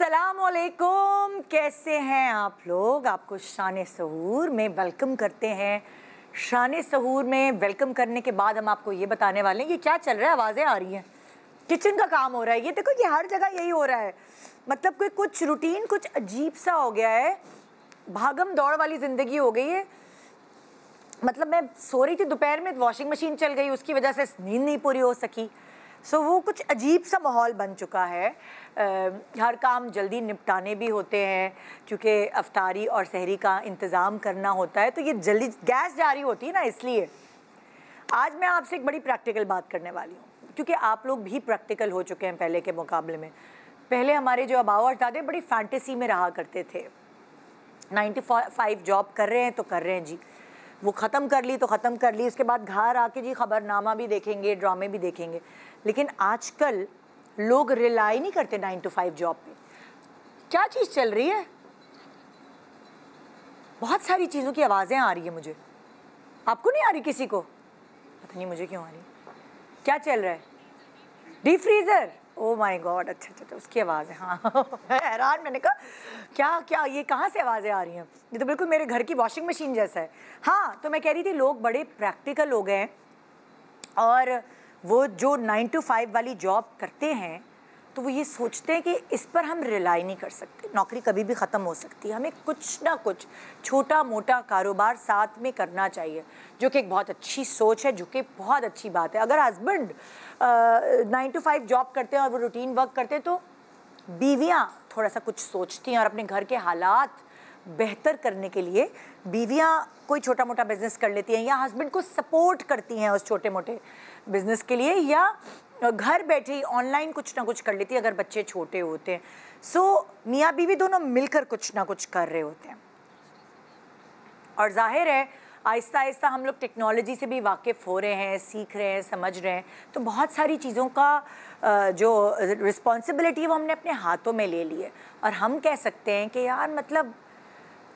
अस्सलामुअलैकुम, कैसे हैं आप लोग। आपको शान सहूर में वेलकम करते हैं। शान सहूर में वेलकम करने के बाद हम आपको ये बताने वाले हैं ये क्या चल रहा है। आवाज़ें आ रही हैं, किचन का काम हो रहा है। ये देखो, ये हर जगह यही हो रहा है। मतलब कोई कुछ रूटीन कुछ अजीब सा हो गया है, भागम दौड़ वाली ज़िंदगी हो गई है। मतलब मैं सो रही थी दोपहर में, वॉशिंग मशीन चल गई, उसकी वजह से नींद नहीं पूरी हो सकी। वो कुछ अजीब सा माहौल बन चुका है। हर काम जल्दी निपटाने भी होते हैं क्योंकि अफ्तारी और सहरी का इंतज़ाम करना होता है, तो ये जल्दी गैस जारी होती है ना। इसलिए आज मैं आपसे एक बड़ी प्रैक्टिकल बात करने वाली हूँ, क्योंकि आप लोग भी प्रैक्टिकल हो चुके हैं पहले के मुकाबले में। पहले हमारे जो आबाओ अजदाद बड़ी फैंटेसी में रहा करते थे। 9 to 5 जॉब कर रहे हैं तो कर रहे हैं जी, वो ख़त्म कर ली तो ख़त्म कर ली, उसके बाद घर आके जी ख़बरनामा भी देखेंगे, ड्रामे भी देखेंगे। लेकिन आजकल लोग रिलाई नहीं करते 9 to 5 जॉब पे। क्या चीज़ चल रही है? बहुत सारी चीज़ों की आवाज़ें आ रही है मुझे। आपको नहीं आ रही? किसी को पता नहीं, मुझे क्यों आ रही। क्या चल रहा है? Deep freezer. Oh my God, अच्छा अच्छा, उसकी आवाज़ है। हाँ हैरान, मैंने कहा क्या क्या ये कहाँ से आवाज़ें आ रही हैं। ये तो बिल्कुल मेरे घर की वॉशिंग मशीन जैसा है। हाँ, तो मैं कह रही थी लोग बड़े प्रैक्टिकल हो गए हैं, और वो जो 9 to 5 वाली जॉब करते हैं तो वो ये सोचते हैं कि इस पर हम रिलाई नहीं कर सकते, नौकरी कभी भी ख़त्म हो सकती है, हमें कुछ ना कुछ छोटा मोटा कारोबार साथ में करना चाहिए, जो कि एक बहुत अच्छी सोच है, जो कि बहुत अच्छी बात है। अगर हस्बैंड 9 to 5 जॉब करते हैं और वो रूटीन वर्क करते हैं, तो बीवियाँ थोड़ा सा कुछ सोचती हैं और अपने घर के हालात बेहतर करने के लिए बीवियाँ कोई छोटा मोटा बिज़नेस कर लेती हैं, या हस्बैंड को सपोर्ट करती हैं उस छोटे मोटे बिज़नेस के लिए, या घर बैठे ही ऑनलाइन कुछ ना कुछ कर लेती है अगर बच्चे छोटे होते हैं। मियाँ बीवी दोनों मिलकर कुछ ना कुछ कर रहे होते हैं। और जाहिर है आहिस्ता आहिस्ता हम लोग टेक्नोलॉजी से भी वाकिफ़ हो रहे हैं, सीख रहे हैं, समझ रहे हैं, तो बहुत सारी चीज़ों का जो रिस्पॉन्सिबिलिटी है वो हमने अपने हाथों में ले ली है। और हम कह सकते हैं कि यार मतलब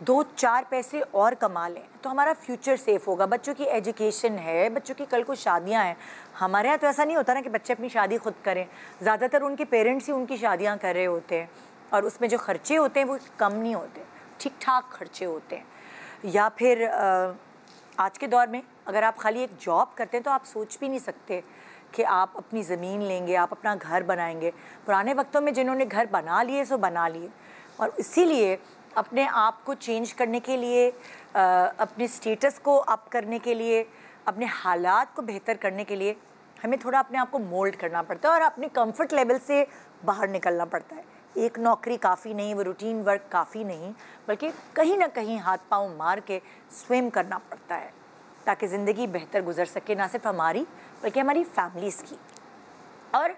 2-4 पैसे और कमा लें तो हमारा फ्यूचर सेफ़ होगा। बच्चों की एजुकेशन है, बच्चों की कल को शादियां हैं। हमारे यहाँ तो ऐसा नहीं होता ना कि बच्चे अपनी शादी खुद करें, ज़्यादातर उनके पेरेंट्स ही उनकी शादियां कर रहे होते हैं, और उसमें जो खर्चे होते हैं वो कम नहीं होते, ठीक ठाक खर्चे होते हैं। या फिर आज के दौर में अगर आप खाली एक जॉब करते हैं तो आप सोच भी नहीं सकते कि आप अपनी ज़मीन लेंगे, आप अपना घर बनाएंगे। पुराने वक्तों में जिन्होंने घर बना लिए सो बना लिए, और इसीलिए अपने आप को चेंज करने के लिए, अपने स्टेटस को अप करने के लिए, अपने हालात को बेहतर करने के लिए हमें थोड़ा अपने आप को मोल्ड करना पड़ता है और अपने कंफर्ट लेवल से बाहर निकलना पड़ता है। एक नौकरी काफ़ी नहीं, वो रूटीन वर्क काफ़ी नहीं, बल्कि कहीं ना कहीं हाथ पांव मार के स्विम करना पड़ता है ताकि ज़िंदगी बेहतर गुजर सके, ना सिर्फ हमारी बल्कि हमारी फैमिलीज़ की। और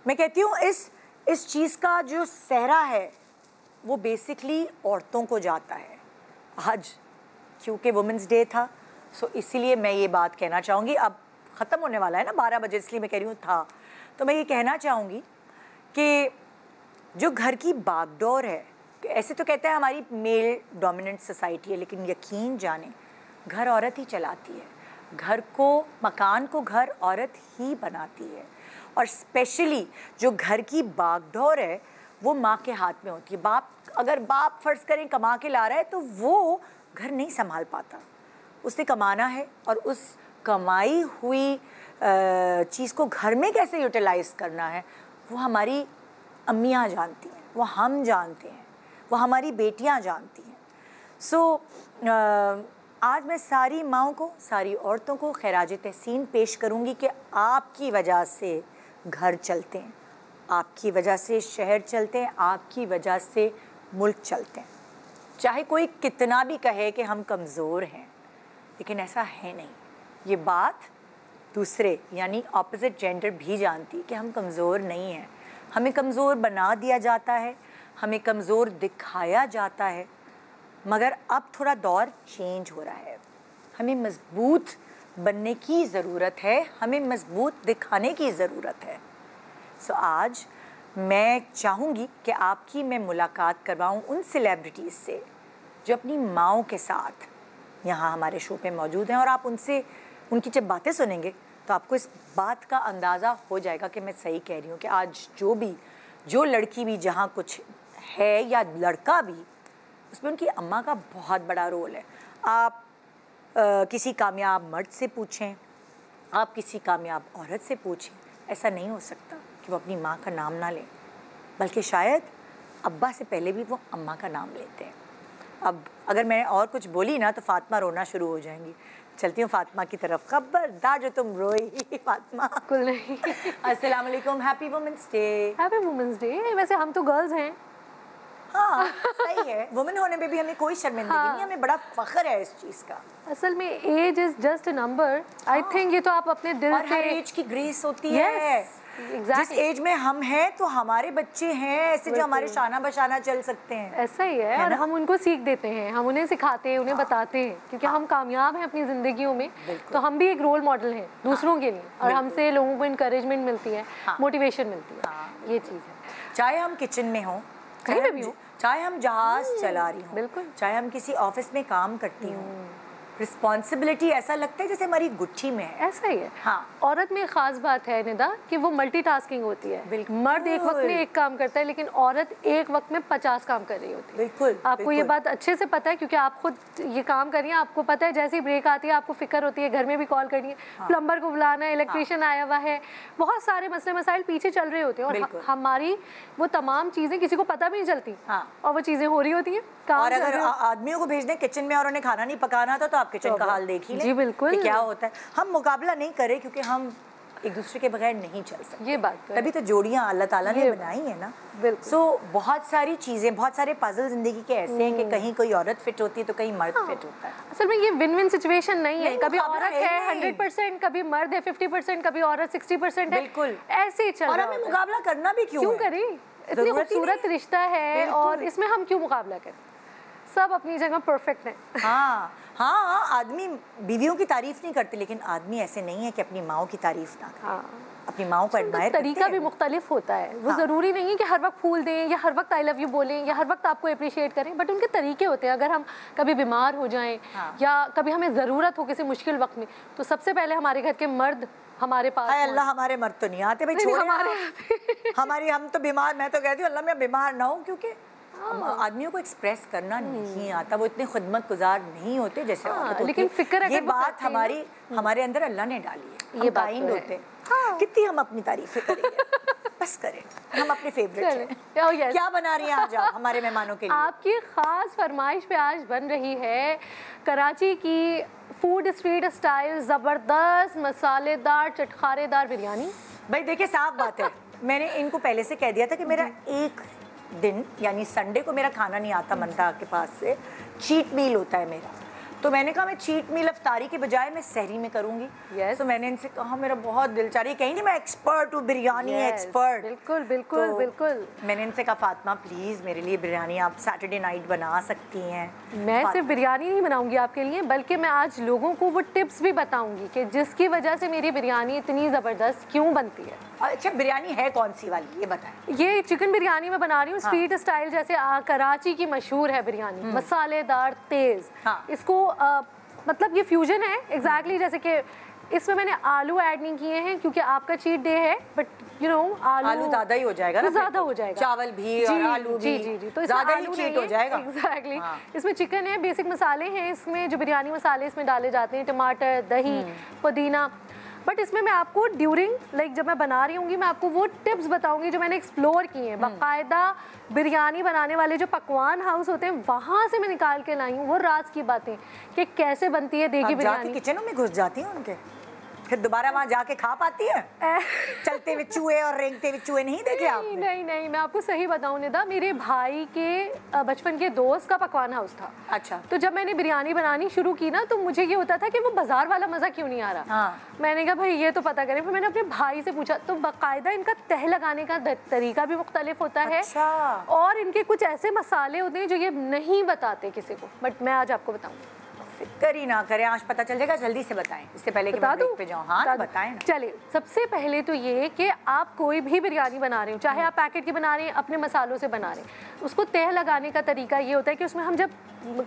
मैं कहती हूँ इस चीज़ का जो सहरा है वो बेसिकली औरतों को जाता है। आज क्योंकि वुमेंस डे था, इसीलिए मैं ये बात कहना चाहूँगी। अब ख़त्म होने वाला है ना 12 बजे, इसलिए मैं कह रही हूँ था, तो मैं ये कहना चाहूँगी कि जो घर की बागडोर है, ऐसे तो कहते हैं हमारी मेल डोमिनेंट सोसाइटी है, लेकिन यकीन जाने घर औरत ही चलाती है। घर को, मकान को घर औरत ही बनाती है, और स्पेशली जो घर की बागडोर है वो माँ के हाथ में होती है। अगर बाप फ़र्ज़ करें कमा के ला रहा है तो वो घर नहीं संभाल पाता, उसने कमाना है, और उस कमाई हुई चीज़ को घर में कैसे यूटिलाइज़ करना है वो हमारी अम्मियाँ जानती हैं, वो हम जानते हैं, वो हमारी बेटियाँ जानती हैं। आज मैं सारी माँओं को, सारी औरतों को खैराज तहसीन पेश करूँगी कि आपकी वजह से घर चलते हैं, आपकी वजह से शहर चलते हैं, आपकी वजह से मुल्क चलते हैं। चाहे कोई कितना भी कहे कि हम कमज़ोर हैं, लेकिन ऐसा है नहीं। ये बात दूसरे यानी ऑपोजिट जेंडर भी जानती है कि हम कमज़ोर नहीं हैं। हमें कमज़ोर बना दिया जाता है, हमें कमज़ोर दिखाया जाता है, मगर अब थोड़ा दौर चेंज हो रहा है। हमें मज़बूत बनने की ज़रूरत है, हमें मज़बूत दिखाने की ज़रूरत है। आज मैं चाहूँगी कि आपकी मैं मुलाकात करवाऊँ उन सेलिब्रिटीज़ से जो अपनी माँओं के साथ यहाँ हमारे शो पे मौजूद हैं, और आप उनकी जब बातें सुनेंगे तो आपको इस बात का अंदाज़ा हो जाएगा कि मैं सही कह रही हूँ कि आज जो लड़की भी जहाँ कुछ है या लड़का भी, उसमें उनकी अम्मा का बहुत बड़ा रोल है। आप किसी कामयाब मर्द से पूछें, आप किसी कामयाब औरत से पूछें, ऐसा नहीं हो सकता कि वो अपनी माँ का नाम ना लें, बल्कि शायद अब्बा से पहले भी वो अम्मा का नाम लेते हैं। अब अगर मैं और कुछ बोली ना तो फातिमा रोना शुरू हो जाएंगी। चलती हूँ फातिमा की तरफ। खबरदार जो तुम रोई फातिमा। बिल्कुल नहीं। अस्सलाम वालेकुम, happy women's day. Happy women's day. वैसे हम तो गर्ल्स हैं। हाँ सही है, वुमेन होने में भी हमें कोई शर्मिंदगी नहीं, हमें बड़ा फख्र है इस चीज़ का। असल में age is just a number. I think ये तो आप अपने दिल और से, हर एज की ग्रेस होती है। exactly. जिस एज में हम हैं तो हमारे बच्चे हैं ऐसे जो हमारे शाना बशाना चल सकते हैं। ऐसा ही है और हम उनको सीख देते हैं, हम उन्हें सिखाते हैं, उन्हें बताते हैं, क्योंकि हम कामयाब हैं अपनी जिंदगियों में, तो हम भी एक रोल मॉडल हैं दूसरों के लिए, और हमसे लोगों को इंकरेजमेंट मिलती है, मोटिवेशन मिलती है। ये चीज़ है। चाहे हम किचन में हों, कहीं पे भी हो, चाहे हम जहाज चला रही हूँ, बिल्कुल, चाहे हम किसी ऑफिस में काम करती हूँ, रिस्पॉन्सिबिलिटी ऐसा लगता है जैसे हमारी गुट्ठी में है। ऐसा ही है। हाँ। औरत में खास बात है निदा कि वो मल्टीटास्किंग होती है। मर्द एक वक्त में एक काम करता है, लेकिन औरत एक वक्त में 50 काम कर रही होती है। बिल्कुल। आपको ये बात अच्छे से पता है, क्योंकि आप खुद ये काम कर रही हैं। आपको पता है जैसे ही ब्रेक आती है आपको फिक्र होती है, घर में भी कॉल करनी है, प्लम्बर को बुलाना है, इलेक्ट्रिशियन आया हुआ है, बहुत सारे मसले मसाइल पीछे चल रहे होते हैं, और हमारी वो तमाम चीज़ें किसी को पता भी नहीं चलती, और वो चीज़ें हो रही होती हैं। और अगर आदमियों को भेज दें किचन में और उन्हें खाना नहीं पकाना था तो आप किचन का हाल देखिए जी बिल्कुल क्या होता है। हम मुकाबला नहीं करें क्योंकि हम एक दूसरे के बगैर नहीं चल सकते। ये बात तभी तो जोड़ियां अल्लाह ताला ने बनाई है ना। सो बहुत सारी चीज़ें, बहुत सारे पजल जिंदगी के ऐसे हैं कि कहीं कोई औरत फिट होती है तो कहीं मर्द फिट होता है। असल में ये विन विन सिचुएशन नहीं है। कभी औरत है 100%, कभी मर्द है 50%, कभी औरत 60% है। बिल्कुल ऐसे ही चल रहा है। और हमें मुकाबला करना भी क्यों करें? इतनी खूबसूरत रिश्ता है और इसमें हम क्यों मुकाबला करें? सब अपनी जगह परफेक्ट है। हाँ हाँ, आदमी बीवियों की तारीफ नहीं करते, लेकिन आदमी ऐसे नहीं है कि अपनी माओ की तारीफ ना करे। अपनी माओ को एडमायर करते हैं। तरीका भी मुख्तलिफ होता है। वो ज़रूरी नहीं है कि हर वक्त फूल दें या हर वक्त आई लव यू बोलें या हर वक्त आपको अप्रिशिएट करें, बट उनके तरीके होते हैं। अगर हम कभी बीमार हो जाएं या कभी हमें ज़रूरत हो किसी मुश्किल वक्त में, तो सबसे पहले हमारे घर के मर्द हमारे पास। अल्लाह हमारे मर्द तो नहीं आते भाई, छोड़े हमारी, हम तो बीमार, मैं तो कहती हूँ अल्लाह मैं बीमार ना हूँ, क्योंकि आदमियों को एक्सप्रेस करना नहीं आता, वो इतने खुदमत गुजार नहीं होते जैसे औरत होती। लेकिन फिक्र ये बात हमारे अंदर अल्लाह ने डाली है। ये काइंड होते हैं। कितनी हम अपनी तारीफें करेंगे, बस करें, हम अपने फेवरेट हैं। क्या बना रही हैं आज आप हमारे मेहमानों के लिए? आपकी खास फरमाइश पे आज बन रही है कराची की फूड स्ट्रीट स्टाइल ज़बरदस्त मसालेदार चटखारेदार बिरयानी। भाई देखिए साफ बात है, मैंने इनको पहले से कह दिया था कि मेरा एक दिन यानी संडे को मेरा खाना नहीं आता मनता के पास से, चीट मील होता है मेरा। तो मैंने कहा मैं चीट मील अफ्तारी के बजाय मैं सहरी में करूंगी। तो मैंने इनसे कहा मेरा बहुत दिल चाह रही है, कहीं नहीं मैं एक्सपर्ट हूँ बिरयानी एक्सपर्ट। बिल्कुल बिल्कुल तो बिल्कुल। मैंने इनसे कहा फातिमा प्लीज़ मेरे लिए बिरयानी आप सैटरडे नाइट बना सकती हैं। मैं सिर्फ बिरयानी नहीं बनाऊंगी आपके लिए, बल्कि मैं आज लोगों को वो टिप्स भी बताऊंगी कि जिसकी वजह से मेरी बिरयानी इतनी ज़बरदस्त क्यों बनती है। अच्छा बिरयानी है कौन सी वाली ये बताएं? ये चिकन बिरयानी मैं बना रही हूँ स्ट्रीट स्टाइल, जैसे कराची की मशहूर है बिरयानी, मसालेदार तेज़। इसको मतलब ये फ्यूजन है एग्जैक्टली, जैसे कि इसमें मैंने आलू ऐड नहीं किए हैं क्योंकि आपका चीट डे है, बट यू नो आलू ज़्यादा ही हो जाएगा ना, ज़्यादा हो जाएगा, चावल भी और आलू भी। जी तो ज़्यादा ही चीट हो जाएगा एग्जैक्टली। इसमें चिकन है, बेसिक मसाले हैं इसमें, जो बिरयानी मसाले इसमें डाले जाते हैं, टमाटर, दही, पुदीना। बट इसमें मैं आपको ड्यूरिंग जब मैं बना रही हूँगी मैं आपको वो टिप्स बताऊंगी जो मैंने एक्सप्लोर किए हैं। बाकायदा बिरयानी बनाने वाले जो पकवान हाउस होते हैं वहाँ से मैं निकाल के लाई हूँ वो राज की बातें कि कैसे बनती है देगी बिरयानी। किचनों में घुस जाती हैं उनके, फिर दोबारा वहाँ जाके खा पाती है? चलते हुए चूहे और रेंगते हुए चूहे नहीं देखे आपने? नहीं, मैं आपको सही बताऊँ निदा, मेरे भाई के बचपन के दोस्त का पकवान हाउस था। अच्छा। तो जब मैंने बिरयानी बनानी शुरू की ना तो मुझे ये होता था कि वो बाजार वाला मज़ा क्यों नहीं आ रहा। मैंने कहा भाई ये तो पता करें, फिर मैंने अपने भाई से पूछा तो बाकायदा इनका तह लगाने का तरीका भी मुख्तलिफ होता है। और इनके कुछ ऐसे मसाले होते हैं जो ये नहीं बताते किसी को, बट मैं आज आपको बताऊँगी। फिक्र ही ना करें, आज पता चल जाएगा, जल्दी से बताएं इससे पहले कि मैं ब्रेक पे जाऊं। हाँ बताएं ना। चलिए सबसे पहले तो ये कि आप कोई भी बिरयानी बना रहे हो, चाहे आप पैकेट की बना रहे हैं, अपने मसालों से बना रहे हैं, उसको तह लगाने का तरीका ये होता है कि उसमें हम जब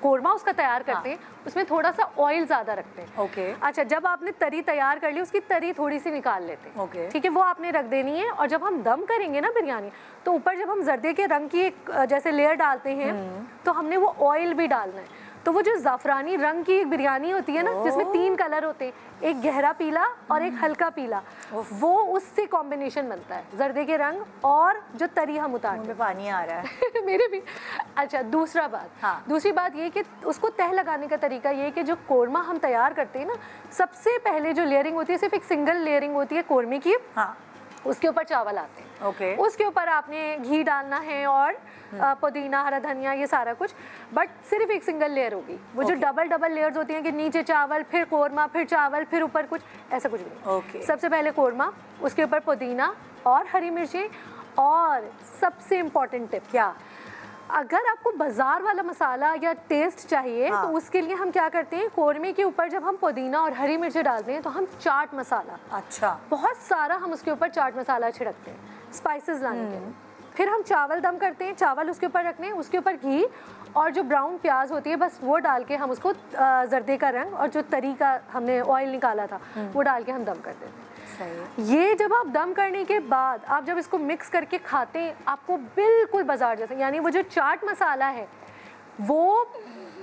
कोरमा उसका तैयार करते हैं उसमें थोड़ा सा ऑयल ज़्यादा रखते हैं। ओके। अच्छा, जब आपने तरी तैयार कर ली उसकी तरी थोड़ी सी निकाल लेते हैं। ओके। ठीक है, वो आपने रख देनी है। और जब हम दम करेंगे ना बिरयानी, तो ऊपर जब हम जर्दे के रंग की एक जैसे लेयर डालते हैं तो हमने वो ऑयल भी डालना है। तो वो जो ज़ाफ़रानी रंग की एक बिरयानी होती है ना, जिसमें 3 कलर होते हैं, एक गहरा पीला और एक हल्का पीला, वो उससे कॉम्बिनेशन बनता है, जर्दे के रंग और जो तरी हम उतारते हैं। पानी आ रहा है मेरे भी। अच्छा, दूसरी बात ये कि उसको तह लगाने का तरीका ये है कि जो कोरमा हम तैयार करते हैं ना, सबसे पहले जो लेयरिंग होती है सिर्फ एक सिंगल लेयरिंग होती है कोरमे की। हाँ। उसके ऊपर चावल आते हैं। ओके। उसके ऊपर आपने घी डालना है और पुदीना, हरा धनिया, ये सारा कुछ, बट सिर्फ एक सिंगल लेयर होगी। वो जो डबल लेयर्स होती हैं कि नीचे चावल, फिर कोरमा, फिर चावल, फिर ऊपर कुछ, ऐसा कुछ नहीं। सबसे पहले कोरमा, उसके ऊपर पुदीना और हरी मिर्चें। और सबसे इम्पोर्टेंट टिप, क्या, अगर आपको बाजार वाला मसाला या टेस्ट चाहिए तो उसके लिए हम क्या करते हैं, कोरमे के ऊपर जब हम पुदीना और हरी मिर्ची डालते हैं तो हम चाट मसाला, अच्छा, बहुत सारा हम उसके ऊपर चाट मसाला छिड़कते हैं स्पाइसेस लाने के लिए। फिर हम चावल दम करते हैं, चावल उसके ऊपर रखने हैं, उसके ऊपर घी और जो ब्राउन प्याज होती है बस वो डाल के हम उसको जर्दे का रंग और जो तरी का हमने ऑयल निकाला था वो डाल के हम दम कर देते हैं। ये जब आप दम करने के बाद आप जब इसको मिक्स करके खाते हैं, आपको बिल्कुल बाजार जैसा, यानी वो जो चाट मसाला है वो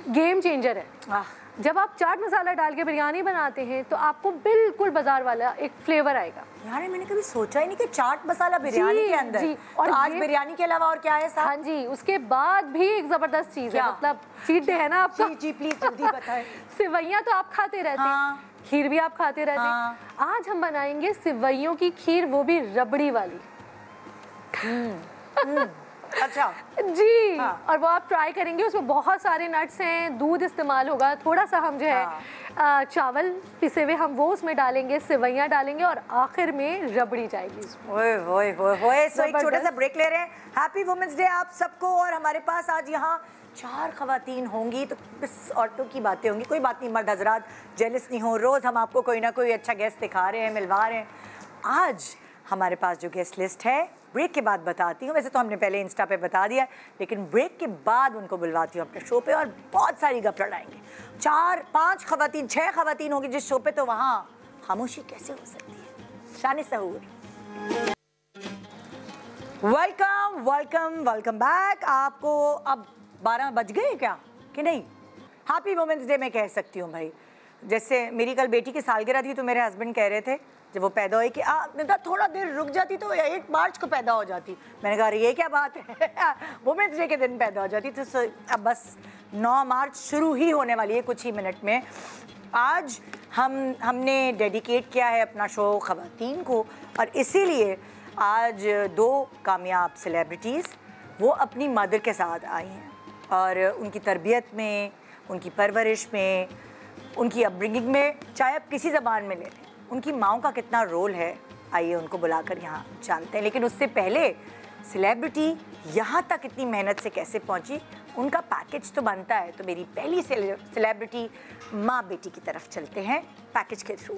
गेम चेंजर है। जब आप चाट मसाला डाल के बिरयानी बनाते हैं तो आपको बिल्कुल बाजार वाला एक फ्लेवर आएगा। यार मैंने कभी सोचा ही नहीं कि चाट मसाला बिरयानी के अंदर। जी। और तो आज बिरयानी के अलावा और क्या है साहब? हाँ जी, उसके बाद भी एक जबरदस्त चीज है, मतलब चीट डे है ना आपका। जी प्लीज जल्दी बताएं। सिवैयां तो आप खाते रहते हैं, खीर भी आप खाते रहते हैं। आज हम बनाएंगे सिवैयों की खीर, वो भी रबड़ी वाली। अच्छा जी। और वो आप ट्राई करेंगे, उसमें बहुत सारे नट्स हैं, दूध इस्तेमाल होगा, थोड़ा सा हम जो है चावल पिसे हुए हम वो उसमें डालेंगे, सिवैयां डालेंगे और आखिर में रबड़ी जाएगी। ओए ओए ओए ओए। सो एक छोटा सा ब्रेक ले रहे हैं। हैप्पी वुमेन्स डे आप सबको। और हमारे पास आज यहाँ 4 खवातीन होंगी तो बस औरतों की बातें होंगी, कोई बात नहीं, मर्द हजरात जेलस नहीं हो, रोज़ हम आपको कोई ना कोई अच्छा गेस्ट दिखा रहे हैं, मिलवा रहे हैं। आज हमारे पास जो गेस्ट लिस्ट है ब्रेक के बाद बताती हूँ, वैसे तो हमने पहले इंस्टा पे बता दिया, लेकिन ब्रेक के बाद उनको बुलवाती हूँ अपने शो पे और बहुत सारी गप लड़ाएंगे। 4, 5 खवातीन, 6 खवातीन होंगी जिस शो पे, तो वहाँ खामोशी कैसे हो सकती है। शान सहूर, वेलकम वेलकम वेलकम बैक। आपको अब 12 बज गए क्या कि नहीं? हैप्पी वुमेन्स डे मैं कह सकती हूँ भाई। जैसे मेरी कल बेटी की सालगिरह थी तो मेरे हस्बैंड कह रहे थे जब वो पैदा हुई कि थोड़ा देर रुक जाती तो 8 मार्च को पैदा हो जाती। मैंने कहा ये क्या बात है वुमेन्स डे के दिन पैदा हो जाती। तो अब बस 9 मार्च शुरू ही होने वाली है कुछ ही मिनट में। आज हमने डेडिकेट किया है अपना शो ख़वातीन को, और इसीलिए आज 2 कामयाब सेलिब्रिटीज़ वो अपनी मदर के साथ आई हैं और उनकी तरबियत में, उनकी परवरिश में, उनकी अपब्रिंगिंग में, चाहे आप किसी ज़बान में ले लें, उनकी माँओं का कितना रोल है, आइए उनको बुलाकर यहाँ जानते हैं। लेकिन उससे पहले सेलिब्रिटी यहाँ तक इतनी मेहनत से कैसे पहुँची, उनका पैकेज तो बनता है। तो मेरी पहली सेलिब्रिटी माँ बेटी की तरफ चलते हैं पैकेज के थ्रू।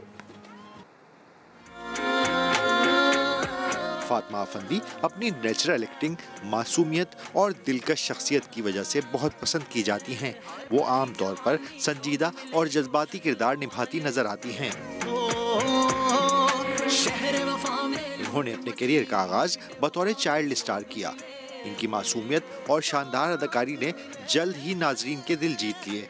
फातिमा अफंदी अपनी नेचुरल एक्टिंग, मासूमियत और दिलकश शख्सियत की वजह से बहुत पसंद की जाती हैं। वो आम तौर पर संजीदा और जज्बाती किरदार निभाती नजर आती हैं। उन्होंने अपने करियर का आगाज बतौर चाइल्ड स्टार किया। इनकी मासूमियत और शानदार अदाकारी ने जल्द ही नाजरीन के दिल जीत लिए।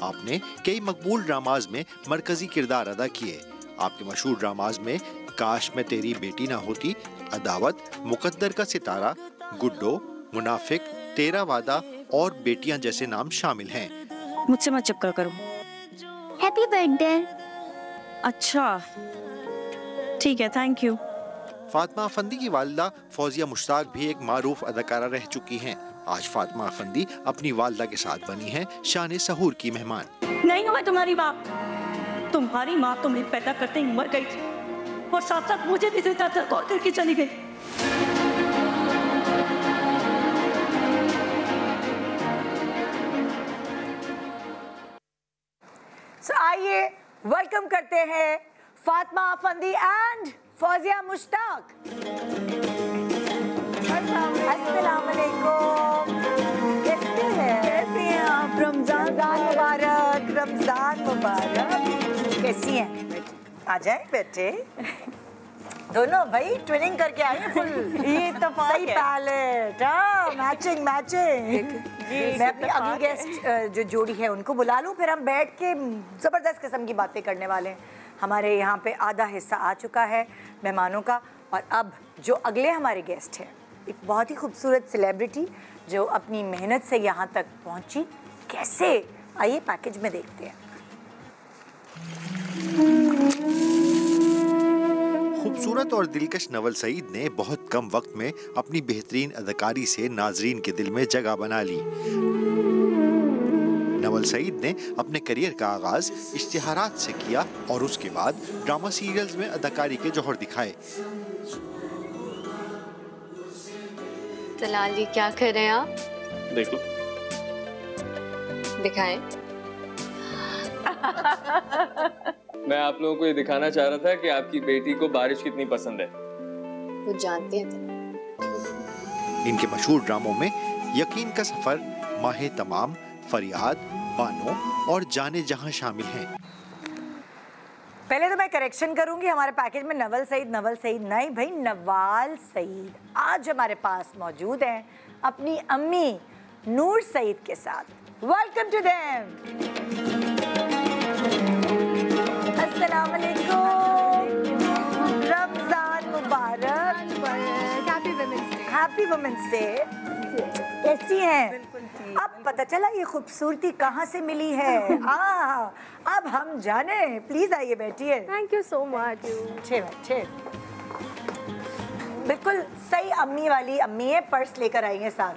आपने कई मकबूल ड्रामाज में मरकजी किरदार अदा किए। आपके मशहूर ड्रामाज में काश मैं तेरी बेटी ना होती, अदावत, मुकद्दर का सितारा, गुड्डो, मुनाफिक, तेरा वादा और बेटियां जैसे नाम शामिल हैं। मुझसे मत चक्कर करो। Happy birthday. अच्छा ठीक है, थैंक यू। फातिमा अफंदी की वालिदा फौजिया मुश्ताक भी एक मारूफ अदाकारा रह चुकी हैं। आज फातिमा अफंदी अपनी वालिदा के साथ बनी हैं शान सहूर की मेहमान। नहीं हूँ मैं तुम्हारी बाप, तुम्हारी माँ तुम्हें पैदा करते ही मर गई थी और साथ साथ मुझे भी जिंदा करके चली गई। आइए वेलकम करते हैं फातिमा अफंदी एंड फौजिया मुश्ताक। अस्सलाम वालेकुम। कैसे हैं आप? रमजान मुबारक, रमजान मुबारक। कैसी हैं? आ जाए बैठे। दोनों भाई ट्विनिंग करके आए हैं फुल। ये तो सही पैलेट, मैचिंग मैचिंग। मैं अपनी अगली गेस्ट जो जोड़ी है उनको बुला लूं, फिर हम बैठ के ज़बरदस्त किस्म की बातें करने वाले हैं। हमारे यहाँ पे आधा हिस्सा आ चुका है मेहमानों का, और अब जो अगले हमारे गेस्ट हैं, एक बहुत ही खूबसूरत सेलिब्रिटी जो अपनी मेहनत से यहाँ तक पहुँची। कैसे, आइए पैकेज में देखते हैं। खूबसूरत और दिलकश नवल सईद ने बहुत कम वक्त में अपनी बेहतरीन अदाकारी से नाजरीन के दिल में जगह बना ली। नवल सईद ने अपने करियर का आगाज इश्तिहारात से किया और उसके बाद ड्रामा सीरियल्स में अदाकारी के जौहर दिखाए। तलाल जी क्या कर रहे हैं आप? देखो दिखाएं। मैं आप लोगों को ये दिखाना चाह रहा था कि आपकी बेटी को बारिश कितनी पसंद है। वो जानते हैं इनके मशहूर ड्रामों में यकीन का सफर, माहे तमाम, फरियाद, बानो और जाने जहां शामिल हैं। पहले तो मैं करेक्शन करूंगी, हमारे पैकेज में नवल सईद नहीं भाई, नवाल सईद आज हमारे पास मौजूद हैं अपनी अम्मी नूर सईद के साथ। Welcome to them. अस्सलाम वालेकुम, रमजान मुबारक, हैप्पी वुमेन्स डे। कैसी हैं? अब पता चला ये खूबसूरती कहाँ से मिली है। अब हम जाने। प्लीज आइए बैठिए। Thank you so much. अच्छे बिल्कुल सही अम्मी वाली अम्मी है, पर्स लेकर आई है साथ।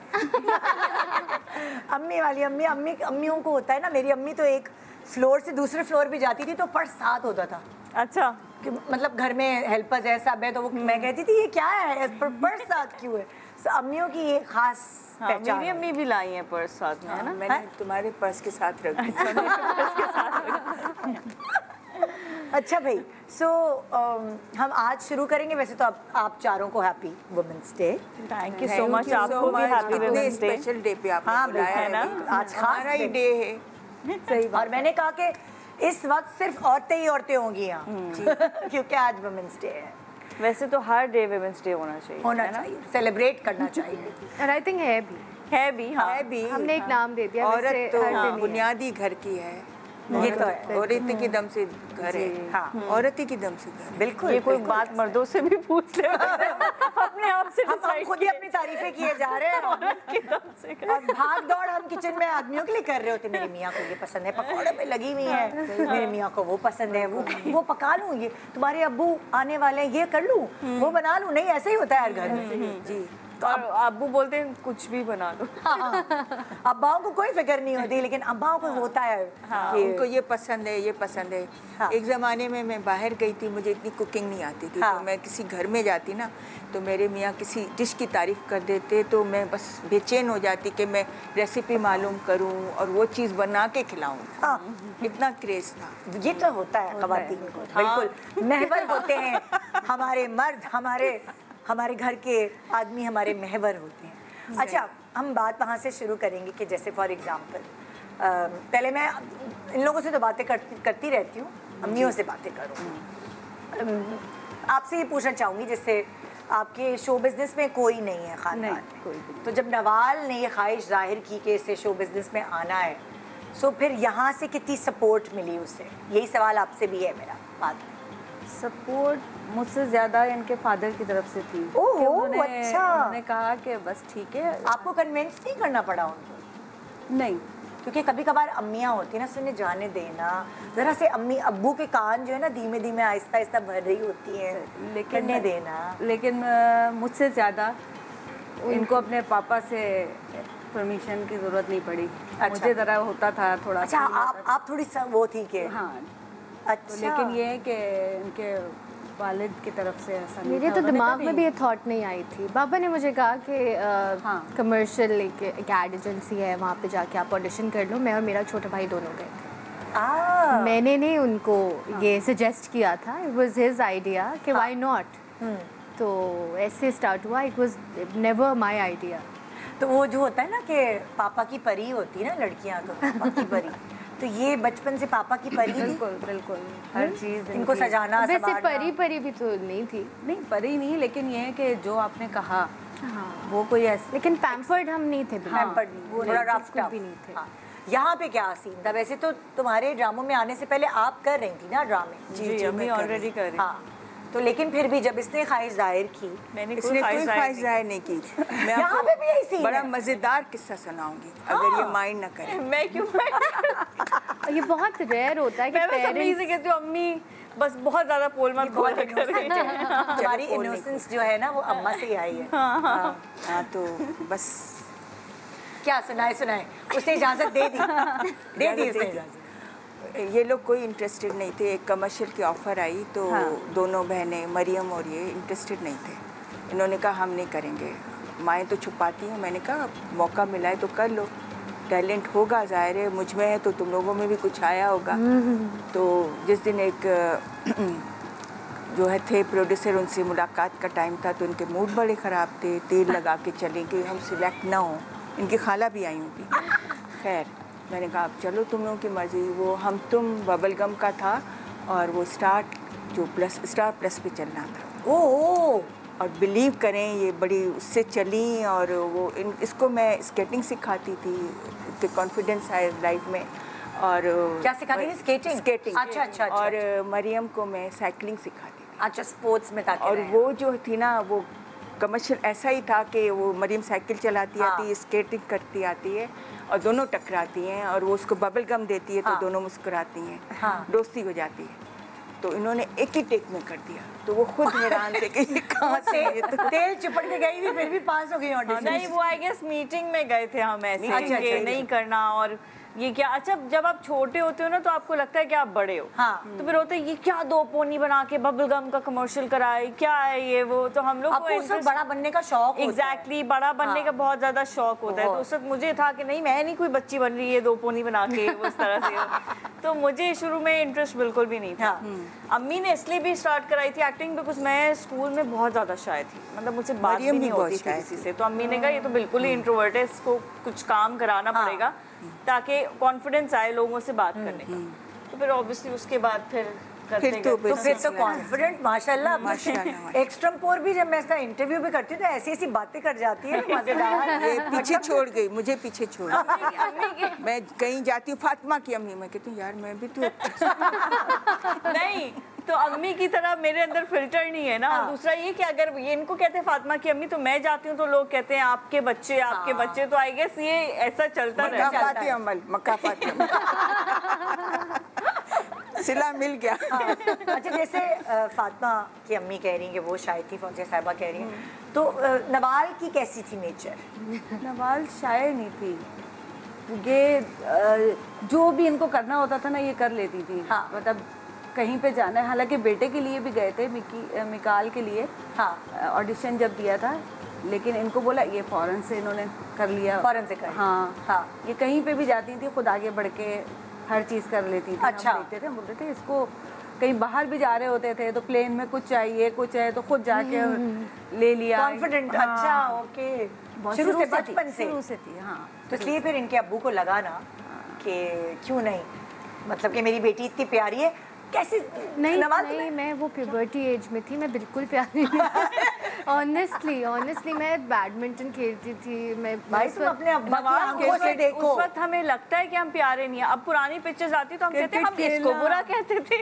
अम्मी वाली अम्मियों को होता है ना। मेरी अम्मी तो एक फ्लोर से दूसरे फ्लोर भी जाती थी तो पर्स साथ होता था। अच्छा, कि मतलब घर में हेल्पर्स है, सब है, तो वो मैं कहती थी ये क्या है, पर्स साथ क्यों है। तो अम्मियों की ये खास पहचान। मेरी अम्मी भी लाई है पर्स साथ में, है ना? मैंने तुम्हारे पर्स के साथ रख अच्छा भाई, हम आज शुरू करेंगे। वैसे तो आप चारों को happy women's day. Thank you so much. आपको भी happy women's day. Special day पे आपने बुलाया है ना, आज खास ही डे है। सही बात। और मैंने कहा कि इस वक्त सिर्फ औरतें ही औरतें होंगी यहाँ, क्योंकि आज वुमेन्स डे है। वैसे तो हर डे वुमेन्स डे होना चाहिए, सेलिब्रेट करना चाहिए। और आई थिंक है भी, हाँ। है भी। हमने एक नाम दे दिया। औरत तो बुनियादी घर की है। ये तो है, औरत की दम से घर है। हाँ, औरत की दम से घर। बिल्कुल। ये कोई बात मर्दों से भी पूछ ले। अपने आप से हम खुद ही अपनी तारीफें किए जा रहे हैं। और भाग दौड़ हम किचन में आदमियों के लिए कर रहे होते। मेरे मियाँ को ये पसंद है, पकौड़े में लगी हुई है, मेरे मियाँ को वो पसंद है, वो पका लूँ, ये तुम्हारे अब्बू आने वाले हैं, ये कर लूँ, वो बना लूँ। नहीं, ऐसे ही होता है हर घर में। जी। तो अब्बू बोलते हैं कुछ भी बना दो। अब्बाओं को कोई फिक्र नहीं होती, लेकिन अब्बाओं को होता है कि उनको ये पसंद है, ये पसंद है। हाँ। एक ज़माने में मैं बाहर गई थी, मुझे इतनी कुकिंग नहीं आती थी। हाँ। तो मैं किसी घर में जाती ना, तो मेरे मियाँ किसी डिश की तारीफ़ कर देते तो मैं बस बेचैन हो जाती कि मैं रेसिपी मालूम करूँ और वो चीज़ बना के खिलाऊँ। हाँ। इतना क्रेज़ था। ये तो होता है ख़वातीन को। बिल्कुल महवर होते हैं हमारे मर्द, हमारे घर के आदमी हमारे महवर होते हैं। अच्छा, हम बात वहाँ से शुरू करेंगे कि जैसे फॉर एग्जांपल पहले मैं इन लोगों से तो बातें करती रहती हूँ, अम्मियों से बातें करूँ। आपसे ये पूछना चाहूँगी, जैसे आपके शो बिज़नेस में कोई नहीं है ख़ानदान में, तो जब नवाल ने ये ख्वाहिश जाहिर की कि इसे शो बिज़नेस में आना है, सो फिर यहाँ से कितनी सपोर्ट मिली उसे? यही सवाल आपसे भी है मेरा। बात सपोर्ट मुझसे ज़्यादा इनके फादर की तरफ से थी। ओहो, उन्होंने अच्छा। कहा कि बस ठीक है। आपको कन्विंस नहीं करना पड़ा उनको? नहीं, क्योंकि कभी कभार अम्मियाँ होती हैं ना, सुनने जाने देना ज़रा से। अम्मी अब्बू के कान जो है ना धीमे धीमे आहिस्ता आहिस्ता भर रही होती हैं, करने देना। लेकिन मुझसे ज़्यादा इनको अपने पापा से परमिशन की ज़रूरत नहीं पड़ी। अच्छा। मुझे ज़रा होता था थोड़ा। अच्छा, आप थोड़ी वो थी कि हाँ। अच्छा। तो लेकिन ये है कि इनके वालिद की तरफ से ऐसा नहीं मेरे था। तो दिमाग में भी ये थॉट नहीं आई थी। पापा ने मुझे कहा कि कमर्शियल एक एड एजेंसी है, वहाँ पे जाके आप ऑडिशन कर लो। मैं और मेरा छोटा भाई दोनों गए थे। मैंने नहीं उनको ये सजेस्ट किया था, इट वाज हिज आइडिया कि व्हाई नॉट, तो ऐसे स्टार्ट हुआ, it was never my idea. तो वो जो होता है ना कि पापा की परी होती है ना लड़कियां, तो पापा की परी, तो ये बचपन से पापा की परी थी? बिल्कुल बिल्कुल, हर चीज़ इनको सजाना वैसे संवारना। परी भी तो नहीं थी। नहीं परी नहीं, लेकिन ये है कि जो आपने कहा वो कोई ऐसे, लेकिन पैम्पर्ड हम नहीं थे, पैम्पर्ड नहीं, थोड़ा रफ टफ भी नहीं थे। हाँ। यहाँ पे क्या सीन था? वैसे तो तुम्हारे ड्रामों में आने से पहले आप कर रही थी ना ड्रामे? जी अम्मी ऑलरेडी कर रही। हाँ, तो लेकिन फिर भी जब इसने ख्वाहिश जाहिर की, इसने कोई ख्वाहिश जाहिर नहीं की। मैं यहाँ आपको पे भी यही सीन बड़ा है। मजेदार किस्सा सुनाऊंगी अगर ये माइंड ना करे। मैं क्यों ये बहुत रेयर होता है कि मैं बस अम्मी से पेरेंट्स, कहती हूँ अम्मी बस बहुत ज्यादा पोल मत बहुत बोला कर innocent है। हमारी इनोसेंस जो है ना वो अम्मा से ही आई है। हाँ तो बस क्या सुनाए उसने इजाजत दे दी उसने इजाजत। ये लोग कोई इंटरेस्टेड नहीं थे। एक कमर्शियल की ऑफ़र आई तो दोनों बहनें मरियम और ये इंटरेस्टेड नहीं थे। इन्होंने कहा हम नहीं करेंगे, माएँ तो छुपाती हैं। मैंने कहा मौका मिला है तो कर लो, टैलेंट होगा, ज़ाहिर है मुझ में है तो तुम लोगों में भी कुछ आया होगा। तो जिस दिन एक जो है थे प्रोड्यूसर, उनसे मुलाकात का टाइम था तो उनके मूड बड़े ख़राब थे, तेल लगा के चले कि हम सिलेक्ट ना हों। इनकी खाला भी आई होंगी। खैर मैंने कहा अब चलो तुम लोगों की मर्ज़ी। वो हम तुम बबल गम का था और वो स्टार प्लस पे चलना था। ओह, और बिलीव करें ये बड़ी उससे चली। और वो इसको मैं स्केटिंग सिखाती थी कि कॉन्फिडेंस आए लाइफ में। और क्या सिखाती थी? स्केटिंग। अच्छा। और मरियम को मैं साइकिलिंग सिखाती थी। अच्छा, स्पोर्ट्स में था। और वो जो थी ना वो कमर्शियल ऐसा ही था कि वो मरियम साइकिल चलाती आती है, स्केटिंग करती आती है और दोनों टकराती हैं और वो उसको बबल गम देती है तो दोनों मुस्कुराती हैं, दोस्ती हो जाती है। तो इन्होंने एक ही टेक में कर दिया तो वो खुद हैरान थे कि ये कहाँ से तेल चिपट के गई थी फिर भी पास हो गई ऑडिशन। नहीं वो आई गेस मीटिंग में गए थे हम ऐसे अच्छा, कि नहीं करना। और ये क्या, अच्छा जब आप छोटे होते हो ना तो आपको लगता है कि आप बड़े हो। हाँ। तो फिर होता है ये क्या दो पोनी बना के बबल गम का कमर्शियल कराए, क्या है ये वो। तो हम लोग आपको उस वक्त बड़ा बनने का शौक होता है। एग्जैक्टली बड़ा बनने का बहुत ज्यादा शौक होता है। तो उस वक्त मुझे था कि नहीं मैं नहीं कोई बच्ची बन रही है दो पोनी बना के उस तरह से। तो मुझे शुरू में इंटरेस्ट बिल्कुल भी नहीं था। अम्मी ने इसलिए भी स्टार्ट कराई थी एक्टिंग बिकॉज मैं स्कूल में बहुत ज्यादा शाय थी, मतलब मुझसे बात भी नहीं होती थी किसी से। तो अम्मी ने कहा ये तो बिल्कुल ही इंट्रोवर्ट है, इसको कुछ काम कराना पड़ेगा ताकि कॉन्फिडेंस आए लोगों से बात करने का। तो फिर ऑब्वियसली उसके बाद फिर करते गए। तो फिर तो कॉन्फिडेंट माशाल्लाह। एक्सट्रम्पोर भी जब मैं इसका इंटरव्यू भी करती हूँ तो ऐसी ऐसी बातें कर जाती है मजेदार। ये पीछे छोड़ गई, मुझे पीछे छोड़ गई। मैं कहीं जाती हूँ फातिमा की अम्मी, मैं कहती हूँ यार मैं भी तो नहीं तो अम्मी की तरह मेरे अंदर फिल्टर नहीं है ना। और दूसरा ये कि अगर ये इनको कहते हैं फातिमा की अम्मी तो मैं जाती हूँ तो लोग कहते हैं आपके बच्चे। तो आई गेस ये ऐसा चलता रहता है। मकाफाती अमल सिला मिल गया। अच्छा, जैसे फातिमा की अम्मी कह रही हैं कि वो शायद थी, फौजिया साहिबा कह रही हैं, तो नवाल की कैसी थी नेचर? नवाल शायर नहीं थी, ये जो भी इनको करना होता था ना ये कर लेती थी। मतलब कहीं पे जाना है, हालांकि बेटे के लिए भी गए थे, मिकाल के लिए ऑडिशन जब दिया था, लेकिन इनको बोला ये फौरन से इन्होंने कर लिया, फौरन से कर। हाँ, ये कहीं पे भी जाती थी खुद आगे बढ़ के हर चीज़ कर लेती थी। अच्छा। हम देखते थे, हम बोलते थे इसको कहीं बाहर भी जा रहे होते थे तो प्लेन में कुछ चाहिए कुछ है तो खुद जाके ले लिया। कॉन्फिडेंट। अच्छा, ओके। शुरू से, बचपन से शुरू से थी। हाँ, तो इसलिए फिर इनके अब्बू को लगा ना कि क्यों नहीं, मतलब कि मेरी बेटी इतनी प्यारी है, कैसे नहीं मैं वो प्यूबर्टी एज में थी, मैं बिल्कुल प्यारी नहीं। ऑनेस्टली मैं बैडमिंटन खेलती थी। मैं भाई तुम अपने अब्बा की आंखों से देखो। उस वक्त हमें लगता है कि हम प्यारे नहीं है। अब पुरानी पिक्चर्स आती तो हम कहते हैं हम इसको बुरा कहते थे।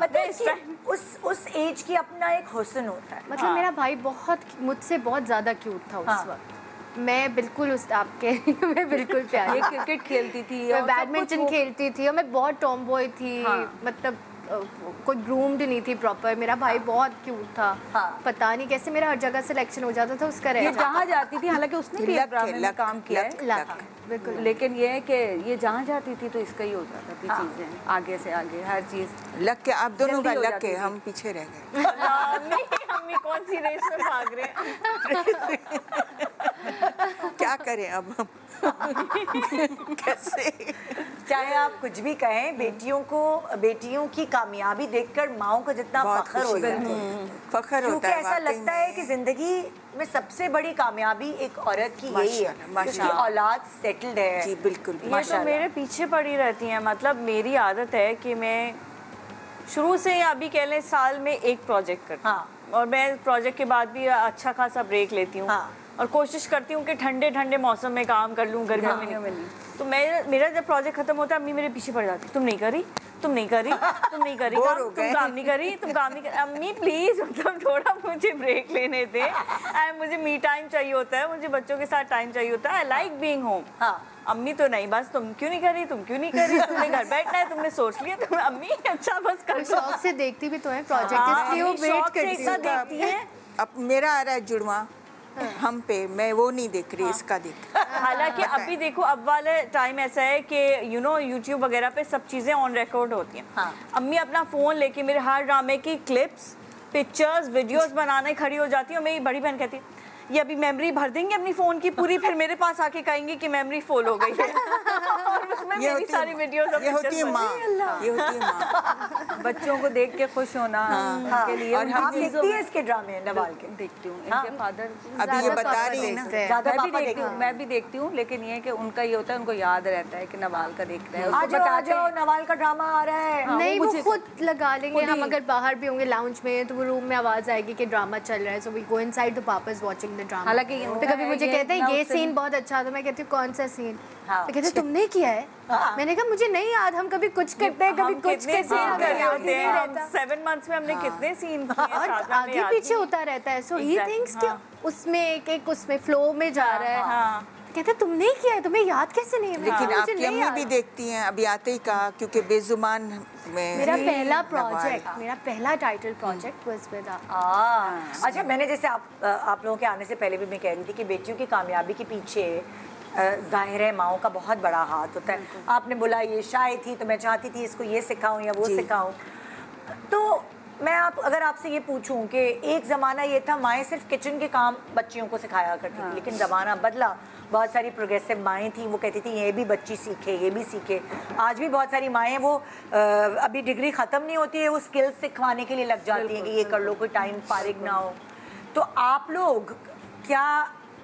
मतलब उस एज की अपना एक हुस्न होता है। मतलब मेरा भाई मुझसे बहुत ज्यादा क्यूट था उस वक्त। मैं बिल्कुल मैं बिल्कुल प्यारी। क्रिकेट खेलती थी, मैं बैडमिंटन खेलती थी और मैं बहुत टॉमबॉय थी। मतलब कोई ग्रूम्ड नहीं थी प्रॉपर। मेरा भाई बहुत क्यूट था। पता नहीं कैसे मेरा हर जगह सिलेक्शन हो जाता था उसका। ये जहाँ जाती थी, हालांकि उसने भी ड्रामे में काम किया है, बिल्कुल, लेकिन ये है कि ये जहाँ जाती थी तो इसका ही हो जाता थी। चीजें आगे से आगे हर चीज लग के आप दोनों का लग के हम पीछे रह गए। मम्मी कौन सी रेस में भाग रहे हैं? क्या करें अब हम कैसे? चाहे आप कुछ भी कहें, बेटियों की कामयाबी देखकर माओं को जितना फख्र होता है, फख्र होता क्योंकि है। ऐसा लगता है कि जिंदगी में सबसे बड़ी कामयाबी एक औरत की यही है कि उसकी औलाद सेटल्ड है। जी बिल्कुल। ये तो मेरे पीछे पड़ी रहती हैं। मतलब मेरी आदत है कि मैं शुरू से अभी कह लें साल में एक प्रोजेक्ट करती हूँ। और मैं प्रोजेक्ट के बाद भी अच्छा खासा ब्रेक लेती हूँ। और कोशिश करती हूँ कि ठंडे ठंडे मौसम में काम कर लूँ, गर्मियों में नहीं। तो मेरा जब प्रोजेक्ट खत्म होता है, अम्मी मेरे पीछे पड़ जाती, तुम नहीं करी, तुम नहीं करी, तुम नहीं करी, तुम काम नहीं करी, तुम काम नहीं करी। अम्मी प्लीज, मतलब थोड़ा मुझे ब्रेक लेने दे। मुझे मी टाइम चाहिए होता है, मुझे बच्चों के साथ टाइम चाहिए होता है। I like being home. अम्मी तो नहीं, बस तुम क्यों नहीं करी, तुम क्यों नहीं करी, तुमने घर बैठना है, तुमने सोच लिया, तुम अम्मी अच्छा बस कर। शौक से देखती भी तो है प्रोजेक्ट, इसलिए वो वेट करती है। अब मेरा आ रहा है जुड़वा हम पे, मैं वो नहीं देख रही, इसका देख। हालांकि अभी देखो, अब वाले टाइम ऐसा है कि यूट्यूब वगैरह पे सब चीजें ऑन रिकॉर्ड होती हैं। अम्मी अपना फोन लेके मेरे हर ड्रामे की क्लिप्स, पिक्चर्स, वीडियोस बनाने खड़ी हो जाती है। और मेरी बड़ी बहन कहती है ये अभी मेमोरी भर देंगे अपनी फोन की पूरी, फिर मेरे पास आके कहेंगे कि मेमोरी फुल हो गई है। और उसमें मेरी सारी वीडियोस ये होती है माँ, ये होती है माँ। बच्चों को देख के खुश होना उनके लिए। और आप देखती हैं इसके ड्रामे नवाल के? देखती हूँ, इनके फादर अभी ये बता रही है ना, ज्यादा मैं भी देखती हूँ, लेकिन ये है कि उनका ये होता है, उनको याद रहता है कि नवाल का देख रहे हैं। आ जाओ नवाल का ड्रामा आ रहा है। नहीं, वो खुद लगा लेंगे। हम अगर बाहर भी होंगे लाउंज में तो वो रूम में आवाज आएगी कि ड्रामा चल रहा है, so we go inside, the papa is watching the drama. हालांकि तो कभी मुझे कहते हैं ये सीन बहुत अच्छा था, मैं कहती हूँ कौन सा सीन? तो कहते तुमने किया है? मैंने कहा मुझे नहीं याद, हम कभी कुछ करते हैं, कभी कुछ करते हैं। 7 months में हमने कितने सीन किए और आगे पीछे होता रहता है। सो ही थिंक्स कि उसमें एक उसमें फ्लो में जा रहा है। कहते तुमने किया है, तुम्हें याद कैसे नहीं है? लेकिन आपकी अम्मी भी देखती हैं, अभी आते ही कहा, क्योंकि बेजुबान में मेरा पहला प्रोजेक्ट, मेरा पहला टाइटल प्रोजेक्ट वाज विद। अच्छा, मैंने जैसे आप लोगों के आने से पहले भी मैं कह रही थी कि बेटियों की कामयाबी के पीछे जाहिर है माओं का बहुत बड़ा हाथ होता है। आपने बोला ये शाय थी तो मैं चाहती थी इसको ये सिखाऊं या वो सिखाऊं। तो मैं अगर आपसे ये पूछूं कि एक ज़माना ये था माएँ सिर्फ किचन के काम बच्चियों को सिखाया करती थी, लेकिन ज़माना बदला, बहुत सारी प्रोग्रेसिव माएँ थी, वो कहती थी ये भी बच्ची सीखे, ये भी सीखे। आज भी बहुत सारी माएँ वो अभी डिग्री ख़त्म नहीं होती है, वो स्किल्स सिखवाने के लिए लग जाती हैं कि ये कर लो, कोई टाइम फारिग ना हो। तो आप लोग क्या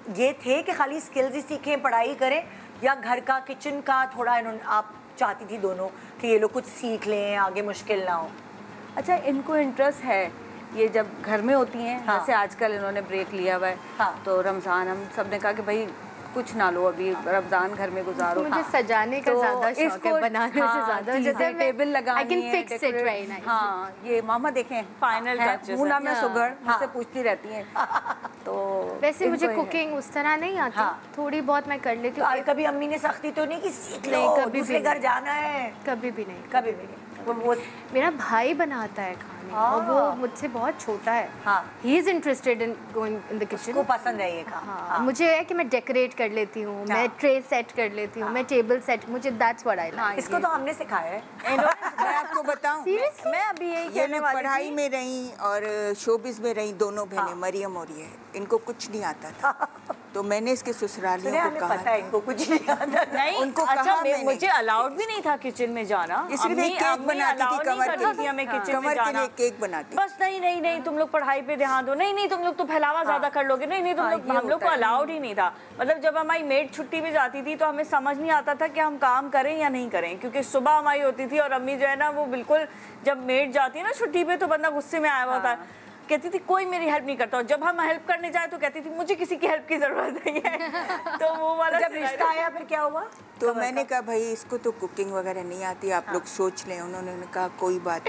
ये थे कि खाली स्किल्स ही सीखें, पढ़ाई करें, या घर का किचन का थोड़ा आप चाहती थी दोनों कि ये लोग कुछ सीख लें, आगे मुश्किल ना हो? अच्छा, इनको इंटरेस्ट है, ये जब घर में होती हैं, जैसे आजकल इन्होंने ब्रेक लिया हुआ है, तो रमज़ान हम सब ने कहा कि भाई कुछ ना लो, अभी रमज़ान घर में गुजारो। मुझे सजाने का ज़्यादा शौक है, बनाने से ज़्यादा। जैसे टेबल लगानी है, हाँ, ये मामा देखें फाइनल मुना में सुगर मुझसे पूछती रहती हैं। तो वैसे मुझे कुकिंग उस तरह नहीं आती, थोड़ी बहुत मैं कर लेती हूँ। कभी अम्मी ने सख्ती तो नहीं कि सीख लो, दूसरे घर जाना है? कभी भी नहीं, कभी भी नहीं। वो मेरा भाई बनाता है खाने, और वो मुझसे बहुत छोटा है। He is interested in going in the kitchen, उसको पसंद है ये काम। मुझे है कि मैं डेकोरेट कर लेती हूँ, मैं ट्रे सेट कर लेती हूँ, मैं टेबल सेट, मुझे दैट्स व्हाट आई लाइक। इसको तो हमने सिखाया है। मैं आपको बताऊं, मैं अभी यही कहने वाली थी, पढ़ाई में रही और शोबिस में रही, दोनों बहनें मरियम और ये, इनको कुछ नहीं आता था। तो मैंने इसके ससुरालियों को कहा, पता है इनको कुछ नहीं आता नहीं उनको अच्छा, कहा मुझे अलाउड भी नहीं था किचन में जाना। इसलिए केक बनाती थी, कमर के लिए केक बनाती। बस नहीं तुम लोग पढ़ाई पे ध्यान दो, नहीं तुम लोग तो फैलावा ज्यादा कर लोगे, नहीं तुम लोग, हम लोग को अलाउड ही नहीं था। मतलब जब हमारी मेड छुट्टी पे जाती थी तो हमें समझ नहीं आता था कि हम काम करें या नहीं करें, क्योंकि सुबह हमारी होती थी और अम्मी जो है ना वो बिल्कुल, जब मेड जाती है ना छुट्टी पे तो बंदा गुस्से में आया हुआ होता है, कहती थी कोई मेरी हेल्प नहीं करता, और जब हम हेल्प करने जाए तो कहती थी मुझे किसी की हेल्प की जरूरत नहीं है। तो वो वाला जब रिश्ता आया फिर क्या हुआ? तो मैंने कहा भाई इसको तो कुकिंग वगैरह नहीं आती, आप लोग सोच लें। उन्होंने कहा कोई बात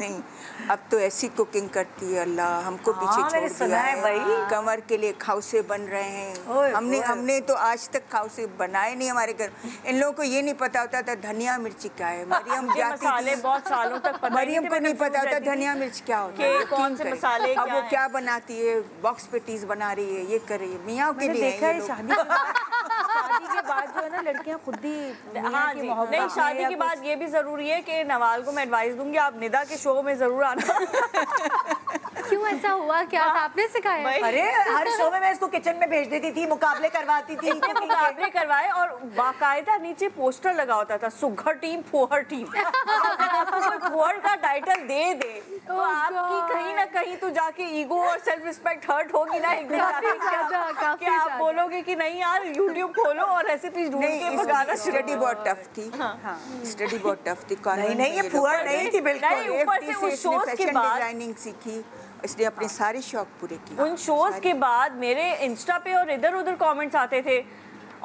नहीं, अब तो ऐसी कुकिंग करती है, अल्लाह हमको पीछे छोड़ दिया है। कमर के लिए खाउसे बन रहे हैं, हमने तो आज तक खाउसे बनाए नहीं हमारे घर। इन लोगों को ये नहीं पता होता था धनिया मिर्ची क्या है। मरियम जाती थी बहुत सालों तक, मरियम को नहीं पता होता धनिया मिर्च क्या होता है, कौन से मसाले, अब वो क्या बनाती है, बॉक्स पेटीज बना रही है, ये कर रही है। मियाँ के लिए शादी के बाद जो है ना लड़कियां खुद ही, हाँ जी, नहीं शादी के बाद ये भी जरूरी है कि नवाल को मैं एडवाइस दूंगी, आप निदा के शो में जरूर आना। क्यों ऐसा हुआ, क्या था, आपने सिखाया? अरे हर शो में मैं इसको किचन में भेज देती थी, मुकाबले करवाती थी। मुकाबले करवाए और बाकायदा नीचे पोस्टर लगा होता था, सुघर टीम फुहर टीम। अगर आपको कोई फुहर का टाइटल दे दे तो आपकी कहीं ना कहीं तो जाके ईगो और सेल्फ रिस्पेक्ट हर्ट होगी ना एक दिन जाके। क्या आप बोलोगे कि नहीं यार यूट्यूब खोलो और रेसिपीज ढूंढ के पकाना? स्टडी बहुत टफ थी, स्टडी बहुत टफ थी। नहीं ये फुहर नहीं थी बिल्कुल। ऊपर से उस शोज के बाद डिजाइनिंग सीखी, इसलिए अपने सारे शौक पूरे किए। उन शोज के बाद मेरे इंस्टा पे और इधर उधर कमेंट्स आते थे,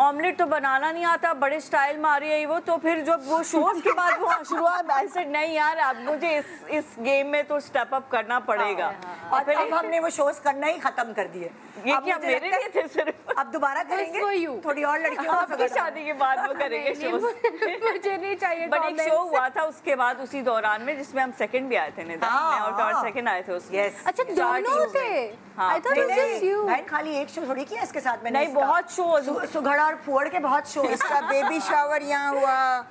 ऑमलेट तो बनाना नहीं आता, बड़े स्टाइल मारी है वो। तो फिर जब वो शोज के बाद वो शुरुआत ऐसे नहीं यार अब मुझे इस गेम में तो स्टेप अप करना पड़ेगा। और फिर अब हमने वो शोज करना ही खत्म कर दिए। ये क्या मेरे लिए थे सिर्फ? अब दोबारा करेंगे थोड़ी और लड़कियों आपकी शादी के बाद वो करेंगे शोज। मुझे नहीं चाहिए। बट एक शो हुआ था उसके बाद उसी दौरान में जिसमें हम सेकंड भी आए थे, निदा और थर्ड सेकंड आए थे उसमें। अच्छा दोनों थे? I thought it was you. बहन खाली एक शो थोड़ी किया इसके साथ मैंने। नहीं बहुत शोज, सुघड़ और फुहड़ के बहुत शो। इसका बेबी शावर यहाँ हुआ,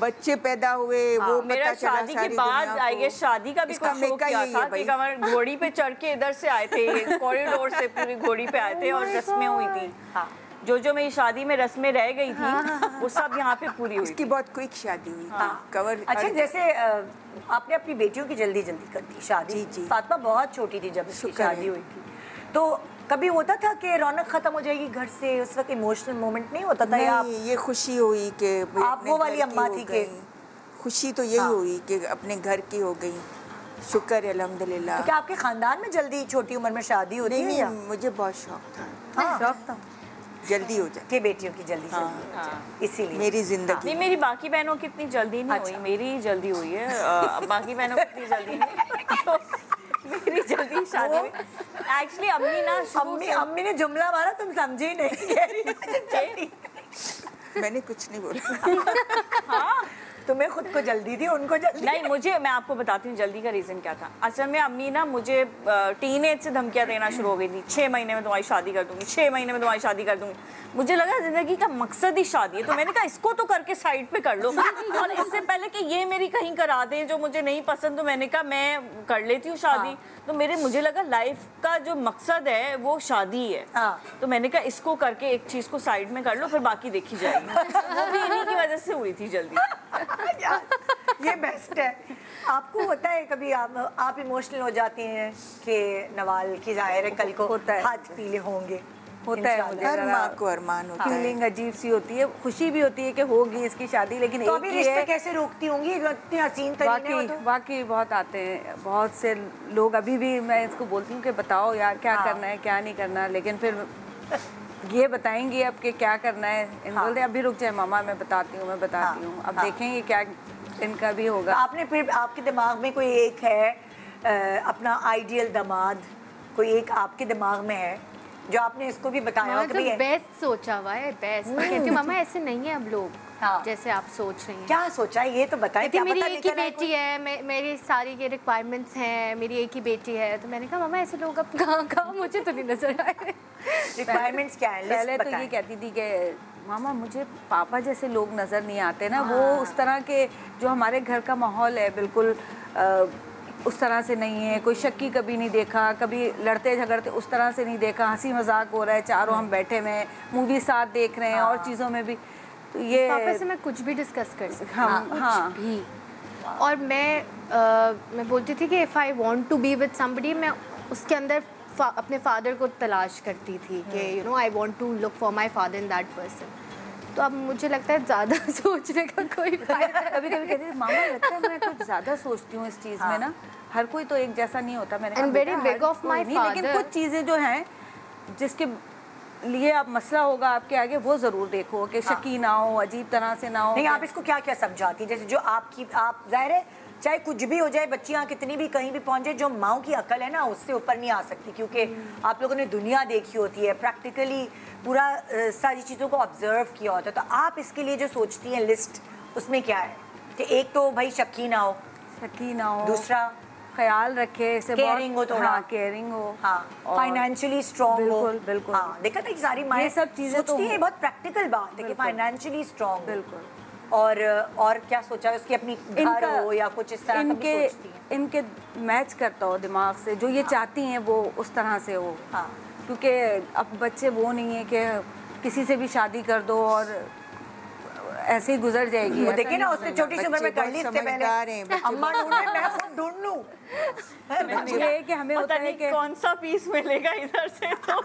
बच्चे पैदा हुए, वो मेरा पता चला शादी के बाद आई गेस शादी का भी कोई शो किया था कि कमर घोड़ी पे चढ़ के इधर से आए थे, कॉरिडोर से पूरी घोड़ी पे आए थे और रस्में हुई थी। जो मेरी शादी में रस्में रह गई थी वो सब यहाँ पे पूरी हुई। इसकी बहुत क्विक शादी हुई थी। कवर अच्छा जैसे आपने अपनी बेटियों की जल्दी कर दी शादी। जी। फातिमा बहुत छोटी थी जब उसकी शादी हुई थी, तो कभी होता था कि रौनक खत्म हो जाएगी घर से, उस वक्त इमोशनल मोमेंट नहीं होता था? या ये खुशी हुई कि आप वो वाली अम्मा थी कि खुशी तो यही हुई कि अपने घर की हो गई, शुक्र है अल्हम्दुलिल्लाह। तो क्या आपके खानदान में जल्दी छोटी उम्र में शादी होती है? नहीं, मुझे बहुत शौक था। शौक था जल्दी हो जाए कि बेटियों की जल्दी इसीलिए मेरी जिंदगी। नहीं मेरी बाकी बहनों की इतनी जल्दी नहीं हुई, मेरी ही जल्दी हुई है। बाकी बहनों की इतनी जल्दी नहीं, मेरी जल्दी शादी हुई। एक्चुअली अम्मी ना अम्मी ने जुमला मारा तुम समझी नहीं। मैंने कुछ नहीं बोला। हाँ तुम्हें खुद को जल्दी थी, उनको जल्दी नहीं। मुझे मैं आपको बताती हूँ जल्दी का रीज़न क्या था। असल में अम्मी ना मुझे टीनेज से धमकियाँ देना शुरू हो गई थी, 6 महीने में तुम्हारी शादी कर दूंगी, 6 महीने में तुम्हारी शादी कर दूंगी। मुझे लगा ज़िंदगी का मकसद ही शादी है, तो मैंने कहा इसको तो करके साइड पे कर लो, और इससे पहले कि ये मेरी कहीं करा दें जो मुझे नहीं पसंद, तो मैंने कहा मैं कर लेती हूँ शादी। तो मुझे लगा लाइफ का जो मकसद है वो शादी है। तो मैंने कहा इसको करके एक चीज़ को साइड में कर लो, फिर बाकी देखी जाएगी। वो भी इन्हीं की वजह से हुई थी जल्दी। ये बेस्ट है। आपको होता है कभी आप इमोशनल हो जाती हैं कि नवाल की जाहिर है कल को होता है, हाथ पीले होंगे? होता है मुझे, हर माँ को अरमान होता है। फीलिंग अजीब सी होती है, खुशी भी होती है कि होगी इसकी शादी, लेकिन तो अभी रिश्ते कैसे रोकती होंगी? इतनी हसीन तरीने वाकई बहुत आते हैं, बहुत से लोग। अभी भी मैं इसको बोलती हूँ कि बताओ यार क्या करना है क्या नहीं करना, लेकिन फिर ये बताएंगी अब कि क्या करना है। बोलते अभी रुक जाए मामा, मैं बताती हूँ अब देखेंगे क्या इनका भी होगा। आपने फिर आपके दिमाग में कोई एक है अपना आइडियल दामाद, कोई एक आपके दिमाग में है जो आपने इसको भी बताया हो? तो बेस्ट सोचा हुआ है, बेस्ट। मैं कहती हूँ मामा ऐसे नहीं है अब लोग जैसे आप सोच रही हैं। क्या सोचा है ये तो बताएं। क्या मेरी एक ही बेटी है, मेरी सारी के रिक्वायरमेंट्स हैं, मेरी एक ही बेटी है, तो मैंने कहा मामा ऐसे लोग अब कहाँ मुझे तो नहीं नजर आए। रिक्वायरमेंट्स क्या है? पहले तो ये कहती थी कि मामा मुझे पापा जैसे लोग नज़र नहीं आते ना, वो उस तरह के जो हमारे घर का माहौल है बिल्कुल उस तरह से नहीं है। कोई शक्की कभी नहीं देखा, कभी लड़ते झगड़ते उस तरह से नहीं देखा, हंसी मजाक हो रहा है, चारों हम बैठे हुए हैं, मूवी साथ देख रहे हैं और चीज़ों में भी। तो ये पापा से मैं कुछ भी डिस्कस कर सकती हूँ, कुछ भी। और मैं बोलती थी कि if I want to be with somebody, मैं उसके अंदर अपने फादर को तलाश करती थी कि you know I want to look for my father in that person. तो अब मुझे लगता है ज़्यादा सोचने का कोई फायदा। कभी कभी कहती थी मामा लगता है मैं कुछ ज़्यादा सोचती हूँ इस चीज़ में ना, हर कोई तो एक जैसा नहीं होता। मैंने very big of my father, लेकिन कुछ चीज़ें जो हैं जिसके लिए आप मसला होगा आपके आगे, वो ज़रूर देखो कि शकी ना हो, अजीब तरह से ना हो। नहीं, आप इसको क्या क्या समझाती? जैसे जो आप जाहिर है चाहे कुछ भी हो जाए, बच्चियाँ कितनी भी कहीं भी पहुँचे, जो माओ की अकल है ना उससे ऊपर नहीं आ सकती, क्योंकि आप लोगों ने दुनिया देखी होती है, प्रैक्टिकली पूरा सारी चीज़ों को ऑब्जर्व किया होता है। तो आप इसके लिए जो सोचती हैं लिस्ट, उसमें क्या है कि एक तो भाई शकी ना हो, दूसरा ख्याल रखे, केयरिंग हो, थोड़ा केयरिंग हो, फाइनेंशियली स्ट्रॉन्ग हो। बिल्कुल देखा था सारी माएँ सब चीज़ें सोचती है, बहुत प्रैक्टिकल बात है कि फाइनेंशियली स्ट्रॉन्ग। बिल्कुल और क्या सोचा है उसकी अपनी घर हो या कुछ इस तरह का भी सोचती हैं? इनके मैच करता हो दिमाग से, जो ये चाहती हैं वो उस तरह से हो। हाँ, क्योंकि अब बच्चे वो नहीं है कि किसी से भी शादी कर दो और ऐसे ही गुजर जाएगी। वो देखिए ना, उसने छोटी सी उम्र में कर ली इससे पहले। अम्मा ढूंढे, मैं खुद ढूंढ लूं। ये कि हमें होता है कि कौन सा पीस मिलेगा इधर से तो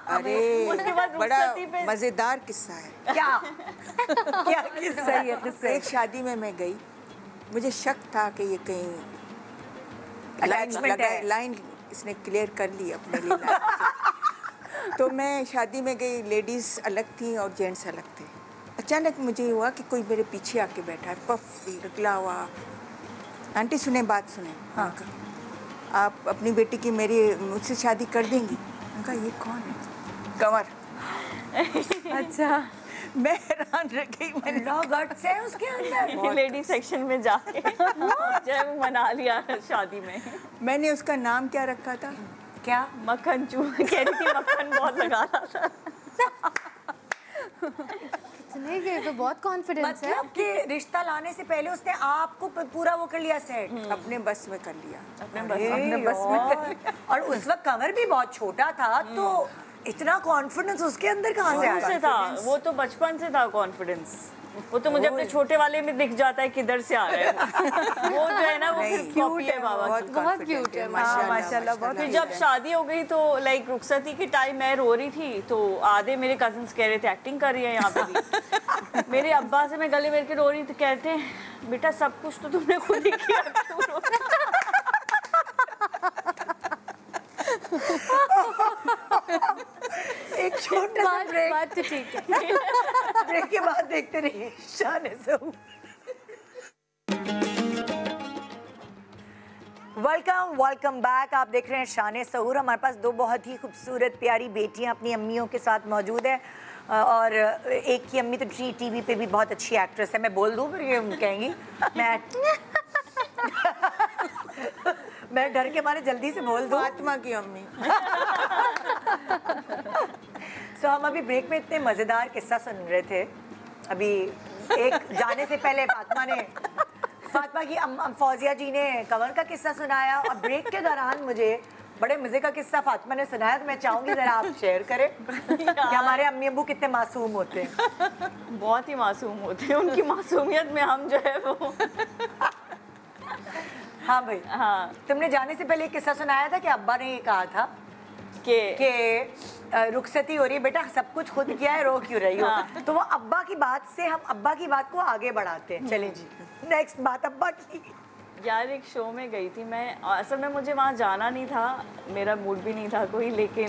अरे उसके बाद बड़ा रुखसती पे मजेदार किस्सा है। क्या क्या किस्सा सही है किससे। एक शादी में मैं गई, मुझे शक था कि ये कहीं Attachment है। लाइन इसने क्लियर कर ली अपने लिए। तो मैं शादी में गई, लेडीज़ अलग थी और जेंट्स अलग थे। अचानक मुझे हुआ कि कोई मेरे पीछे आके बैठा है, पफ निकला हुआ। आंटी सुने, बात सुने। हाँ, आप अपनी बेटी की मुझसे शादी कर देंगी? उनका ये कौन है? कंवर। अच्छा, मैं हैरान रह गई। लॉ गट्स है उसके अंदर। लेडी सेक्शन में जाके जब वो मना लिया शादी में। मैंने उसका नाम क्या रखा था? क्या? मक्खन चू कह रही थी, मक्खन बहुत लगा रहा था। नहीं, ये तो बहुत कॉन्फिडेंस है। मतलब कि रिश्ता लाने से पहले उसने आपको पूरा वो कर लिया सेट। अपने बस में कर लिया। अपने बस में कर लिया। और उस वक्त कमर भी बहुत छोटा था, तो इतना कॉन्फिडेंस उसके अंदर कहाँ से आया? था वो तो बचपन से था कॉन्फिडेंस। वो तो मुझे अपने छोटे वाले में दिख जाता है किधर से आ रहा है। वो जो है ना, वो क्यूट है बाबा की। बहुत क्यूट है माशाल्लाह। बहुत। फिर जब शादी हो गई तो लाइक रुखसती के टाइम मैं रो रही थी, तो आधे मेरे कजिन्स कह रहे थे एक्टिंग कर रही है यहाँ पे भी। मेरे अब्बा से मैं गले मिल के रो रही थी, कहते हैं बेटा सब कुछ तो तुमने खुद ही किया, क्यों रो रही है? एक छोटा सा ब्रेक। बात तो ठीक है। ब्रेक के बाद देखते रहिए शान ज़हूर। Welcome back. आप देख रहे हैं शान ज़हूर। हमारे पास दो बहुत ही खूबसूरत प्यारी बेटियां अपनी अम्मियों के साथ मौजूद है, और एक की अम्मी तो टीवी पे भी बहुत अच्छी एक्ट्रेस है। मैं बोल दूं फिर ये कहेंगी मैं डर के मारे जल्दी से बोल दूं। फातिमा की अम्मी। सो हम अभी ब्रेक में इतने मज़ेदार किस्सा सुन रहे थे। अभी एक जाने से पहले फातिमा की फौजिया जी ने कंवर का किस्सा सुनाया, और ब्रेक के दौरान मुझे बड़े मज़े का किस्सा फातिमा ने सुनाया, तो मैं चाहूँगी ज़रा आप शेयर करें कि हमारे अम्मी अब्बू कितने मासूम होते हैं। बहुत ही मासूम होते हैं। उनकी मासूमियत में हम जो है वो हाँ भाई, हाँ। तुमने जाने से पहले एक किस्सा सुनाया था कि अब्बा ने ये कहा था कि रुखसती हो रही है बेटा, सब कुछ खुद किया है, रो क्यों रही हो? हाँ। तो वो अब्बा की बात से हम अब्बा की बात को आगे बढ़ाते हैं। चले जी, नेक्स्ट बात अब्बा की। यार एक शो में गई थी मैं, असल में मुझे वहाँ जाना नहीं था, मेरा मूड भी नहीं था कोई, लेकिन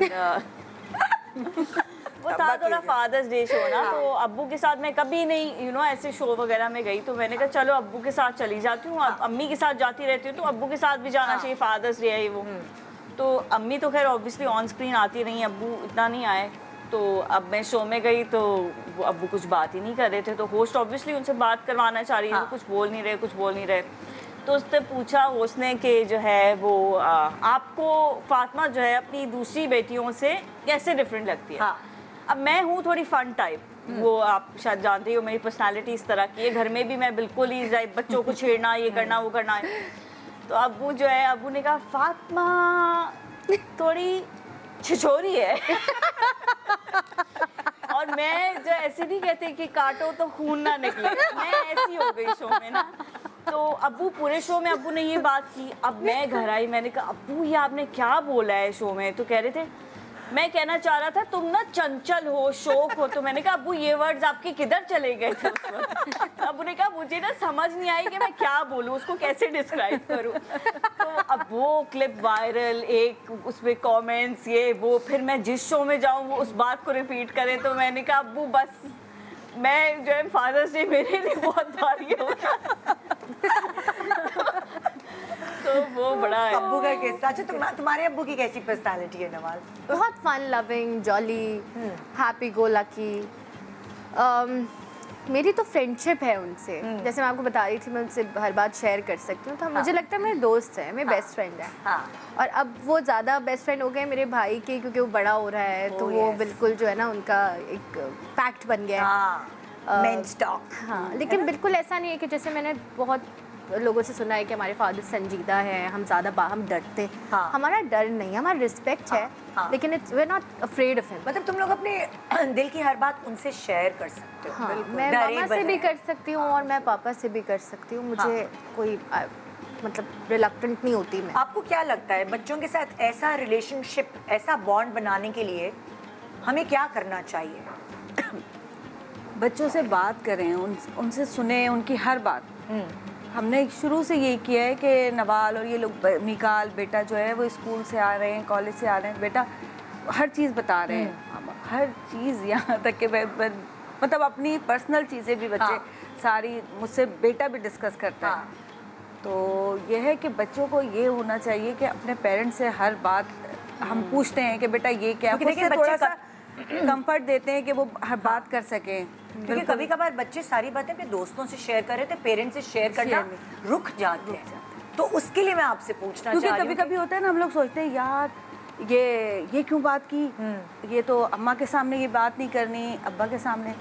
वो था थोड़ा फादर्स डे शो ना, तो अब्बू के साथ मैं कभी नहीं ऐसे शो वगैरह में गई, तो मैंने कहा चलो अब्बू के साथ चली जाती हूँ। अम्मी के साथ जाती रहती हूँ, तो अब्बू के साथ भी जाना चाहिए, फादर्स डे है वो। तो अम्मी तो खैर ऑब्वियसली ऑन स्क्रीन आती रही, अब्बू इतना नहीं आए। तो अब मैं शो में गई तो वो अब्बू कुछ बात ही नहीं कर रहे थे, तो होस्ट ऑब्वियसली उनसे बात करवाना चाह रही है, तो कुछ बोल नहीं रहे। तो उसने पूछा उसने कि जो है वो आपको फातिमा जो है अपनी दूसरी बेटियों से कैसे डिफरेंट लगती है? अब मैं हूँ थोड़ी फन टाइप, वो आप शायद जानते हो मेरी पर्सनालिटी इस तरह की है, घर में भी मैं बिल्कुल ही बच्चों को छेड़ना, ये करना वो करना है। तो अब्बू जो है, अब्बू ने कहा फातिमा थोड़ी छिछोरी है। और मैं जो ऐसे नहीं कहते कि काटो तो खून ना निकले, मैं ऐसी हो गई शो में ना। तो अब्बू पूरे शो में अब्बू ने ये बात की। अब मैं घर आई, मैंने कहा अब्बू ये आपने क्या बोला है शो में? तो कह रहे थे मैं कहना चाह रहा था तुम ना चंचल हो, शौक हो। तो मैंने कहा अब्बू ये वर्ड्स आपके किधर चले गए थे उस वक्त? अब्बू ने कहा मुझे ना समझ नहीं आई कि मैं क्या बोलूँ, उसको कैसे डिस्क्राइब करूँ। तो अब वो क्लिप वायरल, एक उसमें कमेंट्स ये वो, फिर मैं जिस शो में जाऊँ वो उस बात को रिपीट करें। तो मैंने कहा अब्बू बस मैं जो है फादर्स डे मेरे लिए बहुत भारी हो गया। तो वो बड़ा है अब्बू का किस्सा। अच्छा तुम्हारे अब्बू की कैसी पर्सनालिटी है नवाज? बहुत fun loving, jolly, happy go lucky. मेरी तो फ्रेंडशिप है उनसे, जैसे मैं आपको बता रही थी मैं उनसे हर बात शेयर कर सकती हूँ। तो मुझे लगता है मेरे दोस्त हैं, मेरे बेस्ट फ्रेंड है। और अब वो ज़्यादा बेस्ट फ्रेंड हो गए मेरे भाई के, क्योंकि वो बड़ा हो रहा है, तो वो बिल्कुल जो है ना उनका एक पैक्ट बन गया है। Main stock. हाँ, लेकिन बिल्कुल ऐसा नहीं है कि जैसे मैंने बहुत लोगों से सुना है कि हमारे फादर संजीदा है, हम ज़्यादा हम डरते हैं। हाँ। हमारा डर नहीं है, हमारा रिस्पेक्ट है, लेकिन it's we are not afraid of him. मतलब तुम लोग अपने दिल की हर बात उनसे शेयर कर सकते हो। हाँ, मैं मामा से भी कर सकती हूँ और मैं पापा से भी कर सकती हूँ। मुझे कोई मतलब रिलक्टेंट नहीं होती मैं। आपको क्या लगता है बच्चों के साथ ऐसा रिलेशनशिप, ऐसा बॉन्ड बनाने के लिए हमें क्या करना चाहिए? बच्चों से बात करें, उनसे सुने उनकी हर बात। हमने शुरू से यही किया है कि नवाल और ये लोग, मिकाल बेटा जो है वो स्कूल से आ रहे हैं, कॉलेज से आ रहे हैं, बेटा हर चीज़ बता रहे हैं, हर चीज़, यहाँ तक कि मतलब अपनी पर्सनल चीज़ें भी बच्चे सारी मुझसे बेटा भी डिस्कस करता है। तो यह है कि बच्चों को ये होना चाहिए कि अपने पेरेंट्स से हर बात हम पूछते हैं कि बेटा ये क्या, देखिए थोड़ा सा कंफर्ट देते हैं कि वो हर बात कर सकें। क्योंकि कभी कभार बच्चे सारी बातें अपने दोस्तों से शेयर कर रहे थे, पेरेंट्स से शेयर करना रुक जाते हैं। तो उसके लिए मैं आपसे पूछना चाह रही हूँ, क्योंकि कभी होता है ना, हम लोग सोचते हैं यार ये क्यों बात की, ये तो अम्मा के सामने ये बात नहीं करनी, अब्बा के सामने।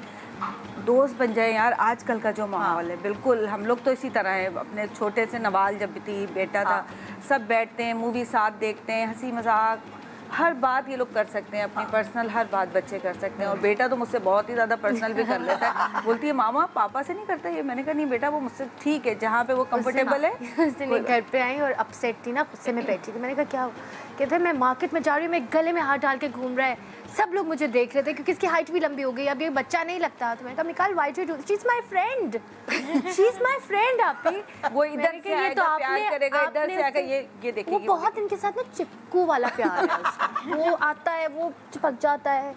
दोस्त बन जाए यार, आजकल का जो माहौल है, बिल्कुल हम लोग तो इसी तरह है। अपने छोटे से नवाल जब थी, बेटा था, सब बैठते हैं, मूवी साथ देखते हैं, हंसी मजाक, हर बात ये लोग कर सकते हैं, अपनी पर्सनल हर बात बच्चे कर सकते हैं। और बेटा तो मुझसे बहुत ही ज़्यादा पर्सनल भी कर लेता है। बोलती है मामा पापा से नहीं करता ये। मैंने कहा नहीं बेटा, वो मुझसे ठीक है, जहाँ पे वो कंफर्टेबल है। उस दिन घर पे आई और अपसेट थी ना, गुस्से में बैठी थी। मैंने कहा क्या? कहते मैं मार्केट में जा रही हूँ, मैं गले में हाथ डाल के घूम रहा है, सब लोग मुझे देख रहे थे क्योंकि इसकी हाइट भी लंबी हो गई, अब ये बच्चा नहीं लगता। तो मैंने कहा Mikaal why do, she is my friend, she is my friend. आप वो इधर से आएगा, प्यार करेगा, इधर से आएगा, ये देखिए। वो बहुत इनके साथ ना चिपकू वाला प्यार है उसका। वो आता है, वो चिपक जाता है,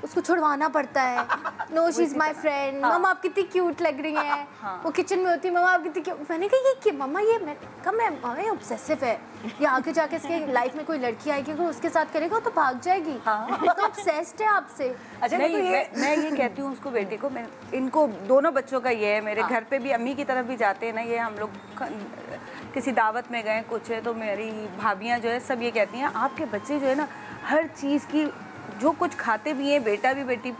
उसको छुड़वाना पड़ता है। No she is my friend, मम्मा आप कितनी क्यूट लग रही हैं। वो किचन में होती है, मम्मा आप कितनी क्यूट। मैंने कहा ये मम्मा ये मामा ये ऑब्सेसिव है, ये आगे जाके इसके लाइफ में कोई लड़की आएगी अगर उसके साथ करेगा तो भाग जाएगी। तो ऑब्सेस्ड है आपसे। अच्छा नहीं, मैं ये कहती हूँ उसको, बेटे को, मैं इनको दोनों बच्चों का ये है। मेरे घर पे भी अम्मी की तरफ भी जाते हैं ना, ये हम लोग किसी दावत में गए कुछ है तो मेरी भाभियाँ जो है सब ये कहती हैं आपके बच्चे जो है ना हर चीज़ की, जो कुछ खाते भी हैं, बेटा भी बेटी,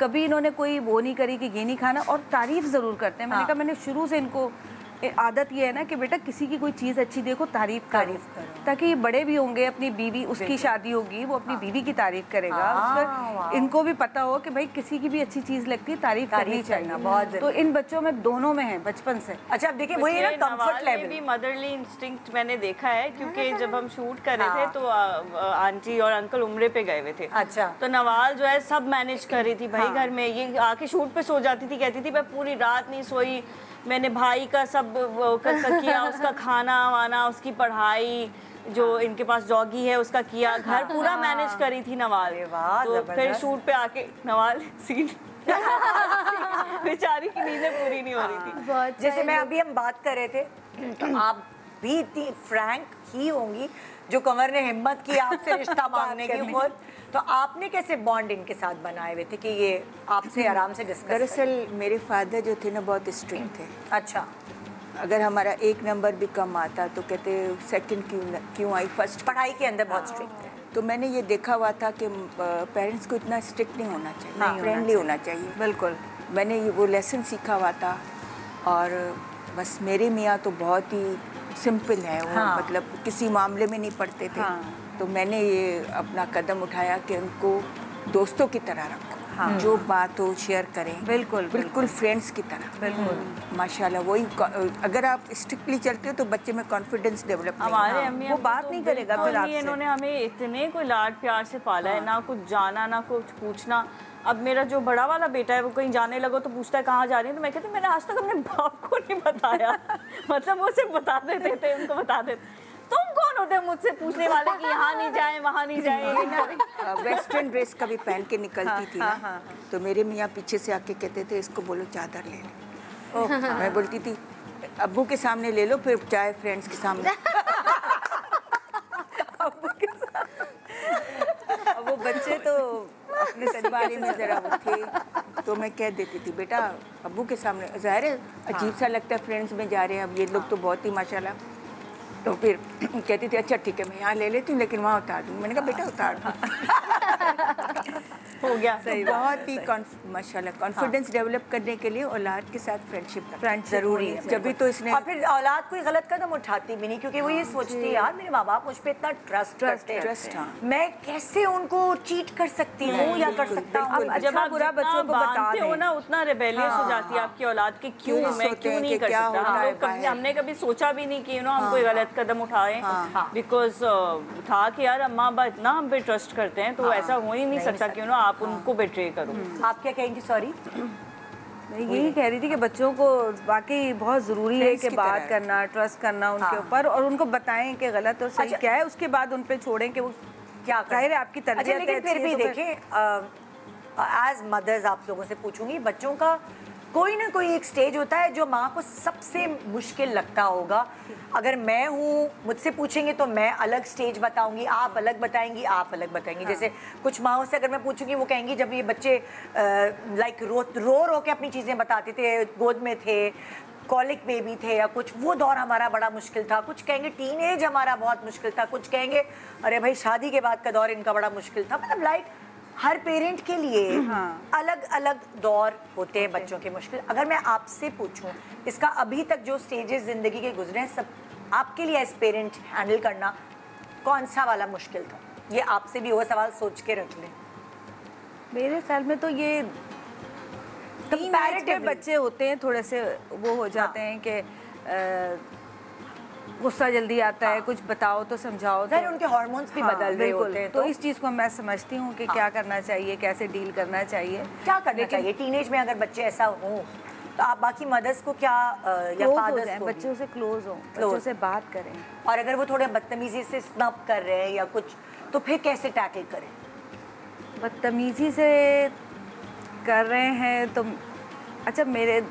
कभी इन्होंने कोई वो नहीं करी कि ये नहीं खाना, और तारीफ ज़रूर करते हैं। मैंने कहा मैंने शुरू से इनको आदत ये है ना कि बेटा किसी की कोई चीज़ अच्छी देखो तारीफ करो, ताकि ये बड़े भी होंगे, अपनी बीवी, उसकी शादी होगी, वो अपनी बीवी की तारीफ करेगा, उसका इनको भी पता हो कि भाई किसी की भी अच्छी चीज़ लगती है तारीफ करनी चाहिए। बहुत तो इन बच्चों में दोनों में है बचपन से। अच्छा अब देखिए वही ना कंफर्ट लेवल भी मदरली इंस्टिंक्ट मैंने देखा है, क्योंकि जब हम शूट कर रहे थे तो आंटी और अंकल उम्रे पे गए हुए थे। अच्छा तो नवाल जो है सब मैनेज कर रही थी भाई घर में, ये आके शूट पे सो जाती थी, कहती थी मैं पूरी रात नहीं सोई, मैंने भाई का सब किया, उसका खाना वाना, उसकी पढ़ाई, जो इनके पास डॉगी है उसका किया, घर पूरा मैनेज करी थी नवाल। तो फिर शूट पे आके नवाल सीन बेचारी की नींदें पूरी नहीं हो रही थी। जैसे मैं अभी हम बात कर रहे थे तो आप भी इतनी फ्रैंक ही होंगी, जो कंवर ने हिम्मत की आपसे रिश्ता मांगने की खुद, तो आपने कैसे बॉन्ड इनके साथ बनाए हुए थे कि ये आपसे आराम से डिस्कस? दरअसल मेरे फादर जो थे ना बहुत स्ट्रिक्ट थे। अच्छा, अगर हमारा एक नंबर भी कम आता तो कहते सेकंड क्यों आई, फर्स्ट। पढ़ाई के अंदर बहुत स्ट्रिक्ट थे। तो मैंने ये देखा हुआ था कि पेरेंट्स को इतना स्ट्रिक्ट नहीं होना चाहिए, फ्रेंडली होना चाहिए। बिल्कुल, मैंने ये वो लेसन सीखा हुआ था। और बस मेरे मियाँ तो बहुत ही सिंपल है, वो मतलब किसी मामले में नहीं पड़ते थे। तो मैंने ये अपना कदम उठाया कि उनको दोस्तों की तरह रखो, जो बात हो शेयर करें, बिल्कुल फ्रेंड्स की तरह। बिल्कुल माशाल्लाह, वही अगर आप स्ट्रिक्टली चलते हो तो बच्चे में कॉन्फिडेंस डेवलप हमारे अम्मी वो बात नहीं करेगा फिर आपसे। इन्होंने हमें इतने कोई लाड प्यार से पाला है, ना कुछ जाना ना कुछ पूछना। अब मेरा जो बड़ा वाला बेटा है वो कहीं जाने लगो तो पूछता है कहाँ जा रही है, तो मैं कहती मैंने आज तक अपने बाप को नहीं बताया। मतलब वो सिर्फ बता देते थे, उनको बता देते। तुम कौन होते हो मुझसे पूछने वाले कि यहाँ नहीं जाए वहाँ नहीं जाए। वेस्टर्न ड्रेस कभी पहन के निकलती थी ना, तो मेरे मियाँ पीछे से आके कहते थे इसको बोलो चादर ले ले। मैं बोलती थी अब्बू के सामने ले लो, फिर चाहे फ्रेंड्स के सामने। अब्बू के सामने। अब वो बच्चे तो अपने सनबारी में जरा वो थे, तो मैं कह देती थी बेटा अब्बू के सामने, ज़ाहिर है अजीब सा लगता है, फ्रेंड्स में जा रहे हैं, अब ये लोग तो बहुत ही माशाल्लाह। तो फिर कहती थी अच्छा ठीक है मैं यहाँ ले लेती हूँ, लेकिन वहाँ उतार दूँगी। मैंने कहा बेटा उतार दूँ। हो गया। सही बहुत ही माशाल्लाह कॉन्फिडेंस डेवलप करने के लिए औलाद के साथ फ्रेंडशिप जरूरी है। जब तो इसने और फिर औलाद कोई गलत कदम उठाती भी नहीं, क्योंकि वो ये सोचती है यार मेरे माँ बाप मुझ पे इतना ट्रस्ट करते हैं, मैं कैसे उनको चीट कर सकती हूँ या कर सकता हूँ। जब आप बुरा बच्चों को बताते हो ना उतना रिबेलियस हो जाती है आपकी औलाद की, क्यों मैं क्यों नहीं कर सकता। हमने कभी सोचा भी नहीं कि हम कोई गलत कदम उठाएं, बिकॉज था कि यार अम्मा अब्बा इतना हम पे ट्रस्ट करते हैं तो ऐसा हो ही नहीं सकता कि आप उनको बेट्रे करो। आप क्या कहेंगी? सॉरी मैं यही कह रही थी कि बच्चों को वाकई बहुत ज़रूरी है कि बात करना, ट्रस्ट करना उनके ऊपर, और उनको बताएं कि गलत और सही क्या है, उसके बाद उन पे छोड़ें कि वो क्या जाहिर है आपकी तरबियत है। लेकिन फिर भी देखें, एज मदर्स आप लोगों से पूछूंगी, बच्चों का कोई ना कोई एक स्टेज होता है जो माँ को सबसे मुश्किल लगता होगा। अगर मैं हूँ, मुझसे पूछेंगे तो मैं अलग स्टेज बताऊंगी, आप अलग बताएंगी, आप अलग बताएंगी। जैसे कुछ माँओं से अगर मैं पूछूंगी, वो कहेंगी जब ये बच्चे लाइक रो के अपनी चीज़ें बताते थे, गोद में थे, कॉलिक बेबी थे या कुछ, वो दौर हमारा बड़ा मुश्किल था। कुछ कहेंगे टीनेज हमारा बहुत मुश्किल था, कुछ कहेंगे अरे भाई शादी के बाद का दौर इनका बड़ा मुश्किल था। मतलब लाइक हर पेरेंट के लिए अलग अलग दौर होते हैं बच्चों के मुश्किल। अगर मैं आपसे पूछूं, इसका अभी तक जो स्टेजेस ज़िंदगी के गुजरे हैं, सब आपके लिए एज पेरेंट हैंडल करना कौन सा वाला मुश्किल था? ये आपसे भी वो सवाल सोच के रख लें। मेरे ख्याल में तो ये कंपैरेटिव बच्चे होते हैं, थोड़े से वो हो जाते हैं कि गुस्सा जल्दी आता है, कुछ बताओ तो समझाओ तो उनके हार्मोन्स भी बदल रहे होते हैं। तो इस चीज़ को मैं समझती हूँ कि क्या करना चाहिए, कैसे डील करना चाहिए, क्या करना चाहिए टीनेज में। अगर बच्चे ऐसा हो तो आप बाकी मदर्स को क्या या फादर्स को बच्चों से क्लोज हो, बच्चों से बात करें। और अगर वो थोड़े बदतमीजी से स्नब कर रहे हैं या कुछ, तो फिर कैसे टैकल करें? बदतमीजी से कर रहे हैं तो अच्छा, मेरे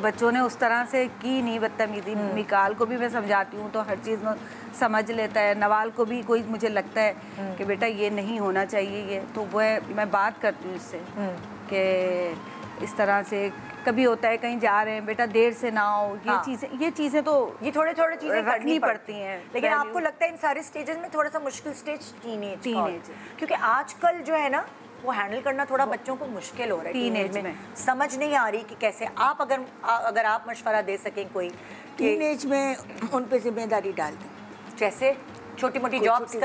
बच्चों ने उस तरह से की नहीं बदतमीजी। मिकाल को भी मैं समझाती हूँ तो हर चीज़ में समझ लेता है। नवाल को भी कोई मुझे लगता है कि बेटा ये नहीं होना चाहिए, ये तो वो मैं बात करती हूँ इससे कि इस तरह से कभी होता है कहीं जा रहे हैं, बेटा देर से ना आओ, ये चीज़ें तो ये थोड़े चीज़ें रखनी पड़ती हैं। लेकिन आपको लगता है इन सारे स्टेजेस में थोड़ा सा मुश्किल स्टेज टीनेज, क्योंकि आजकल जो है ना वो हैंडल करना थोड़ा बच्चों को मुश्किल हो रहा है। टीनेज में समझ नहीं आ रही कि कैसे आप अगर आप मशवरा दे सकें कोई टीनेज में उन पे जिम्मेदारी डाल दें, जैसे छोटी मोटी जॉब्स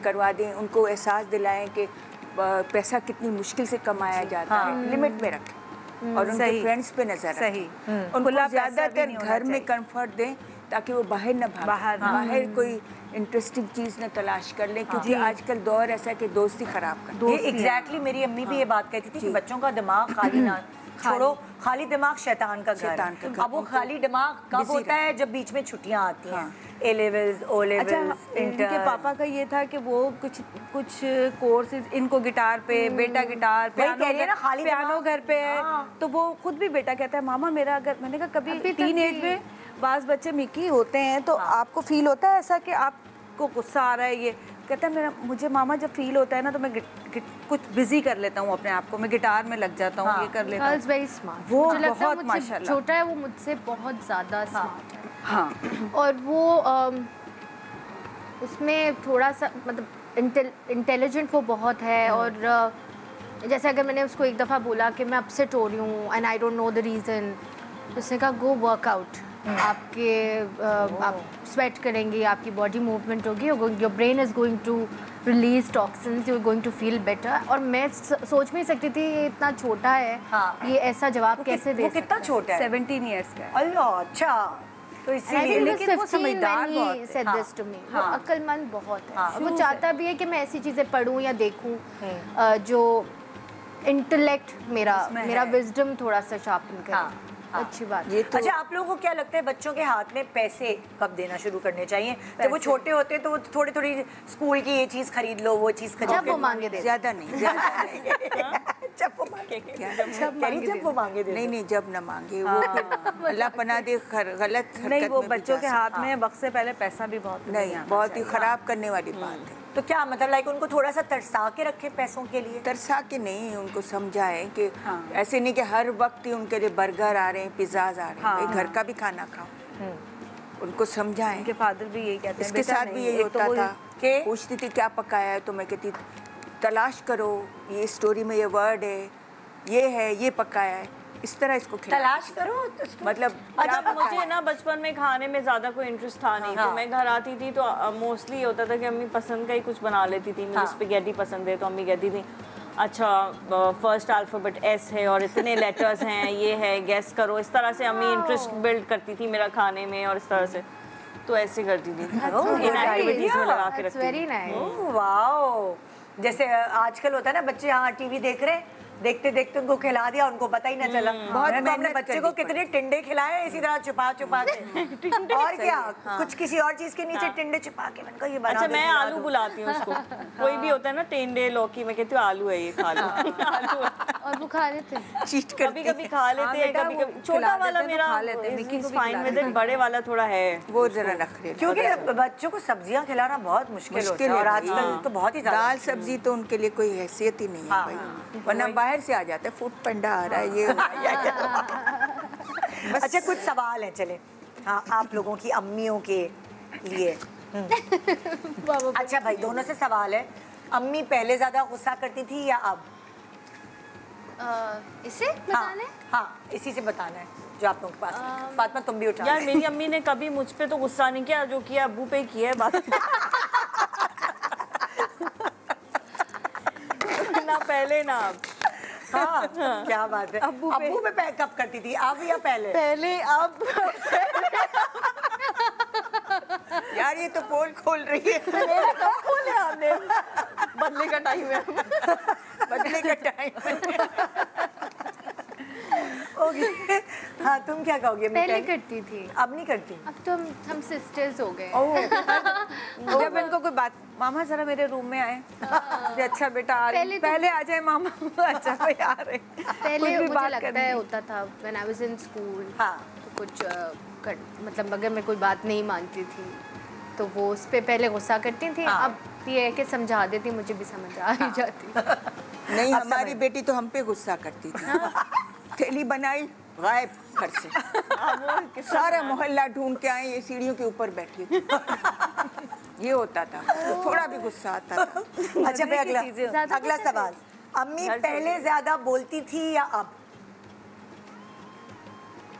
करवा दें, उनको एहसास दिलाएं कि पैसा कितनी मुश्किल से कमाया जाता है, लिमिट में रखें और उनके फ्रेंड्स पे नजर रखें। उनको ज़्यादातर घर में कंफर्ट दें ताकि वो बाहर न बाहर कोई इंटरेस्टिंग चीज़ न तलाश कर लें, क्योंकि आजकल दौर ऐसा है कि दोस्ती खराब कर। ये एग्जैक्टली मेरी अम्मी भी ये बात कहती थी कि बच्चों का दिमाग खाली ना छोड़ो, खाली दिमाग शैतान का घर। अब वो खाली दिमाग कब होता है? जब बीच में छुट्टियां आती हैं, A levels, O levels, inter. इनके पापा का ये था कि वो कुछ कोर्सेज, इनको गिटार पे, बेटा गिटार, पियानो घर पे है, तो वो खुद भी बेटा कहता है मामा मेरा अगर, मैंने कहा कभी टीनेज में बाज़ बच्चे मिकी होते हैं तो आपको फील होता है ऐसा कि आपको गुस्सा आ रहा है, ये कहता है मुझे मामा जब फील होता है ना तो मैं कुछ बिजी कर लेता हूँ अपने आप को, मैं गिटार में लग जाता हूँ, ये कर लेता हूँ। Very smart. वो बहुत माशाल्लाह छोटा है, वो मुझसे बहुत ज़्यादा स्मार्ट है। हाँ, और वो उसमें थोड़ा सा मतलब इंटेलिजेंट वो बहुत है। और जैसे अगर मैंने उसको एक दफ़ा बोला कि मैं अपसेट हो रही हूँ and I don't know the reason, उसने कहा गो वर्कआउट, आप स्वेट करेंगे, आपकी बॉडी मूवमेंट होगी, your brain is going to release toxins, you are going to feel better. और मैं सोच भी नहीं सकती थी ये इतना छोटा है, ये ऐसा जवाब कैसे दे सकता है। कितना छोटा है? 17 ईयर्स का है। अल्लाह, अच्छा, तो इसीलिए। लेकिन वो समझदार बहुत है। वो अक्लमंद बहुत है। वो चाहता भी है कि मैं ऐसी चीज़ें पढूं या देखूं जो इंटेलेक्ट मेरा विजडम थोड़ा सा शार्पन करे। अच्छी बात। ये तो अच्छा, आप लोगों को क्या लगता है बच्चों के हाथ में पैसे कब देना शुरू करने चाहिए? जब वो छोटे होते हैं तो वो थोड़ी स्कूल की ये चीज़ खरीद लो, वो चीज़ खरीद लो, जब वो मांगे दे, ज़्यादा नहीं, जब वो मांगे दे, नहीं जब न मांगे, वो अल्लाह पनाह दे गलत नहीं, वो बच्चों के हाथ में वक्त से पहले पैसा भी बहुत नहीं, बहुत ही ख़राब करने वाली बात है। तो क्या मतलब लाइक उनको थोड़ा सा तरसा के रखे पैसों के लिए? तरसा के नहीं, उनको समझाएं कि ऐसे नहीं कि हर वक्त ही उनके लिए बर्गर आ रहे हैं, पिज़्ज़ाज़ आ रहे हैं, घर का भी खाना खाओ। उनको समझाएं। उनके फादर भी यही कहते हैं। इसके साथ भी यही होता था कि पूछती थी क्या पकाया है तो मैं कहती तलाश करो, ये स्टोरी में ये वर्ड है, ये पकाया है, इस तरह इसको तलाश करो। मतलब अच्छा, मुझे ना बचपन में खाने में ज़्यादा कोई इंटरेस्ट था नहीं। तो मैं घर आती थी तो मोस्टली होता था कि अम्मी पसंद का ही कुछ बना लेती थी। मुझे स्पेगेटी पसंद है तो अम्मी कहती थी अच्छा फर्स्ट अल्फ़ाबेट एस है और इतने लेटर्स हैं, ये है, गेस करो। इस तरह से अम्मी इंटरेस्ट बिल्ड करती थी मेरा खाने में, और इस तरह से तो ऐसे करती थी। इन एक्टिविटीज़ में लगा के रखती थी। वाओ, जैसे आजकल होता है ना, बच्चे हाँ टीवी देख रहे हैं, देखते देखते उनको खिला दिया, उनको पता ही ना चला। बहुत तो अपने बच्चे को कितने टिंडे खिलाए इसी तरह छुपा छुपा के। और क्या, कुछ किसी और चीज के नीचे टिंडे छुपा के मैंने कहा ये बना। अच्छा, मैं आलू बुलाती हूँ उसको। कोई भी होता है ना टिंडे लौकी, मैं कहती हूँ आलू है, ये खा लो। और वो खा लेते हैं, चीट कभी कभी खा लेते हैं, कभी कभी। छोटा वाला मेरा फाइन विद इट, बड़े वाला थोड़ा है वो जरा नखरे, क्योंकि बच्चों को सब्जियां खिलाना बहुत मुश्किल होता है और आजकल तो बहुत ही दाल सब्जी तो उनके लिए कोई हैसियत ही नहीं है भाई, वरना बाहर से आ जाता है, फूड पंडा आ रहा है, ये अच्छा, कुछ सवाल है, चले हाँ आप लोगों की अम्मियों के लिए। अच्छा भाई, दोनों से सवाल है, अम्मी पहले ज्यादा गुस्सा करती थी या अब? इसे बताना है? हाँ, इसी से बताना है जो आप लोगों के पास है। फातिमा तुम भी उठा। यार मेरी अम्मी ने कभी मुझ पे तो गुस्सा नहीं किया, जो किया अब्बू पे किया है बात। ना पहले ना अब। हाँ, क्या बात है। अब्बू पे कब करती थी, अब या पहले? पहले अब। यार ये तो पोल खोल रही है। कब खोले आपने? बदले का टाइम है। बदले का टाइम है। ओके, हाँ तुम क्या कहोगे? पहले करती थी, अब नहीं करती। अब तो हम सिस्टर्स हो गए। जब इनको कोई बात, मामा जरा मेरे रूम में आए, अच्छा बेटा आ रहे, पहले आ जाए मामा। अच्छा भाई आ रहे। पहले मुझे लगता है होता था when I was in school, हाँ तो कुछ मतलब अगर मैं कोई बात नहीं मानती थी तो वो उस पर पहले गुस्सा करती थी। अब ये है कि समझा देती, मुझे भी समझ आ ही जाती। नहीं, हमारी बेटी तो हम पे गुस्सा करती थी। थैली बनाई, गायब घर से, सारा मोहल्ला ढूंढ के आए, ये सीढ़ियों के ऊपर बैठी। ये होता था, थोड़ा भी गुस्सा आता था। अच्छा भाई, अगला सवाल, अम्मी पहले ज्यादा बोलती थी या अब?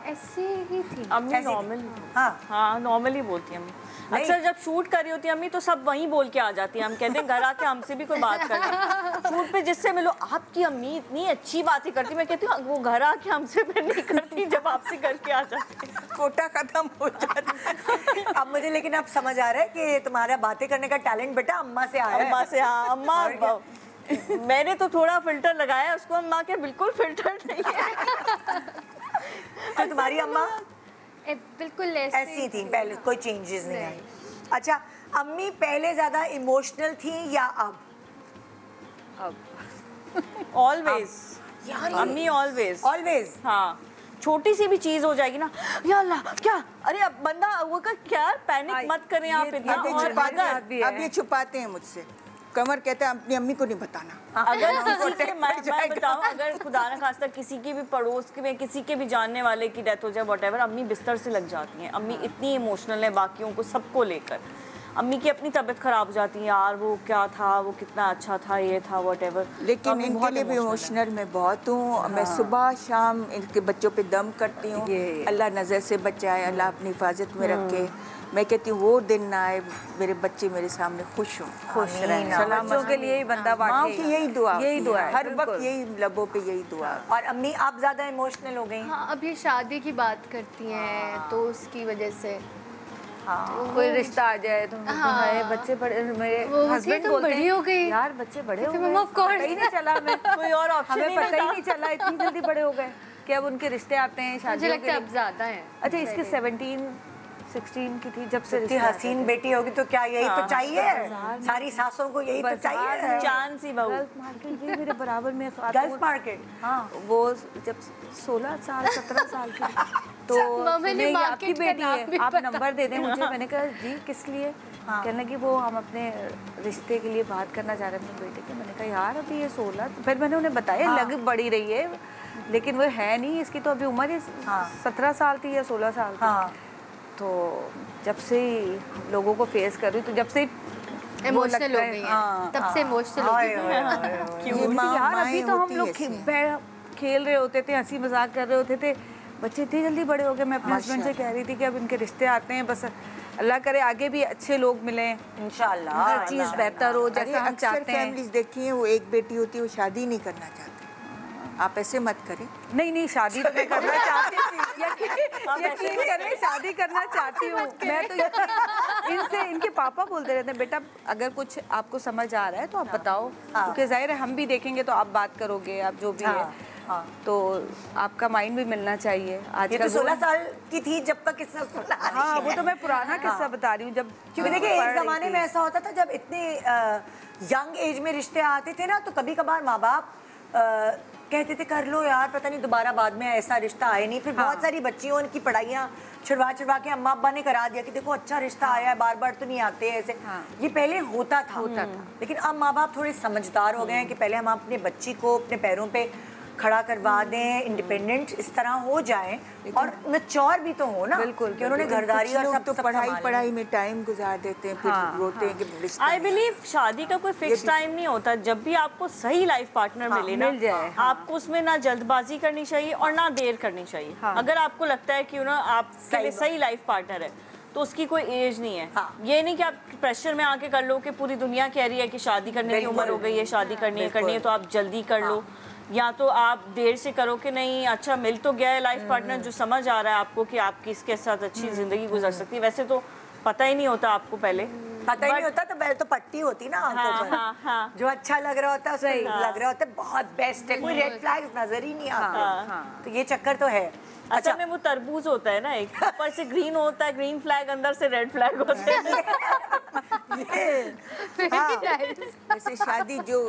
ऐसे ही थी अम्मी नॉर्मल। हाँ नॉर्मली बोलती है अम्मी। अक्सर जब शूट कर रही होती है अम्मी तो सब वहीं बोल के आ जाती है। हम कहते हैं घर आके हमसे भी कोई बात करती, शूट पे जिससे मिलो आपकी अम्मी इतनी अच्छी बातें करती। मैं कहती हूँ वो घर आके हमसे फिर नहीं करती, जब आपसे करके आ जाती है कोटा खत्म हो जाता। अब मुझे लेकिन अब समझ आ रहा है कि तुम्हारा बातें करने का टैलेंट बेटा अम्मा से आया है। अम्मा से, हाँ अम्मा। मैंने तो थोड़ा फिल्टर लगाया उसको, अम्मा के बिल्कुल फिल्टर नहीं है। तो तुम्हारी अम्मा बिल्कुल ऐसी थी पहले, कोई चेंजेस नहीं आई। अच्छा, अम्मी पहले ज्यादा इमोशनल थी या अब? ऑलवेज अम्मी, ऑलवेज। हाँ, छोटी सी भी चीज हो जाएगी ना, या अल्लाह क्या, अरे अब बंदा वो का क्या, पैनिक मत करें आप इतना। अब ये छुपाते हैं मुझसे, कमर कहता है अपनी अम्मी को नहीं बताना। अगर किसी के, मैं बताऊं, अगर खुदा न खास्ता किसी की भी पड़ोस के में किसी के भी जानने वाले की डेथ हो जाए व्हाटएवर, अम्मी बिस्तर से लग जाती हैं। अम्मी इतनी इमोशनल है बाकियों को, सबको लेकर। अम्मी की अपनी तबीयत खराब हो जाती है, यार वो क्या था, वो कितना अच्छा था, ये था व्हाटएवर। लेकिन इनके लिए भी इमोशनल मैं बहुत हूँ। मैं सुबह शाम इनके बच्चों पे दम करती हूँ, अल्लाह नज़र से बचाए, अल्लाह अपनी हिफाजत में रखे। मैं कहती हूँ वो दिन ना आए मेरे बच्चे मेरे सामने खुश हों, खुश रहें। बच्चों के लिए ही बंदा माँ की यही दुआ है, हर वक्त यही लबों पे यही दुआ। और अम्मी आप ज्यादा इमोशनल हो गई? हाँ, अब ये शादी की बात करती हैं तो उसकी वजह से तो कोई रिश्ता आ जाए तो बच्चे बड़े, मेरे हस्बैंड बोलते हैं हो गई यार बच्चे बड़े हो गए, पता ही नहीं चला, हमें कोई और ऑप्शन हमें पता ही नहीं चला, इतनी जल्दी बड़े हो गए कि अब उनके रिश्ते आते हैं शादियों के लिए। अब ज्यादा है। अच्छा, इसके 17-16 की थी जब से इतनी हसीन बेटी होगी तो क्या यही तो चाहिए, सारी सासों को यही तो चाहिए, चांद सी बहू। गल्फ मार्केट ये मेरे बराबर में, गल्फ मार्केट, हाँ वो जब 16 साल 17 साल की तो नहीं, आपकी बेटी है, आप नंबर दे दें मुझे। मैंने कहा जी किस लिए? कहने की वो हम अपने रिश्ते के लिए बात करना चाह रहे हैं अपने बेटे के। मैंने कहा यार अभी ये 16, फिर मैंने उन्हें बताया लग बड़ी रही है लेकिन वो है नहीं, इसकी तो अभी उम्र ही 17 साल थी या 16 साल थी। तो जब से लोगों को फेस कर रही, तो जब से इमोशनल हो गई है, तब से इमोशनल हो गई। यार अभी तो हम लोग खेल रहे होते थे, हंसी मजाक कर रहे होते थे, बच्चे इतनी जल्दी बड़े हो गए। मैं अपने हस्बैंड से कह रही थी कि अब इनके रिश्ते आते हैं, बस अल्लाह करे आगे भी अच्छे लोग मिलें इंशाल्लाह, हर चीज़ बेहतर हो जैसे हम चाहते हैं। फैमिलीज देखी हैं, वो एक बेटी होती है, वो शादी नहीं करना चाहती। आप ऐसे मत करें। नहीं शादी तो मैं करना चाहती थी, यकीन करें शादी करना चाहती हूँ मैं तो। इनसे इनके पापा बोलते रहते हैं बेटा अगर कुछ आपको समझ आ रहा है तो आप बताओ, क्योंकि जाहिर है हम भी देखेंगे तो आप बात करोगे, आप जो भी है तो आपका माइंड भी मिलना चाहिए। आज ये तो 16 साल की थी जब तक किस्सा सुना। हाँ वो तो मैं पुराना किस्सा बता रही हूँ। जब क्योंकि देखिए एक ज़माने में ऐसा होता था जब इतने यंग एज में रिश्ते आते थे ना, तो कभी कभार माँ बाप कहते थे कर लो यार, पता नहीं दोबारा बाद में ऐसा रिश्ता आए नहीं। फिर बहुत सारी बच्चियों की पढ़ाइयाँ छुड़वा के अम्मा अब्बा ने करा दिया कि देखो अच्छा रिश्ता आया है, बार बार तो नहीं आते ऐसे। ये पहले होता था। लेकिन अब माँ बाप थोड़े समझदार हो गए हैं कि पहले हम अपने बच्ची को अपने पैरों पे खड़ा करवा दें, इंडिपेंडेंट इस तरह हो जाएं और मैच्योर भी तो हो ना। बिल्कुल कि उन्होंने घरदारी और सब तो पढ़ाई में टाइम गुजार देते हैं, फिर रोते हैं कि आई बिलीव शादी का कोई फिक्स टाइम नहीं होता। जब भी आपको सही लाइफ पार्टनर मिले ना, आपको उसमें ना जल्दबाजी करनी चाहिए और ना देर करनी चाहिए। अगर आपको लगता है कि आपके लिए सही लाइफ पार्टनर है तो उसकी कोई एज नहीं है। ये नहीं कि आप प्रेशर में आके कर लो कि पूरी दुनिया कह रही है कि शादी करने की उम्र हो गई है, शादी करनी है तो आप जल्दी कर लो, या तो आप देर से करो कि नहीं अच्छा मिल तो गया है लाइफ पार्टनर जो समझ आ रहा है आपको कि आप किसके साथ अच्छी जिंदगी गुजार सकती है। वैसे तो पता ही नहीं होता आपको, पहले पता ही नहीं होता, तो पहले तो पट्टी होती ना आंखों पर। जो अच्छा लग रहा होता है सही लग रहा होता है, बहुत बेस्ट है, कोई रेड फ्लैग्स नजर ही नहीं आते। तो ये चक्कर तो है। अच्छा में वो तरबूज होता है ना, एक ऊपर से ग्रीन होता है, ग्रीन फ्लैग, अंदर से रेड फ्लैग होता है। जैसे शादी जो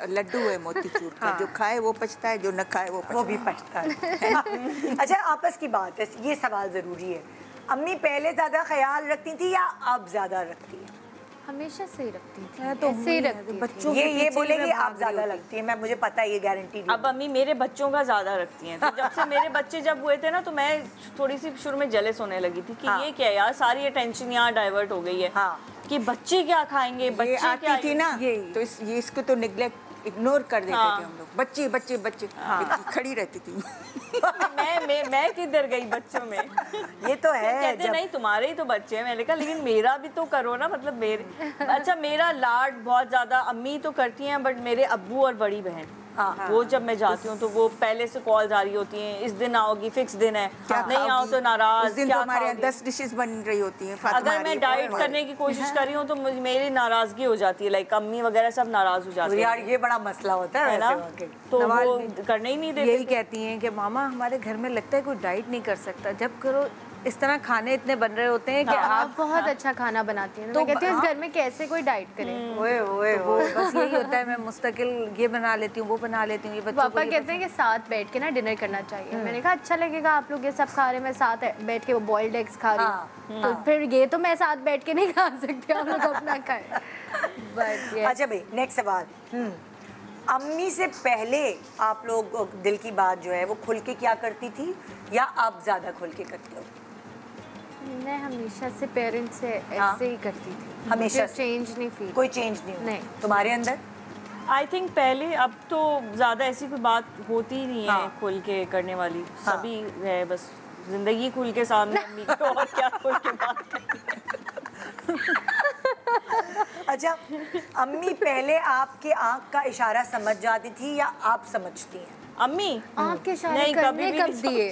लड्डू है मोतीचूर का, जो खाए वो पछता है, जो न खाए वो भी पछता है। अच्छा आपस की बात है, ये सवाल जरूरी है, अम्मी पहले ज्यादा ख्याल रखती थी या अब ज्यादा रखती है? हमेशा से ही रखती थी, तो ऐसे ही रखती बच्चों ये बोलेगी आप ज्यादा लगती है, मैं मुझे पता है ये गारंटी। अब अम्मी मेरे बच्चों का ज्यादा रखती हैं, तो जब से मेरे बच्चे जब हुए थे ना तो मैं थोड़ी सी शुरू में जेलस होने लगी थी कि ये क्या यार, सारी अटेंशन यहाँ डाइवर्ट हो गई है कि बच्चे क्या खाएंगे, बच्चे क्या थी ना, तो ये इसको तो निगलेक्ट इग्नोर कर देते थे हम लोग, बच्चे बच्चे बच्चे खड़ी रहती थी। मैं किधर गई बच्चों में? ये तो है, कहते नहीं तुम्हारे ही तो बच्चे हैं। मैंने कहा लेकिन मेरा भी तो करो ना, मतलब मेरे अच्छा मेरा लाड बहुत ज्यादा अम्मी तो करती हैं, बट मेरे अब्बू और बड़ी बहन वो जब मैं जाती हूँ तो वो पहले से कॉल आ रही होती हैं, इस दिन आओगी, फिक्स दिन है, नहीं आओ तो नाराज। उस दिन तो हमारे यहाँ 10 डिशेस बन रही होती हैं। अगर मैं डाइट करने की कोशिश कर रही हूँ तो मेरी नाराजगी हो जाती है, लाइक अम्मी वगैरह सब नाराज हो जाती है। यार ये बड़ा मसला होता है ना, तो वो करने ही नहीं देते। यही कहती हैं कि मामा हमारे घर में लगता है कोई डाइट नहीं कर सकता, जब करो इस तरह खाने इतने बन रहे होते हैं कि आप बहुत अच्छा खाना बनाती हैं, तो मैं कहती हूँ इस घर में कैसे कोई डाइट करे। वो बस यही होता है, मैं मुस्तकिल ये बना लेती हूँ, वो बना लेती हूँ। ये बच्चों पापा कहते हैं कि साथ बैठ के ना डिनर करना चाहिए। मैंने कहा अच्छा लगेगा, आप लोग ये सब खा रहे हैं, मैं साथ बैठ के वो बॉइल्ड एग्स खा रही हूँ, तो फिर ये तो मैं साथ बैठ के नहीं खा सकती, हम लोग अपना खाएं। अच्छा भाई नेक्स्ट सवाल, अम्मी से पहले आप लोग दिल की बात जो है वो खुल के क्या करती थी या आप ज्यादा खुल के करती हो? मैं हमेशा से पेरेंट्स से ऐसे ही करती थी, हमेशा चेंज नहीं फील, कोई चेंज नहीं। तुम्हारे अंदर? आई थिंक पहले, अब तो ज़्यादा ऐसी कोई बात होती ही नहीं है खुल के करने वाली, सभी है बस जिंदगी खुल के सामने अम्मी को, और क्या खुल के बात करनी। अच्छा अम्मी पहले आपके आँख का इशारा समझ जाती थी या आप समझती हैं? अम्मी आँख के इशारे करने कब दिए?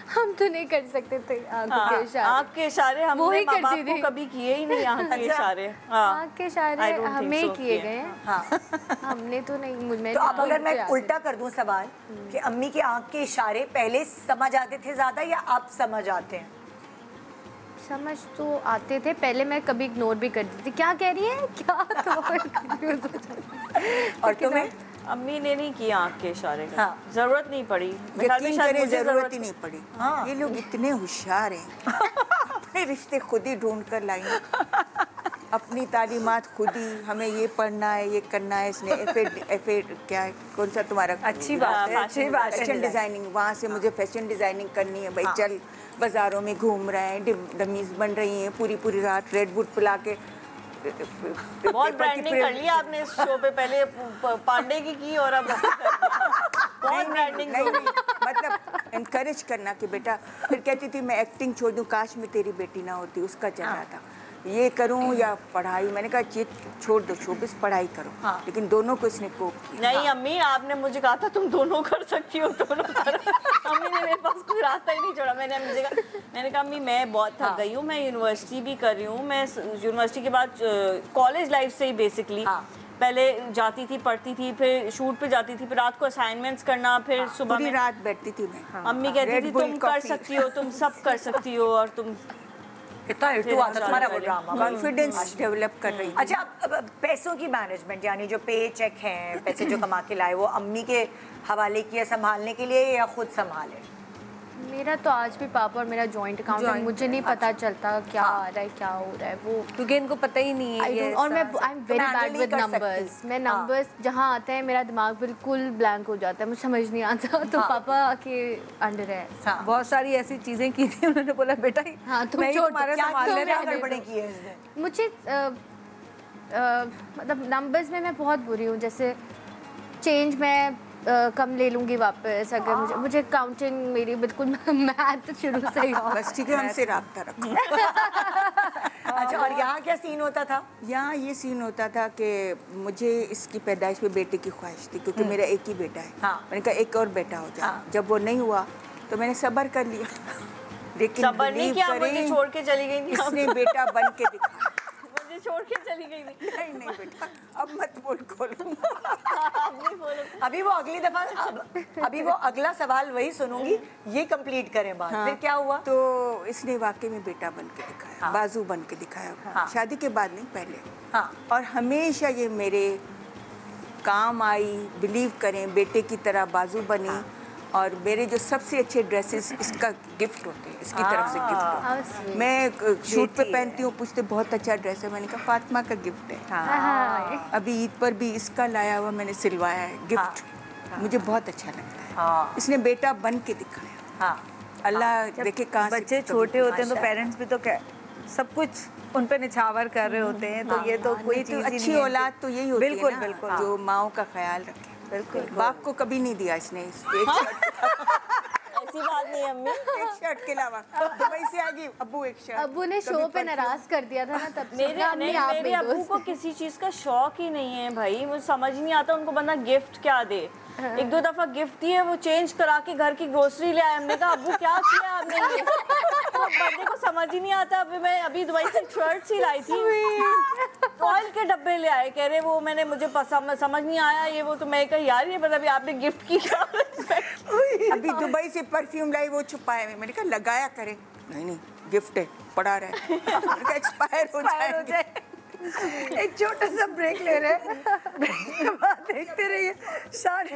हम तो नहीं कर सकते थे आँखों के इशारे। आँख के इशारे हमने माँ बाप को कभी किए ही नहीं, आँख के इशारे। आँख के इशारे हमें किए गए हैं, हमने तो नहीं। तो अब अगर मैं उल्टा कर दूं सवाल कि अम्मी के आँख के इशारे पहले समझ आते थे ज्यादा या अब समझ आते हैं? समझ तो आते थे, पहले मैं कभी इग्नोर भी करती थी, क्या कह रही है क्या, तो और तुम्हें? अम्मी ने नहीं किया आँख के इशारे का, जरूरत नहीं पड़ी, यकीन करें जरूरत ही नहीं पड़ी। ये लोग इतने होशियार हैं, अपने रिश्ते खुद ही ढूंढ कर लाएंगे, अपनी तालीमात खुद ही, हमें ये पढ़ना है, ये करना है, इसने एफएड क्या है, कौन सा तुम्हारा अच्छी बात है, अच्छी बात है, फैशन डिजाइनिंग, वहाँ से मुझे फैशन डिजाइनिंग करनी है भाई, चल बाजारों में घूम रहे हैं, डमीज बन रही हैं पूरी पूरी रात, रेड वुड पिला के बहुत ब्रांडिंग कर लिया आपने इस शो पे, पहले पांडे की और अब बहुत ब्रांडिंग हो गई। मतलब इनकरेज करना कि बेटा, फिर कहती थी मैं एक्टिंग छोड़ दूं, काश में तेरी बेटी ना होती, उसका चल रहा था ये करूं या पढ़ाई। मैंने कहा ये छोड़ दो शोबिस, पढ़ाई करो। लेकिन दोनों को इसने कोप किया। नहीं अम्मी, आपने मुझे कहा था तुम दोनों कर सकती हो, दोनों करो। अम्मी ने मेरे पास कोई रास्ता ही नहीं छोड़ा। मैंने कहा अम्मी मैं बहुत थक गई हूँ, मैं यूनिवर्सिटी भी कर रही हूँ, मैं यूनिवर्सिटी के बाद कॉलेज लाइफ से ही बेसिकली पहले जाती थी, पढ़ती थी, फिर शूट पे जाती थी, फिर रात को असाइनमेंट्स करना, फिर सुबह में रात बैठती थी मैं। अम्मी कहती थी तुम कर सकती हो, तुम सब कर सकती हो, और तुम कितना हिट हुआ था तुम्हारा वो ड्रामा, कॉन्फिडेंस डेवलप कर रही। अच्छा, अब पैसों की मैनेजमेंट, यानी जो पे चेक हैं, पैसे जो कमा के लाए, वो अम्मी के हवाले किए संभालने के लिए या खुद संभाले? मेरा तो आज भी पापा और मेरा जॉइंट अकाउंट है, मुझे नहीं पता चलता क्या आ रहा है क्या हो रहा है वो, क्योंकि इनको पता ही नहीं है ये। और मैं I am very bad with numbers. मैं नंबर्स जहाँ आते हैं मेरा दिमाग बिल्कुल ब्लैंक हो जाता है, मुझे समझ नहीं आता। तो पापा के अंडर है। बहुत सारी ऐसी चीजें की थी, उन्होंने बोला बेटा हाँ तुम गड़बड़ी की है इसने? मुझे मतलब नंबर्स में मैं बहुत बुरी हूँ। जैसे चेंज मैं कम ले लूंगी वापस, अगर मुझे काउंटिंग मेरी बिल्कुल मैथ शुरू से ही बस ठीक है, हमसे राब्ता रखो। अच्छा, और यहाँ क्या सीन होता था? यहाँ ये सीन होता था कि मुझे इसकी पैदाइश में बेटे की ख्वाहिश थी, क्योंकि मेरा एक ही बेटा है। मैंने कहा एक और बेटा हो जाए। जब वो नहीं हुआ तो मैंने सब्र कर लिया, लेकिन सब्र नहीं किया, मुझे छोड़ के चली गई थी। इसने बेटा बन के दिखाया। छोड़ के चली गई थी। नहीं बेटा, अब मत बोल खोलो। अभी वो अगली दफा अभी वो अगला सवाल वही सुनूंगी, ये कंप्लीट करें बात। फिर क्या हुआ? तो इसने वाकई में बेटा बन के दिखाया, बाजू बन के दिखाया। शादी के बाद नहीं, पहले। और हमेशा ये मेरे काम आई, बिलीव करें, बेटे की तरह बाजू बनी। और मेरे जो सबसे अच्छे ड्रेसेस इसका गिफ्ट होते हैं, इसकी तरफ से गिफ्ट होते। मैं शूट पे पहनती हूँ, पूछते बहुत अच्छा ड्रेस है, मैंने कहा फातिमा का गिफ्ट है। अभी ईद पर भी इसका लाया हुआ मैंने सिलवाया है गिफ्ट। मुझे बहुत अच्छा लगता है। इसने बेटा बन के दिखाया। अल्लाह देखे कहाँ बच्चे छोटे होते हैं तो पेरेंट्स भी तो क्या सब कुछ उन पे निछावर कर रहे होते हैं, तो ये तो कोई चीज अच्छी औलाद तो यही होती है। बिल्कुल बिल्कुल, जो माओ का ख्याल रखे। बिल्कुल, बाप को कभी नहीं दिया इसने एक ऐसी बात नहीं अम्मी। एक शर्ट के अलावा दुबई से आ गई अब्बू एक शर्ट। अब्बू ने शो पे नाराज कर दिया था ना तब। मेरे अब्बू को किसी चीज का शौक ही नहीं है भाई, मुझे समझ नहीं आता उनको बंदा गिफ्ट क्या दे। एक दो दफा गिफ्ट दिए, वो चेंज करा के घर की ग्रोसरी ले आए। हमने कहा अब्बू क्या किया आपने ये? तो बंदे को समझ ही नहीं आता। अभी दुबई से शर्ट सी लाई थी, ऑयल के डब्बे ले आए, कह रहे वो मैंने मुझे समझ नहीं आया ये वो। तो मैं कहा यार ये मतलब आपने गिफ्ट किया। अभी दुबई से परफ्यूम लाई, वो छुपाए में, मैंने कहा लगाया करें। नहीं गिफ्ट है, पड़ा रहे, एक्सपायर हो जाए। एक छोटा सा ब्रेक ले रहे हैं, ब्रेक के बाद देखते रहिए शान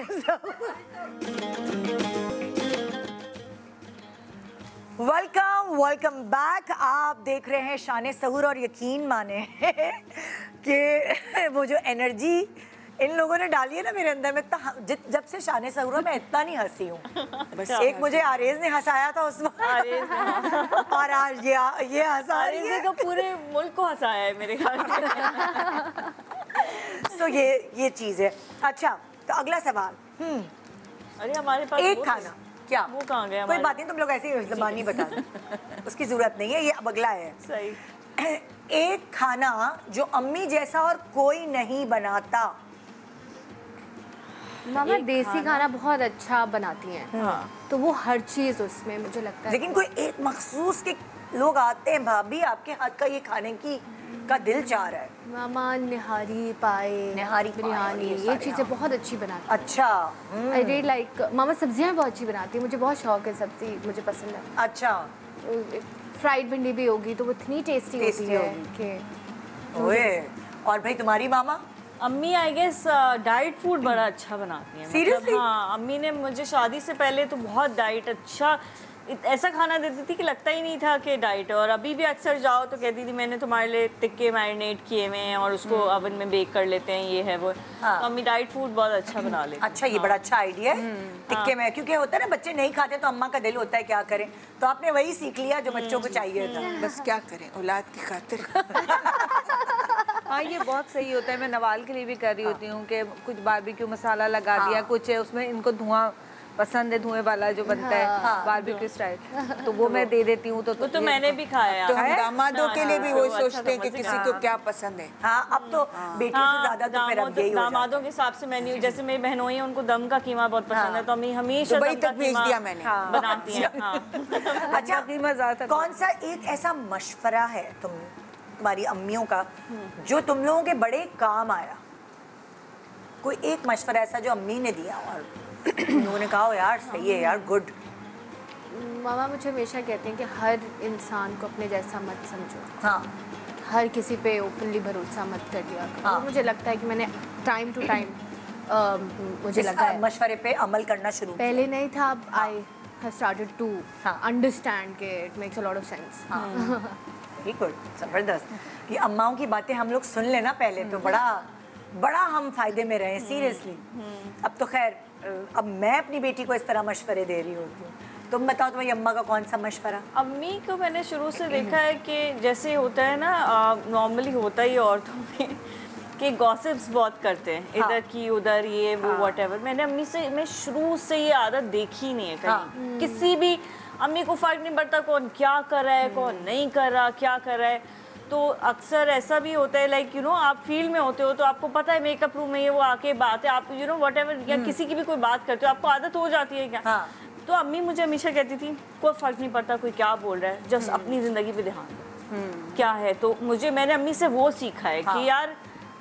वेलकम बैक। आप देख रहे हैं शान सहूर, और यकीन माने कि वो जो एनर्जी इन लोगों ने डाली है ना मेरे अंदर में, जब से शान सहूर मैं इतना नहीं हंसी हूँ। बस एक मुझे आरेज ने हंसाया था उस वक्त, और आज ये हंसा रही है। तो पूरे मुल्क को हंसाया है मेरे ख्याल में। तो ये चीज़ है। अच्छा, तो अगला सवाल। अरे हमारे पास एक खाना, क्या वो कहाँ गया? कोई बात नहीं, तुम लोग ऐसे ज़बानी बता दो, उसकी जरूरत नहीं है। ये अब अगला है। सही। एक खाना जो अम्मी जैसा और कोई नहीं बनाता। मामा देसी खाना बहुत अच्छा बनाती हैं। तो वो हर चीज़ उसमें मुझे लगता है। लेकिन कोई एक मखसूस के लोग आते हैं, भाभी आपके हाथ का ये खाने का दिल चाह रहा है। मामा निहारी पाए, निहारी बिरयानी, ये चीज़ें बहुत अच्छी बनाती हैं। अच्छा, आई रियली लाइक। मामा सब्जियां बहुत अच्छी बनाती है, मुझे बहुत शौक है, सब्जी मुझे पसंद है। अच्छा, फ्राइड भिंडी भी होगी तो वो इतनी टेस्टी होती है कि। ओए, और भाई तुम्हारी मामा? अम्मी आई गेस डाइट फूड बड़ा अच्छा बनाती हैं। Seriously? हाँ, अम्मी ने मुझे शादी से पहले तो बहुत डाइट अच्छा ऐसा खाना देती थी कि लगता ही नहीं था कि डाइट है। और अभी भी अक्सर जाओ तो कहती थी मैंने तुम्हारे लिए टिक्के मैरिनेट किए हुए हैं और उसको ओवन में बेक कर लेते हैं, ये है वो। तो अम्मी डाइट फूड बहुत अच्छा बना लेती। अच्छा, ये बड़ा अच्छा आइडिया है टिक्के में, क्योंकि होता है ना बच्चे नहीं खाते तो अम्मा का दिल होता है क्या करें, तो आपने वही सीख लिया जो बच्चों को चाहिए था। बस क्या करें औलाद की खातिर। हाँ ये बहुत सही होता है। मैं नवाल के लिए भी कर रही होती हूँ कि कुछ बारबेक्यू मसाला लगा दिया, कुछ उसमें इनको धुआं पसंद है, धुएं वाला जो बनता है बारबेक्यू स्टाइल, तो वो मैं दे देती हूँ। तो मैंने भी खाया। तो हम दामादों के लिए भी वही सोचते हैं कि किसी को क्या पसंद है। हाँ, अब तो बेटी से ज्यादा तो फिर अब यही हो जाता है। दामादों के हिसाब से मेन्यू, जैसे मेरी बहनों हैं उनको दम का कीमा बहुत पसंद है, तो अम्मी हमेशा दुबई दम का तक भेज कीमा दिया मैंने। बनाती हैं। अच्छा, कीमा ज्यादा कौन सा एक ऐसा मशवरा है तुम्हारी अम्मियों का जो तुम लोगों के बड़े काम आया? कोई एक मशवरा ऐसा जो अम्मी ने दिया और उन्होंने कहा यार सही है यार, गुड। मामा मुझे हमेशा कहते हैं कि हर इंसान को अपने जैसा मत समझो। हाँ, हर किसी पे ओपनली भरोसा मत कर दिया करो। हाँ। मुझे लगता है कि मैंने टाइम टू टाइम मुझे लगा है मशवरे पे अमल करना शुरू किया। पहले नहीं था, अब I have started to understand के it makes a lot of sense. Very good, जबरदस्त। ये अम्माओं की बातें हम लोग सुन लेना पहले तो बड़ा हम फायदे में रहे, सीरियसली। अब तो खैर अब मैं अपनी बेटी को इस तरह मशवरे दे रही होती हूँ। तुम बताओ तुम्हारी अम्मा का कौन सा मशवरा? अम्मी को मैंने शुरू से देखा है कि जैसे होता है ना, नॉर्मली होता ही औरतों में कि गॉसिप्स बहुत करते हैं, इधर की उधर, ये वो व्हाटएवर। मैंने अम्मी से, मैं शुरू से ये आदत देखी नहीं है कहीं। किसी भी अम्मी को फर्क नहीं पड़ता कौन क्या कर रहा है, कौन नहीं कर रहा, क्या कर रहा है। तो अक्सर ऐसा भी होता है, लाइक आप फील्ड में होते हो तो आपको पता है मेकअप रूम में ये वो आके बात है, आप व्हाटएवर, या किसी की भी कोई बात करते हो आपको आदत हो जाती है क्या। तो अम्मी मुझे हमेशा कहती थी कोई फर्क नहीं पड़ता कोई क्या बोल रहा है, जस्ट अपनी जिंदगी पे ध्यान दो क्या है। तो मैंने अम्मी से वो सीखा है कि यार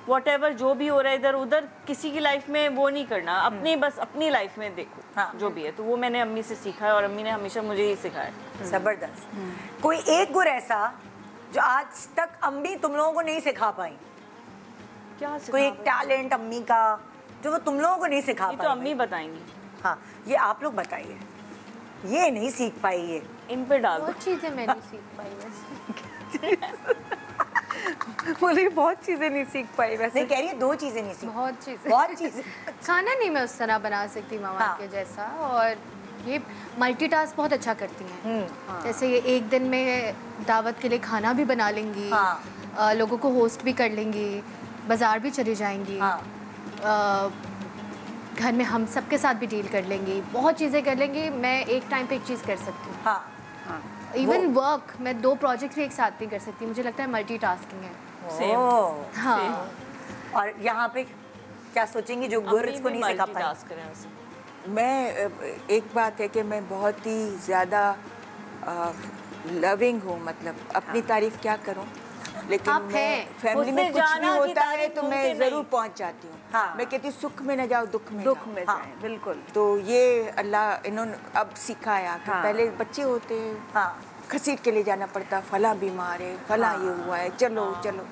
व्हाटएवर जो भी हो रहा है इधर उधर, किसी की लाइफ में वो नहीं करना, बस अपनी लाइफ में देखो जो भी है। तो वो मैंने अम्मी से सीखा है और अम्मी ने हमेशा मुझे ही सिखाया। जबरदस्त। कोई एक गुण ऐसा जो आज तक अम्मी तुम लोगों को नहीं सिखा पाई? क्या कोई एक टैलेंट अम्मी का जो वो तुम लोगों को नहीं सिखा पाई? तो अम्मी बताएंगी। हाँ, ये आप लोग बताइए। ये नहीं सीख पाई, ये इन पे डाल दो। बहुत चीज़ें मैं नहीं सीख पाई वैसे। बोले बहुत चीज़ें नहीं सीख पाई वैसे। नहीं कह रही है, 2 चीज़ें नहीं सीख। बहुत चीज़ें खाना नहीं मैं उस तरह बना सकती मामा के जैसा, और ये मल्टीटास्क बहुत अच्छा करती हैं। जैसे ये एक दिन में दावत के लिए खाना भी बना लेंगी, लोगों को होस्ट भी कर लेंगी, बाज़ार भी चली जाएंगी, घर में हम सबके साथ भी डील कर लेंगी, बहुत चीज़ें कर लेंगी। मैं एक टाइम पे एक चीज़ कर सकती हूँ। इवन वर्क, मैं 2 प्रोजेक्ट भी एक साथ नहीं कर सकती। मुझे लगता है मल्टीटास्किंग है। हाँ। और यहाँ पे क्या सोचेंगी जो गुर इसको नहीं सिखा पाई? मैं एक बात है कि मैं बहुत ही ज़्यादा लविंग हूँ, मतलब अपनी तारीफ क्या करूँ, लेकिन मैं फैमिली में कुछ भी होता है तो मैं ज़रूर पहुँच जाती हूँ। मैं कहती हूँ सुख में न जाओ दुख में जाए। बिल्कुल। तो ये अल्लाह इन्होंने अब सिखाया कि पहले बच्चे होते घसीट के ले जाना पड़ता, फला बीमार है, फला ये हुआ है, चलो चलो,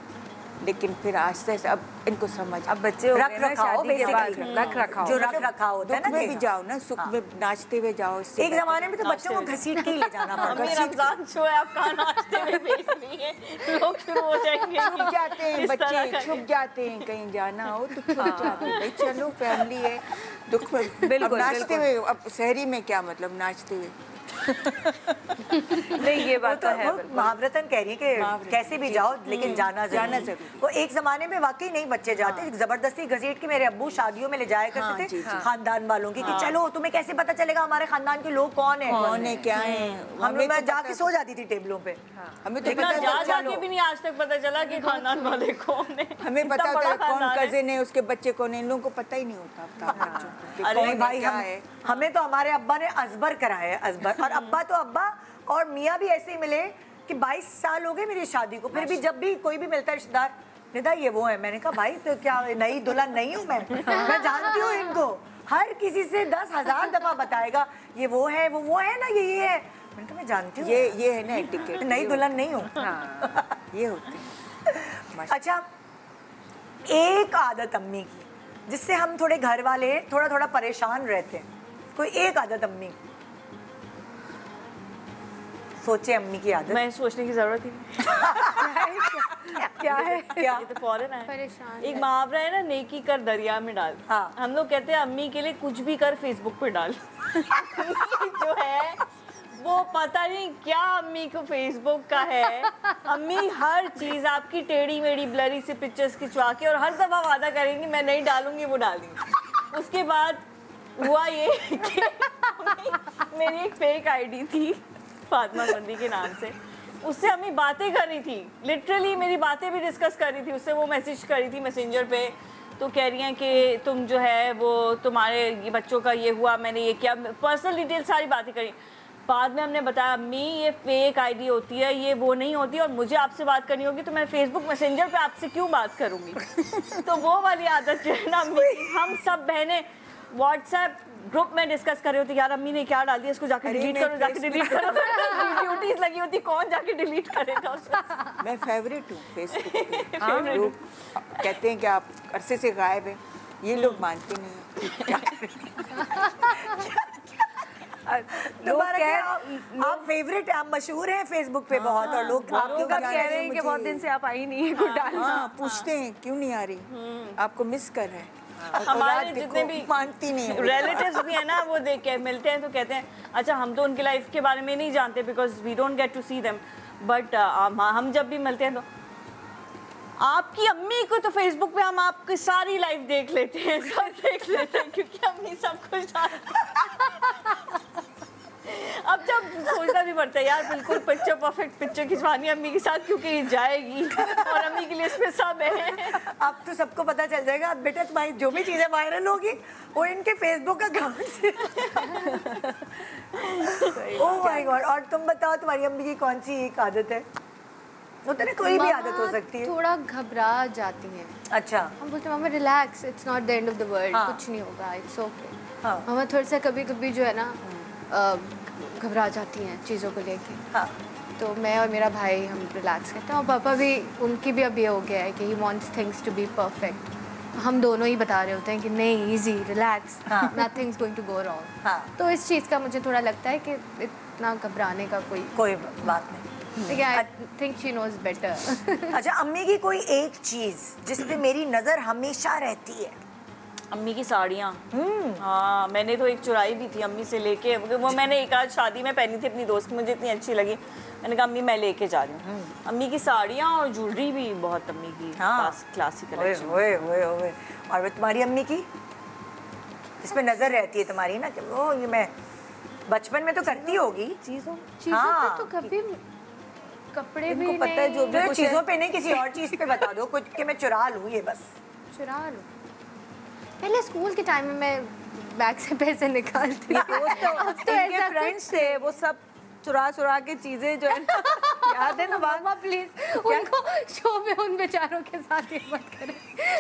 लेकिन फिर आस्ते आस्ते अब इनको समझ, अब बच्चे हो गए ना, शादी के बाद रख रखाओ, जो रख रखाव होता है ना, दुख में भी जाओ ना, सुख में नाचते हुए जाओ। एक जमाने में तो बच्चों को घसीट के ही ले जाना पड़ता है। रमजान शो है, आप कहाँ नाचते हुए भेज रही हैं, लोग शुरू हो जाएंगे। छुप जाते हैं बच्चे, छुप जाते हैं, कहीं जाना हो तो छुप जाते हैं, भाई चलो फैमिली है, दुख में बिल्कुल नाचते हुए। अब शहरी में क्या मतलब नाचते हुए नहीं, ये बात तो है। महावरतन कह रही है कि कैसे भी जाओ लेकिन जाना जरूर। वो एक जमाने में वाकई नहीं बच्चे जाते, जबरदस्ती घसीट के मेरे अब्बू शादियों में ले जाया करते थे खानदान वालों की, कि चलो तुम्हें कैसे पता चलेगा हमारे खानदान के लोग कौन है क्या है। हम लोग जाके सो जाती थी टेबलों पे, हमें तो जाके भी नहीं आज तक पता चला कि खानदान वाले कौन है। हमें पता होता कौन कजिन है, उसके बच्चे कौन है, इन लोगों को पता ही नहीं होता। अरे भाई हमें तो हमारे अब्बा ने अजबर कराया, अजबर। और अब्बा तो अब्बा और मियाँ भी ऐसे ही मिले कि 22 साल हो गए मेरी शादी को, फिर भी जब भी कोई भी मिलता है रिश्तेदार, निदा ये वो है। मैंने कहा भाई तो क्या नई दुल्हन नहीं हूँ मैं जानती हूँ इनको, हर किसी से 10,000 दफा बताएगा ये वो है ना, ये है। मैंने कहा मैं जानती हूँ, ये है ना टिकट, नई दुल्हन नहीं हूँ। ये होती। अच्छा, एक आदत अम्मी की जिससे हम थोड़े घर वाले थोड़ा थोड़ा परेशान रहते हैं, कोई एक आदत अम्मी, सोचे अम्मी की आदत। मैं सोचने की जरूरत ही क्या है ये तो फौरन है। परेशान एक मुहावरा है ना, नेकी कर दरिया में डाल। हम लोग कहते हैं अम्मी के लिए कुछ भी कर फेसबुक पे डाल। जो है वो पता नहीं क्या अम्मी को फेसबुक का है। अम्मी हर चीज आपकी टेढ़ी मेढ़ी ब्लरी से पिक्चर्स खिंचवा के और हर दफा वादा करेंगी मैं नहीं डालूंगी, वो डालेंगी। उसके बाद हुआ ये कि मेरी एक फेक आईडी थी फातिमा मंदी के नाम से, उससे अम्मी बातें कर रही थी, लिटरली मेरी बातें भी डिस्कस कर रही थी उससे। वो मैसेज कर रही थी मैसेंजर पे, तो कह रही हैं कि तुम जो है वो तुम्हारे ये बच्चों का ये हुआ, मैंने ये किया, पर्सनल डिटेल सारी बातें करी। बाद में हमने बताया अम्मी ये फेक आईडी होती है, ये वो नहीं होती, और मुझे आपसे बात करनी होगी तो मैं फेसबुक मैसेंजर पे आपसे क्यों बात करूँगी। तो वो वाली आदत जो है ना अम्मी, हम सब बहनें व्हाट्सएप ग्रुप में डिस्कस कर रहे होते, यार अम्मी ने क्या डाल दिया, इसको जाके डिलीट करो, जाके डिलीट करो। ड्यूटीज लगी होती, कौन जाके डिलीट करेगा। मैं फेवरेट हूँ फेसबुक पे। लोग कहते हैं कि आप अरसे से गायब हैं, ये लोग मानते नहीं। आप फेवरेट, आप मशहूर हैं फेसबुक पे बहुत, और लोग आपको कह रहे हैं कि बहुत दिन से आप आई नहीं है कुछ डालना। हाँ, पूछते हैं क्यों नहीं आ रही, आपको मिस कर रहे हैं। हमारे जितने भी मानती नहीं रिलेटिव्स भी है ना, वो देख के मिलते हैं तो कहते हैं अच्छा हम तो उनकी लाइफ के बारे में नहीं जानते because we don't get to see them, but हम जब भी मिलते हैं तो आपकी अम्मी को तो फेसबुक पे हम आपकी सारी लाइफ देख लेते हैं, सब देख लेते हैं, क्योंकि अम्मी सब कुछ अब जब सोचना भी पड़ता है यार, बिल्कुल पिक्चर परफेक्ट पिक्चर खिंचवानी अम्मी के साथ क्योंकि जाएगी और अम्मी के लिए इसमें सब है। अब तो सबको पता चल जाएगा, अब बेटा तुम्हारी जो भी चीजें वायरल होगी वो इनके फेसबुक अकाउंट से। Oh my God. और तुम बताओ तुम्हारी अम्मी की कौन सी एक आदत है? वो तो कोई भी आदत हो सकती है। थोड़ा घबरा जाती हैं। अच्छा। हम बोलते हैं मामा relax, it's not the end of the world, कुछ नहीं होगा, इट्स ओके। मामा थोड़ा सा कभी कभी जो है ना घबरा जाती हैं चीज़ों को लेके। हाँ। तो मैं और मेरा भाई हम रिलैक्स करते हैं, और पापा भी, उनकी भी अब ये हो गया है कि he wants things to be perfect. हम दोनों ही बता रहे होते हैं कि नहीं, easy, relax, nothing is going to go wrong. तो इस चीज़ का मुझे थोड़ा लगता है कि इतना घबराने का कोई बात नहीं। I think she knows better. अच्छा, अम्मी की कोई एक चीज़ जिस पे मेरी नज़र हमेशा रहती है? अम्मी की साड़ियाँ। हाँ, मैंने तो एक चुराई भी थी अम्मी से लेके, वो मैंने एक आज शादी में पहनी थी अपनी दोस्त की, मुझे इतनी अच्छी लगी, मैंने कहा अम्मी मैं लेके जा रही हूँ। अम्मी की साड़ियाँ और ज्वेलरी भी बहुत अम्मी की क्लासिक कलेक्शन। ओए। और तुम्हारी अम्मी की इसमें नजर रहती है तुम्हारी ना, कि वो ये मैं बचपन में तो करती होगी चीज़ों पे तो कभी कपड़े भी पता है, जो भी चीज़ों पे नहीं, किसी और चीज़ पे बता दो कुछ कि मैं चुरा लूँ, ये बस चुरा लूँ। पहले स्कूल के टाइम में मैं बैग से पैसे निकालती थी। अब तो ऐसे फ्रेंड्स थे, वो सब चुरा के चीजें जो है ना, याद है ना। मामा प्लीज उनको शो में उन बेचारों के साथ ये मत करें।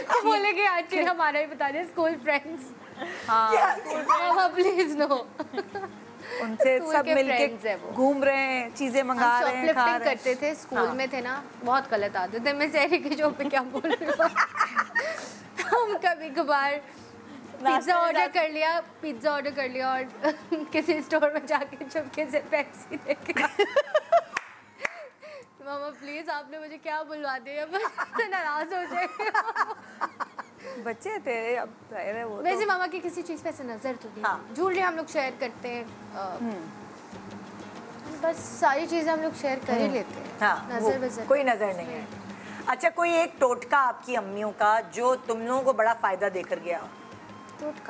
वो बोले कि आज हमारा ही बता दें, स्कूल फ्रेंड्स। हाँ मामा प्लीज नो। उनसे सब मिलके घूम रहे हैं, चीजें मंगा रहे हैं, खा रहे हैं। करते थे स्कूल में, थे ना, बहुत गलत आदत है। मैं सहरी के शो पे क्या बोल रही हूँ। हम कभी कभार पिज्ज़ा ऑर्डर कर लिया और किसी स्टोर में जाके चुपके से पेप्सी लेके मामा प्लीज आपने मुझे क्या बुलवा दिया, मैं नाराज हो जाएगी। बच्चे थे अब, जाहिर है वो। वैसे मामा की किसी चीज़ पे ऐसे नज़र तो नहीं। ज्वेलरी हम लोग शेयर करते हैं, बस सारी चीज़ें हम लोग शेयर कर ही लेते हैं। नज़र कोई नज़र नहीं है। अच्छा, कोई एक टोटका आपकी अम्मियों का जो तुम लोगों को बड़ा फायदा देकर गया?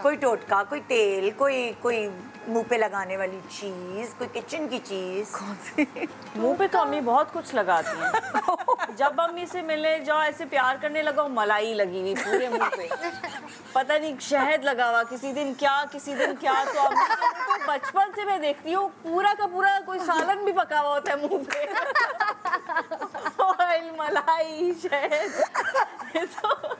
कोई टोटका, कोई तेल, कोई मुंह पे लगाने वाली चीज, कोई किचन की चीज? कौन सी? मुंह पे तो अम्मी बहुत कुछ लगाती हैं। जब अम्मी से मिलने जाओ ऐसे प्यार करने लगा, मलाई लगी हुई पूरे मुंह पे, पता नहीं शहद लगा हुआ, किसी दिन क्या तो अम्मी तो बचपन से मैं देखती हूँ पूरा का पूरा कोई सालन भी पका हुआ होता है मुंह पे। ऑयल, मलाई, शहद, तो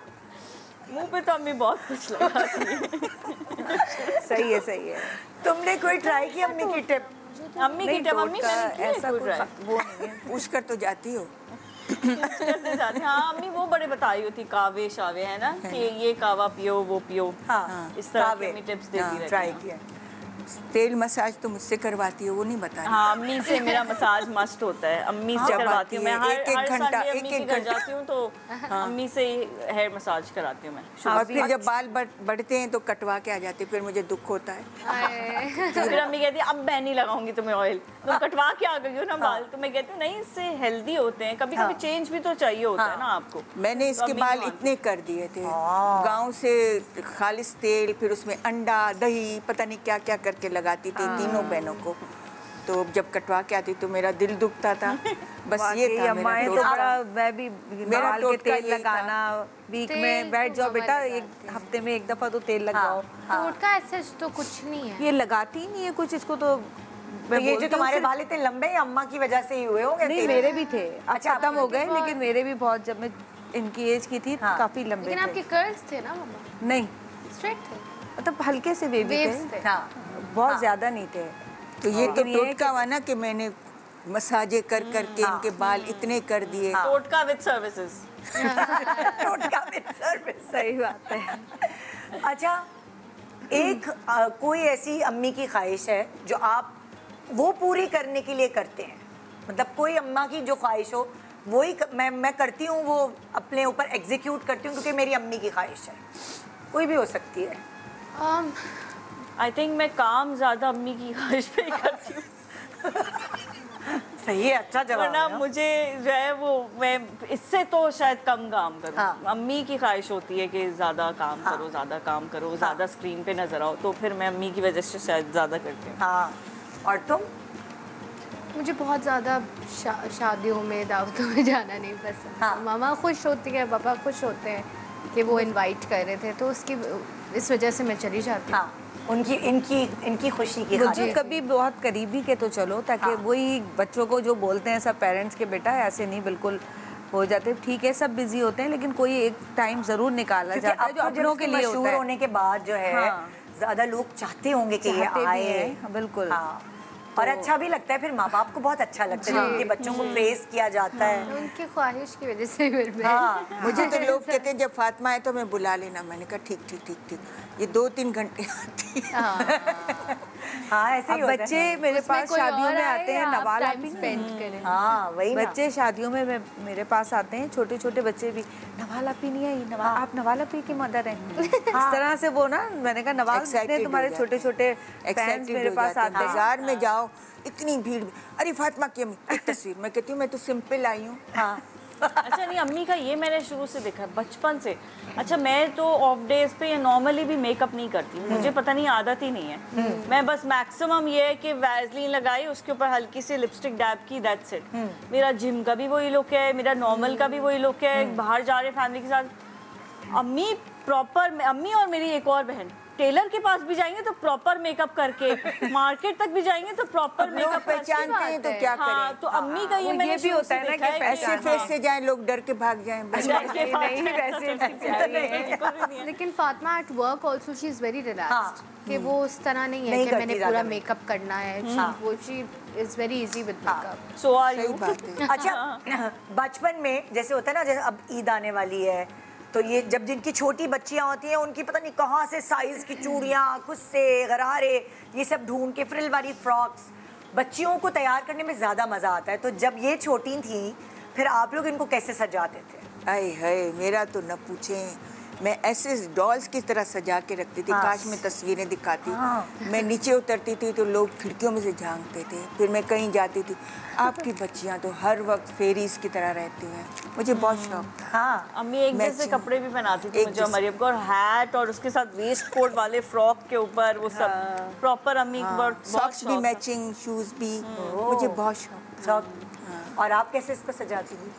मुंह पे तो अम्मी बहुत कुछ लगाती है। सही है। तुमने कोई ट्राई की अम्मी की टिप? अम्मी की टिप अम्मी ऐसा वो नहीं है, पूछ कर तो जाती हो। हाँ, अम्मी वो बड़े बताई होती, कावे शावे है ना, कि ये कावा पियो, वो पियो। हाँ, इस तरह की टिप्स देती रहती है। ट्राई किया। तेल मसाज तो मुझसे करवाती है, वो नहीं बता रही। हाँ, अम्मी से मेरा मसाज मस्ट होता है, अम्मी से करवाती हूँ मैं। हर घंटा अम्मी के घर जाती हूँ तो अम्मी से हेयर मसाज कराती हूँ मैं। और फिर जब बाल बढ़ते हैं तो कटवा के आ जाते, फिर मुझे दुख होता है। फिर अम्मी कहती है अब मैं नहीं लगाऊंगी तुम्हें ऑयल, तुम कटवा के आ गई हो ना बाल। तो मैं कहती हूँ नहीं, इससे हेल्दी होते हैं, कभी कभी चेंज भी तो चाहिए होता है ना आपको। मैंने इसके बाल इतने कर दिए थे, गाँव से खालिस तेल, फिर उसमें अंडा दही पता नहीं क्या क्या करके लगाती थी तीनों बहनों को। तो जब कटवा के आती तो मेरा दिल दुखता था। बस ये था मेरा टोटका। मैं भी मेरा बाल के तेल लगाना, वीक में बैठ जाओ बेटा, एक हफ्ते में एक दफा तो तेल लगाओ। टोटका ऐसे तो कुछ नहीं है, ये लगाती ही नहीं है कुछ इसको। तो ये जो तुम्हारे बाल इतने लंबे हैं अम्मा की वजह से ही हुए होंगे? नहीं, मेरे भी थे, अच्छा खत्म हो गए, लेकिन मेरे भी बहुत, जब मैं इनकी एज की थी काफी लंबे थे। लेकिन आपके कर्ल्स थे ना मम्मा? नहीं, स्ट्रेट थे, मतलब हल्के से वेवी थे, बहुत ज्यादा नहीं थे। तो ये तो टोटका हुआ ना कि मैंने मसाजे कर करके इनके बाल इतने कर दिए। टोटका विद सर्विसेज। टोटका विद सर्विस, सही बात है। अच्छा, एक कोई ऐसी अम्मी की ख्वाहिश है जो आप वो पूरी करने के लिए करते हैं? मतलब कोई अम्मा की जो ख्वाहिश हो वही मैं करती हूँ, वो अपने ऊपर एग्जीक्यूट करती हूँ क्योंकि मेरी अम्मी की ख्वाहिश है। कोई भी हो सकती है। आई थिंक मैं काम ज़्यादा अम्मी की ख्वाहिश पे ही करती हूँ। सही है, अच्छा जवाब वरना है। मुझे जो है वो मैं इससे तो शायद कम काम करूँ। अम्मी की ख्वाहिश होती है कि ज़्यादा काम करो, ज़्यादा काम करो, ज़्यादा स्क्रीन पे नजर आओ, तो फिर मैं अम्मी की वजह से शायद ज़्यादा करती हूँ। हाँ, और तुम? मुझे बहुत ज़्यादा शादियों में दावतों में जाना नहीं पसंद। मामा खुश होती है, पापा खुश होते हैं कि वो इनवाइट कर रहे थे, तो उसकी इस वजह से मैं चली जाती हूँ। उनकी इनकी खुशी की मुझे कभी बहुत करीबी के तो चलो, ताकि वही बच्चों को जो बोलते हैं सब पेरेंट्स के, बेटा ऐसे नहीं, बिल्कुल हो जाते। ठीक है, सब बिजी होते हैं, लेकिन कोई एक टाइम जरूर निकाला जाता है जो अपनों के लिए होता है। होने के बाद जो है ज्यादा लोग चाहते होंगे कि ये आए। बिल्कुल। और अच्छा भी लगता है, फिर माँ बाप को बहुत अच्छा लगता है उनके बच्चों को प्रेज किया जाता है। उनकी ख्वाहिश की वजह से फिर मुझे तो लोग कहते हैं जब फातिमा आए तो मैं बुला लेना। मैंने कहा ठीक ठीक ठीक ठीक, ये 2-3 घंटे आती है। हाँ, ऐसे ही होता है। बच्चे मेरे पास शादियों में आते हैं, नवाला करें। हाँ, वही बच्चे शादियों में मेरे पास आते हैं, छोटे छोटे बच्चे भी, नवाला पी नहीं आई, आप नवाला पी की मदर हैं। इस तरह से वो ना, मैंने कहा नवाल ने तुम्हारे छोटे छोटे फैंस मेरे पास आते हैं। बाजार में जाओ, इतनी भीड़, अरे फातिमा की अम्मी एक तस्वीर। मैं कहती हूँ मैं तो सिंपल आई हूँ। हाँ। अच्छा, नहीं अम्मी का ये मैंने शुरू से देखा है, बचपन से। अच्छा, मैं तो ऑफ डेज पे या नॉर्मली भी मेकअप नहीं करती, मुझे पता नहीं आदत ही नहीं है। मैं बस मैक्सिमम ये है कि वैसलीन लगाई, उसके ऊपर हल्की सी लिपस्टिक डैब की, दैट्स इट। मेरा जिम का भी वही लुक है, मेरा नॉर्मल का भी वही लुक है। बाहर जा रहे फैमिली के साथ, अम्मी प्रॉपर, अम्मी और मेरी एक और बहन टेलर के पास भी जाएंगे तो प्रॉपर मेकअप करके, मार्केट तक भी जाएंगे तो प्रॉपर मेकअप पहचानते हैं तो क्या करें। हाँ, तो अम्मी का ये मैंने भी होता है ना कि ऐसे फेस से जाए लोग डर के भाग जाएं। लेकिन Fatima at work also she is very relaxed, कि वो उस तरह नहीं है कि मैंने पूरा मेकअप करना है। वो she is very easy with makeup. So are you. अच्छा, बचपन में जैसे होता है ना, जैसे अब ईद आने वाली है, तो ये जब जिनकी छोटी बच्चियां होती हैं उनकी पता नहीं कहाँ से साइज की चूड़ियाँ, कुस्से, गरारे, ये सब ढूंढ के फ्रिल वाली फ्रॉक्स, बच्चियों को तैयार करने में ज़्यादा मज़ा आता है। तो जब ये छोटी थी, फिर आप लोग इनको कैसे सजाते थे? आए हाय, मेरा तो न पूछें। मैं ऐसे डॉल्स की तरह सजा के रखती थी। काश में तस्वीरें दिखाती। मैं नीचे उतरती थी तो लोग खिड़कियों में से झांकते थे। फिर मैं कहीं जाती थी, आपकी बच्चियां तो हर वक्त फेरीज की तरह रहती हैं। मुझे बहुत शौक था। हाँ, अम्मी एक जैसे कपड़े भी पहनाती थी मुझे, मरियम को, और हैट, और उसके साथ वेस्ट कोट वाले फ्रॉक के ऊपर वो सब प्रॉपर। अम्मी सॉक्स भी मैचिंग, शूज भी, मुझे बहुत शौक। और आप कैसे इसको सजाती थी?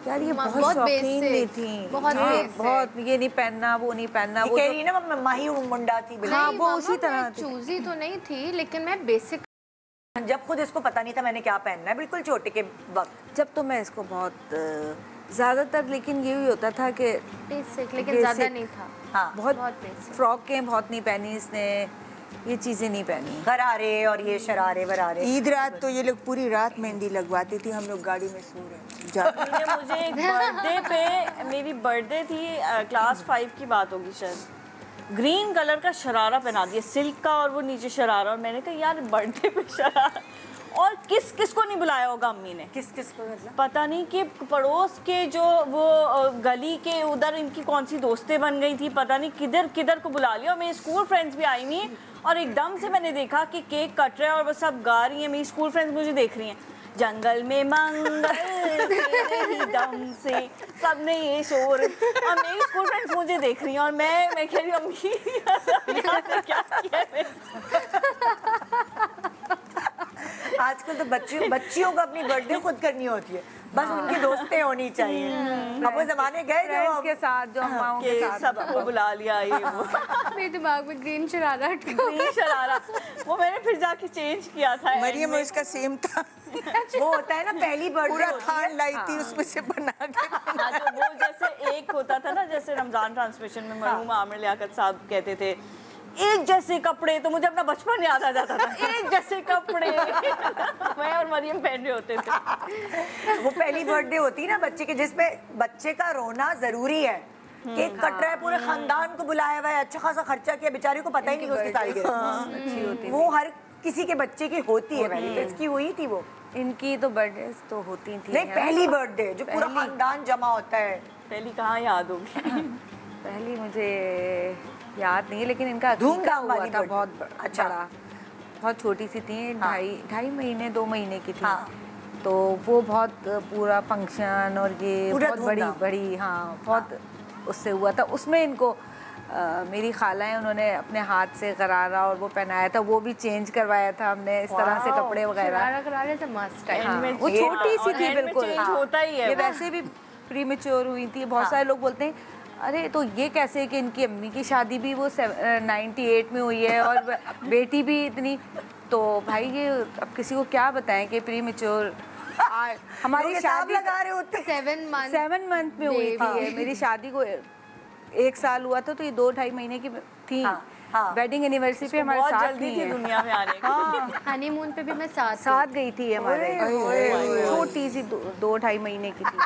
यार ये बहुत शौकीन नहीं थी, बहुत ये नहीं पहनना, वो नहीं पहनना। वो कह रही ना मैं माही मुंडा थी। हाँ, वो उसी तरह चूजी तो नहीं थी, लेकिन मैं बेसिक, जब खुद इसको पता नहीं था मैंने क्या पहनना है, बिल्कुल छोटे के वक्त, जब तो मैं इसको बहुत ज़्यादातर, लेकिन ये भी होता था कि बेसिक, लेकिन ज़्यादा नहीं था। हाँ, बहुत फ्रॉकें बहुत नहीं पहनी इसने, ये चीज़ें नहीं पहनी, गरारे और ये शरारे वरारे। ईद रात तो ये लोग पूरी रात मेहंदी लगवाती थी, हम लोग गाड़ी में सो रहे। मुझे एक बर्थडे पे, मेरी बर्थडे थी, क्लास 5 की बात होगी शायद, ग्रीन कलर का शरारा पहना दिया, सिल्क का, और वो नीचे शरारा। और मैंने कहा यार बर्थडे पे शरारा, और किस किस को नहीं बुलाया होगा अम्मी ने, किस किस को मतलब? पता नहीं कि पड़ोस के जो वो गली के उधर इनकी कौन सी दोस्तें बन गई थी, पता नहीं किधर किधर को बुला लिया। और मेरी स्कूल फ्रेंड्स भी आई हुई, और एकदम से मैंने देखा कि केक कट रहा है और वो सब गा रही हैं, मेरी स्कूल फ्रेंड्स मुझे देख रही हैं, जंगल में मंगल तेरे ही दम से, सबने ये शोर, और मेरी स्कूल फ्रेंड्स मुझे देख रही हैं, और मैं कह रही हूँ अम्मी क्या किया है? आजकल तो बच्चियों को अपनी बर्थडे खुद करनी होती है, बस उनकी दोस्तें होनी चाहिए। अब वो जमाने गए जो के साथ, जो अम्माओं के साथ सबको बुला लिया, ये वो। मेरे दिमाग में ग्रीन शरारा ग्रीन शरारा वो मैंने फिर जाके चेंज किया था। मरियम इसका सेम था। वो होता है ना पहली बर्थडे पूरा थान लाई थी उसमें से बना के। हाँ, तो वो जैसे एक होता था ना, जैसे रमजान ट्रांसमिशन में मरहूम आमिर लियाकत साहब कहते थे एक जैसे कपड़े, तो मुझे अपना बचपन याद आ जाता था, एक जैसे कपड़े मैं और मरियम पहन रहे होते थे। वो पहली बर्थडे होती है ना बच्चे के, जिसमें बच्चे का रोना जरूरी है। केक कट रहा है, पूरे खानदान को बुलाया हुआ है, अच्छा खासा खर्चा किया, बेचारी को पता ही नहीं उसकी सालगिरह अच्छी होती है। वो हर किसी के बच्चे की होती है पहली, तो इसकी हुई थी वो। इनकी तो बर्थडे तो होती थी नहीं, पहली बर्थडे जो पूरा खानदान जमा होता है। पहली कहाँ याद होगी? पहली मुझे याद नहीं है, लेकिन इनका धूमधाम हुआ वाली था, बहुत अच्छा, बड़ा, बहुत छोटी सी थी, ढाई महीने 2 महीने की थी। हाँ। तो वो बहुत पूरा फंक्शन और ये पूरा बहुत बड़ी हाँ बहुत उससे हुआ था। उसमें इनको मेरी खाला है, उन्होंने अपने हाथ से गरारा और वो पहनाया था, वो भी चेंज करवाया था हमने, इस तरह से कपड़े वगैरह। शरारा से मस्त है। हाँ, वो छोटी सी थी बिल्कुल, होता ही है। ये वैसे भी प्रीमेच्योर हुई थी। बहुत सारे लोग बोलते हैं अरे तो ये कैसे कि इनकी अम्मी की शादी भी वो 98 में हुई है और बेटी भी इतनी, तो भाई ये अब किसी को क्या बताएं कि प्रीमेच्योर। हमारी शादी लगा रहे होते 7 मंथ में हुई थी है। मेरी शादी को 1 साल हुआ था, तो ये 2-2.5 महीने की थी। वेडिंग एनिवर्सरी पे हमारे साथ जल्दी थी दुनिया में आने की। हनीमून पे भी मैं साथ गई थी हमारे, छोटी सी 2-2.5 महीने की थी।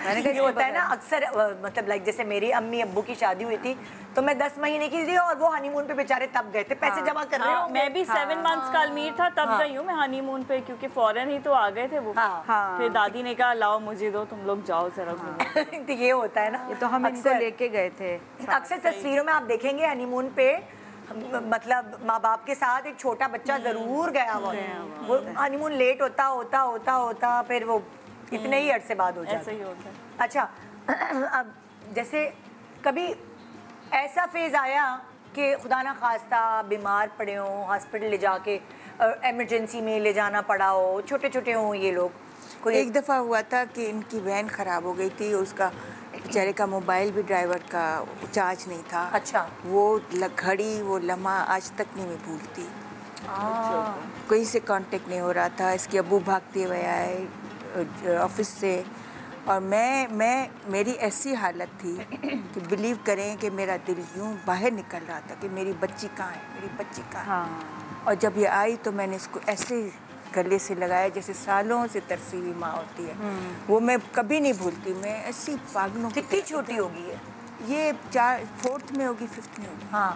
मैंने कहा होता है ना अक्सर, मतलब लाइक जैसे मेरी अम्मी अब्बू की शादी हुई थी तो मैं 10 महीने की थी और वो हनीमून पे बेचारे तब गए थे, पैसे जमा कर रहे हो। मैं भी 7 मंथ्स का अल्मीर था तब गई हूँ मैं हनीमून पे, क्योंकि फॉरेन ही तो आ गए थे वो। फिर दादी ने कहा लाओ मुझे दो, तुम लोग जाओ जरा घूमो। तो ये होता है ना, ये तो हम इनको लेके गए थे। अक्सर तस्वीरों में आप देखेंगे हनीमून पे मतलब माँ बाप के साथ एक छोटा बच्चा जरूर गया हुआ है। वो हनीमून लेट होता फिर वो इतने ही अरसे बाद हो जाता है। ऐसा ही होता है। अच्छा, अब जैसे कभी ऐसा फेज आया कि खुदा ना खास्ता बीमार पड़े हो, हॉस्पिटल ले जाके इमरजेंसी में ले जाना पड़ा हो, छोटे छोटे हों ये लोग? कोई एक दफ़ा हुआ था कि इनकी वैन ख़राब हो गई थी, उसका बेचारे का मोबाइल भी ड्राइवर का चार्ज नहीं था। अच्छा। वो घड़ी, वो लम्हा आज तक नहीं मैं भूलती। कोई से कांटेक्ट नहीं हो रहा था। इसके अब्बू भागते हुए आए ऑफिस से, और मेरी ऐसी हालत थी कि बिलीव करें कि मेरा दिल यूँ बाहर निकल रहा था कि मेरी बच्ची कहाँ है, मेरी बच्ची कहाँ है। और जब ये आई तो मैंने इसको ऐसे गले से लगाया जैसे सालों से तरसी हुई माँ होती है। वो मैं कभी नहीं भूलती। मैं ऐसी पागलों की। कितनी छोटी होगी ये 4th में होगी, 5th में होगी। हाँ।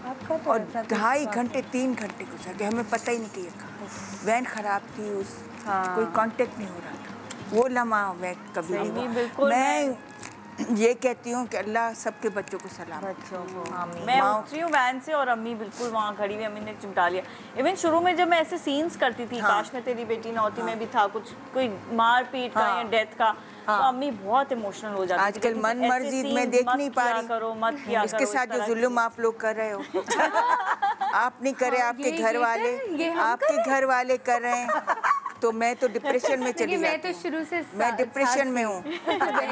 आपका तो और 2.5 घंटे 3 घंटे गुजर गए, हमें पता ही नहीं कि ये कहाँ। वैन खराब थी, उस कोई कांटेक्ट नहीं हो रहा था। वो लम्हा मैं कभी नहीं। मैं ये कहती हूँ कि अल्लाह सबके बच्चों को सलाम। मैं उतरी हूँ वैन से और अम्मी बिल्कुल वहाँ खड़ी हुई, अम्मी ने चिमटा लिया। इवन शुरू में जब मैं ऐसे सीन्स करती थी, काश में तेरी बेटी ना होती में भी था कुछ, कोई मार पीट का या डेथ का, तो अम्मी बहुत इमोशनल हो जाती। आजकल मन मर्जी मैं देख नहीं पा रही। करो मत किया करो। इसके साथ जो जुल्म आप लोग कर रहे हो आप नहीं करे, आपके घर वाले कर रहे हैं, तो मैं तो डिप्रेशन में चली मैं तो शुरू से मैं डिप्रेशन में हूँ।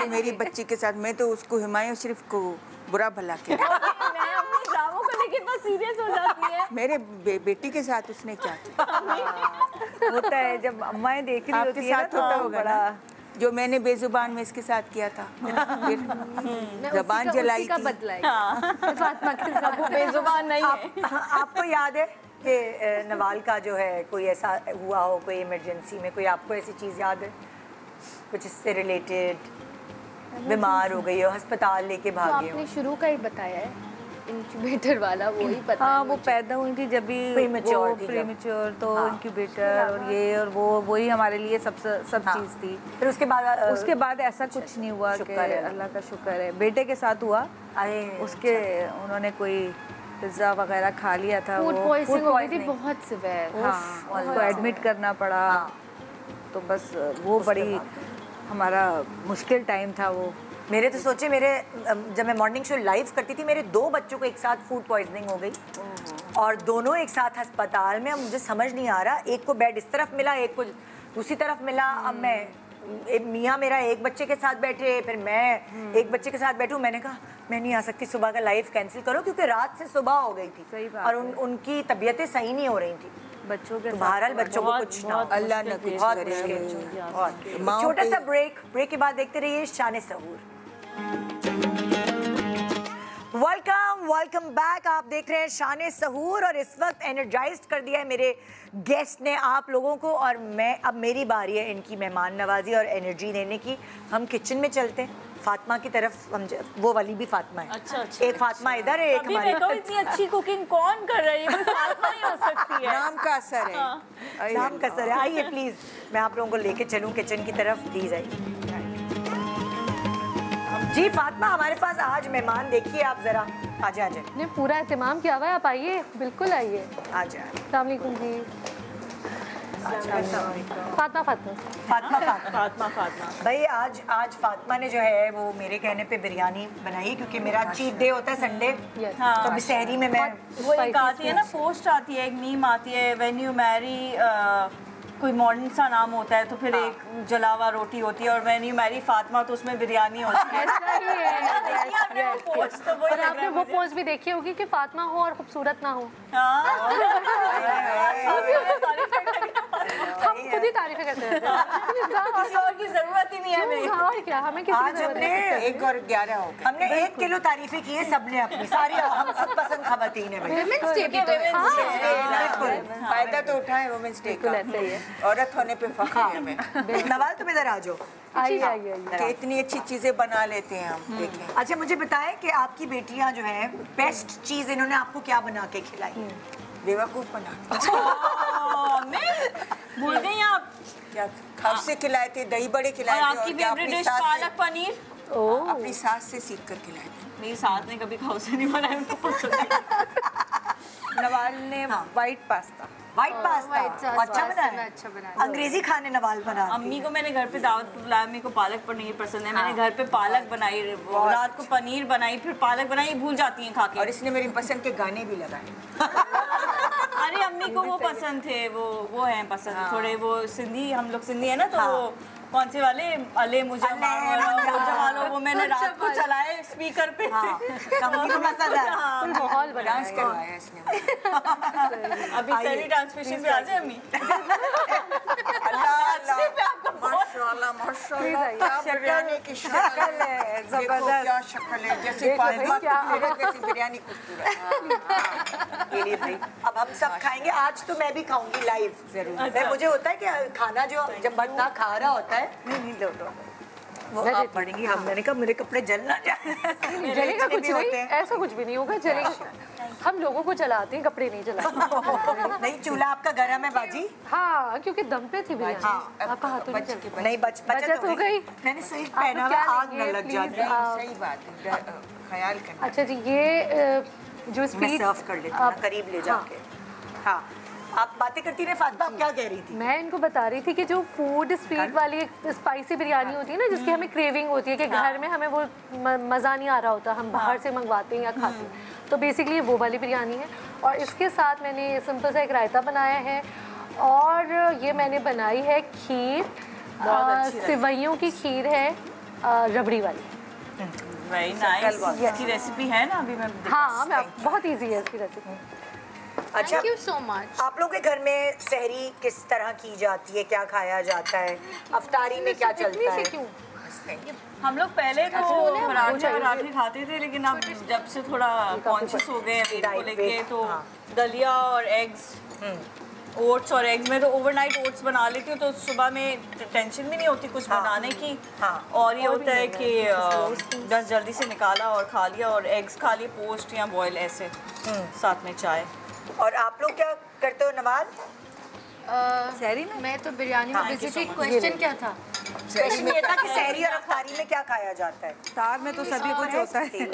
मेरी बच्ची के साथ मैं तो उसको हुमायूं शरीफ को बुरा भला के मैं अपने ड्रामों को लेके इतना सीरियस हो जाती है। मेरे बेटी के साथ उसने क्या किया होता है जब अम्माएं देख रही होती है, साथ होता होगा ना, जो मैंने बेजुबान में इसके साथ किया था। फिर जबान जलाई थी। फातिमा के साथ वो बेजुबान नहीं है। आपको याद है कि नवाल का जो है कोई ऐसा हुआ हो, कोई इमरजेंसी में कोई आपको ऐसी चीज़ याद है कुछ इससे रिलेटेड? बीमार हो गई हो, अस्पताल लेके भागे हो? आपने शुरू का ही बताया है। इंक्यूबेटर वाला वो ही पता हाँ है वो पैदा हुई थी जब भी Premature थी जब। प्रीमेच्योर तो इंक्यूबेटर और ये और वो वही हमारे लिए सब चीज़ थी। फिर उसके बाद ऐसा कुछ नहीं हुआ कि शुक्र है। अल्लाह का शुक्र है। बेटे के साथ हुआ, उसके उन्होंने कोई पिज्ज़ा वगैरह खा लिया था, फूड वो पॉइजनिंग हो गई थी बहुत सिवियर। हाँ उसको एडमिट करना पड़ा। तो बस वो बड़ी हमारा मुश्किल टाइम था वो। मेरे तो सोचे जब मैं मॉर्निंग शो लाइव करती थी, मेरे 2 बच्चों को एक साथ फूड पॉइजनिंग हो गई और दोनों एक साथ अस्पताल में। अब मुझे समझ नहीं आ रहा, एक को बेड इस तरफ मिला, एक को दूसरी तरफ मिला। अब मियाँ मेरा एक बच्चे के साथ बैठे, फिर मैं एक बच्चे के साथ बैठूं। मैंने कहा मैं नहीं आ सकती, सुबह का लाइव कैंसिल करो, क्योंकि रात से सुबह हो गई थी। सही बात और उनकी तबीयतें सही नहीं हो रही थी बच्चों के। बहरहाल बच्चों को कुछ ना, अल्लाह न कुछ बहुत करे। मुश्किल। माँओं छोटा पे- सा ब्रेक के बाद देखते रहिए शान सहूर। Welcome back. आप देख रहे हैं शान सहूर और इस वक्त एनर्जाइज्ड कर दिया है मेरे गेस्ट ने आप लोगों को, और अब मेरी बारी है इनकी मेहमान नवाजी और एनर्जी देने की। हम किचन में चलते हैं, फातिमा की तरफ। हम वो वाली भी फातिमा है। अच्छा, एक फातिमा इधर है, एक अभी हमारी। मैं कहूँ इतनी अच्छी कुकिंग कौन कर रही है? फातिमा ही हो सकती है। नाम का असर है। नाम का सर है। आइए प्लीज, मैं आप लोगों को लेके चलूं किचन की तरफ। प्लीज आइए। जी फातिमा, हमारे पास आज मेहमान देखिए आप जरा। आजे आजे। ने पूरा एहतमाम किया हुआ है, आप आइए, बिल्कुल आइए। आजे। अस्सलाम वालेकुम जी। फातिमा भाई आज फातिमा ने जो है वो मेरे कहने पे बिरयानी बनाई, क्योंकि मेरा चीट डे होता है संडे। तो अभी सहरी में मैं वो एक आती है ना, पोस्ट आती है, एक मीम आती है, व्हेन यू मैरी कोई मॉडर्न सा नाम होता है तो फिर एक जलावा रोटी होती है, और व्हेन यू मैरी फातिमा तो उसमें बिरयानी होती है। और आपने वो पोस्ट भी देखी होगी कि फातिमा हो और खूबसूरत ना हो। हम खुद ही तारीफें करते रहते हैं, किसी और की जरूरत ही नहीं है मेरी। और क्या, हमें किसी आज हमने 1 और 11 हो गए। हमने 1 किलो तारीफें की है सबने अपनी, सारी हम खुद पसंद खवातीन है भाई। बिल्कुल फायदा तो उठाए वुमेन्स डे का। ऐसे ही है। औरत होने पे फख्र है हमें। नवाज तुम इधर आ जाओ। आइए कि इतनी अच्छी चीजें बना लेते हैं हम। देखें अच्छा मुझे बताएं कि आपकी बेटियां जो हैं, बेस्ट चीज इन्होंने आपको क्या बना के खिलाई? बेवकूफ बना भूल गई आप? क्या खाब से खिलाए थे, दही बड़े और खिलाए थे, आपकी और क्या फेवरेट अपनी डिश सास पालक पनीर? से अपनी सास से सीख कर खिलाए थे। मेरी सास ने कभी खाओ से नहीं बनाया, उनको पसंद नहीं। नवाल ने वाइट पास्ता व्हाइट पास्ता अच्छा बनाया। अच्छा बना। अंग्रेजी खाने नवाल बना। अम्मी को मैंने घर पे दावत पे बुलाया, मेरे को पालक पनीर पसंद है, मैंने घर पे पालक बनाई, रात को पनीर बनाई, फिर पालक बनाई, भूल जाती हैं खा के। और इसने मेरी पसंद के गाने भी लगाए। अरे अम्मी को वो पसंद थे, वो हैं पसंद थोड़े, वो सिंधी, हम लोग सिंधी है ना, तो वो कौन से वाले अले मुझे वालो, वो मैंने रात को चलाए स्पीकर पे। माहौल बना डांस करवाया इसने। अभी सही ट्रांसमिशन पे आ जाए अम्मी। माशाल्लाह माशाल्लाह, क्या बिरयानी की शक्ल है, जबरदस्त क्या शक्ल है, जैसे फातिमा खूबसूरत वैसी बिरयानी खूबसूरत। ये लिए भाई, अब हम सब खाएंगे। आज तो मैं भी खाऊंगी लाइव जरूर। मुझे होता है कि खाना जो जब बंदा खा रहा होता है, नहीं लो वो आप पढ़ेंगी। हम मैंने कहा मेरे कपड़े जल ना जाए। जलेगा कुछ नहीं, ऐसा कुछ भी नहीं होगा, जलेगा। हम लोगों को जलाते हैं, कपड़े नहीं जलाते। नहीं, चूल्हा आपका गरम है बाजी? हाँ, क्योंकि दम पे थी बिरयानी। आपका हाथों में नहीं, बचत हो गई। मैंने सही पहना हुआ, आग न लग जाती। सही बात है, ख्याल करना। अच्छा जी, ये जो मैं स्वीट सर्व कर लेती हूँ ना, करीब ले जाके। हाँ, आप बातें करती रहे फातिमा, आप क्या कह रही थी? मैं इनको बता रही थी कि जो फूड स्ट्रीट वाली एक स्पाइसी बिरयानी होती है ना, जिसकी हमें क्रेविंग होती है कि घर में हमें वो मज़ा नहीं आ रहा होता, हम बाहर से मंगवाते हैं या खाते हैं, तो बेसिकली वो वाली बिरयानी है। और इसके साथ मैंने सिंपल सा एक रायता बनाया है, और ये मैंने बनाई है खीर, सिवैयों की खीर है, रबड़ी वाली। Very nice. इसकी रेसिपी है ना अभी मैं? हाँ, बहुत इजी है इसकी रेसिपी। अच्छा, थैंक यू सो मच। आप लोगों के घर में सहरी किस तरह की जाती है, क्या खाया जाता है, अफ्तारी में क्या चलता है? क्यों? हम लोग पहले तो पराठे खाते थे, लेकिन अब जब से थोड़ा कॉन्शियस हो गए वेट को लेके, तो दलिया और एग्स ओट्स और एग्स में तो ओवरनाइट ओट्स बना लेती हूँ, तो सुबह में टेंशन भी नहीं होती कुछ बनाने की। और ये होता है कि बस जल्दी से निकाला और खा लिया, और एग्स खा लिए पोस्ट या बॉयल ऐसे, साथ में चाय। और आप लोग क्या करते हो नवाज? सहरी में मैं तो बिरयानी में बेसिक क्वेश्चन क्या था? क्वेश्चन ये था कि सहरी और अफ्तारी में क्या खाया जाता है? इफ्तार में तो सभी कुछ होता है,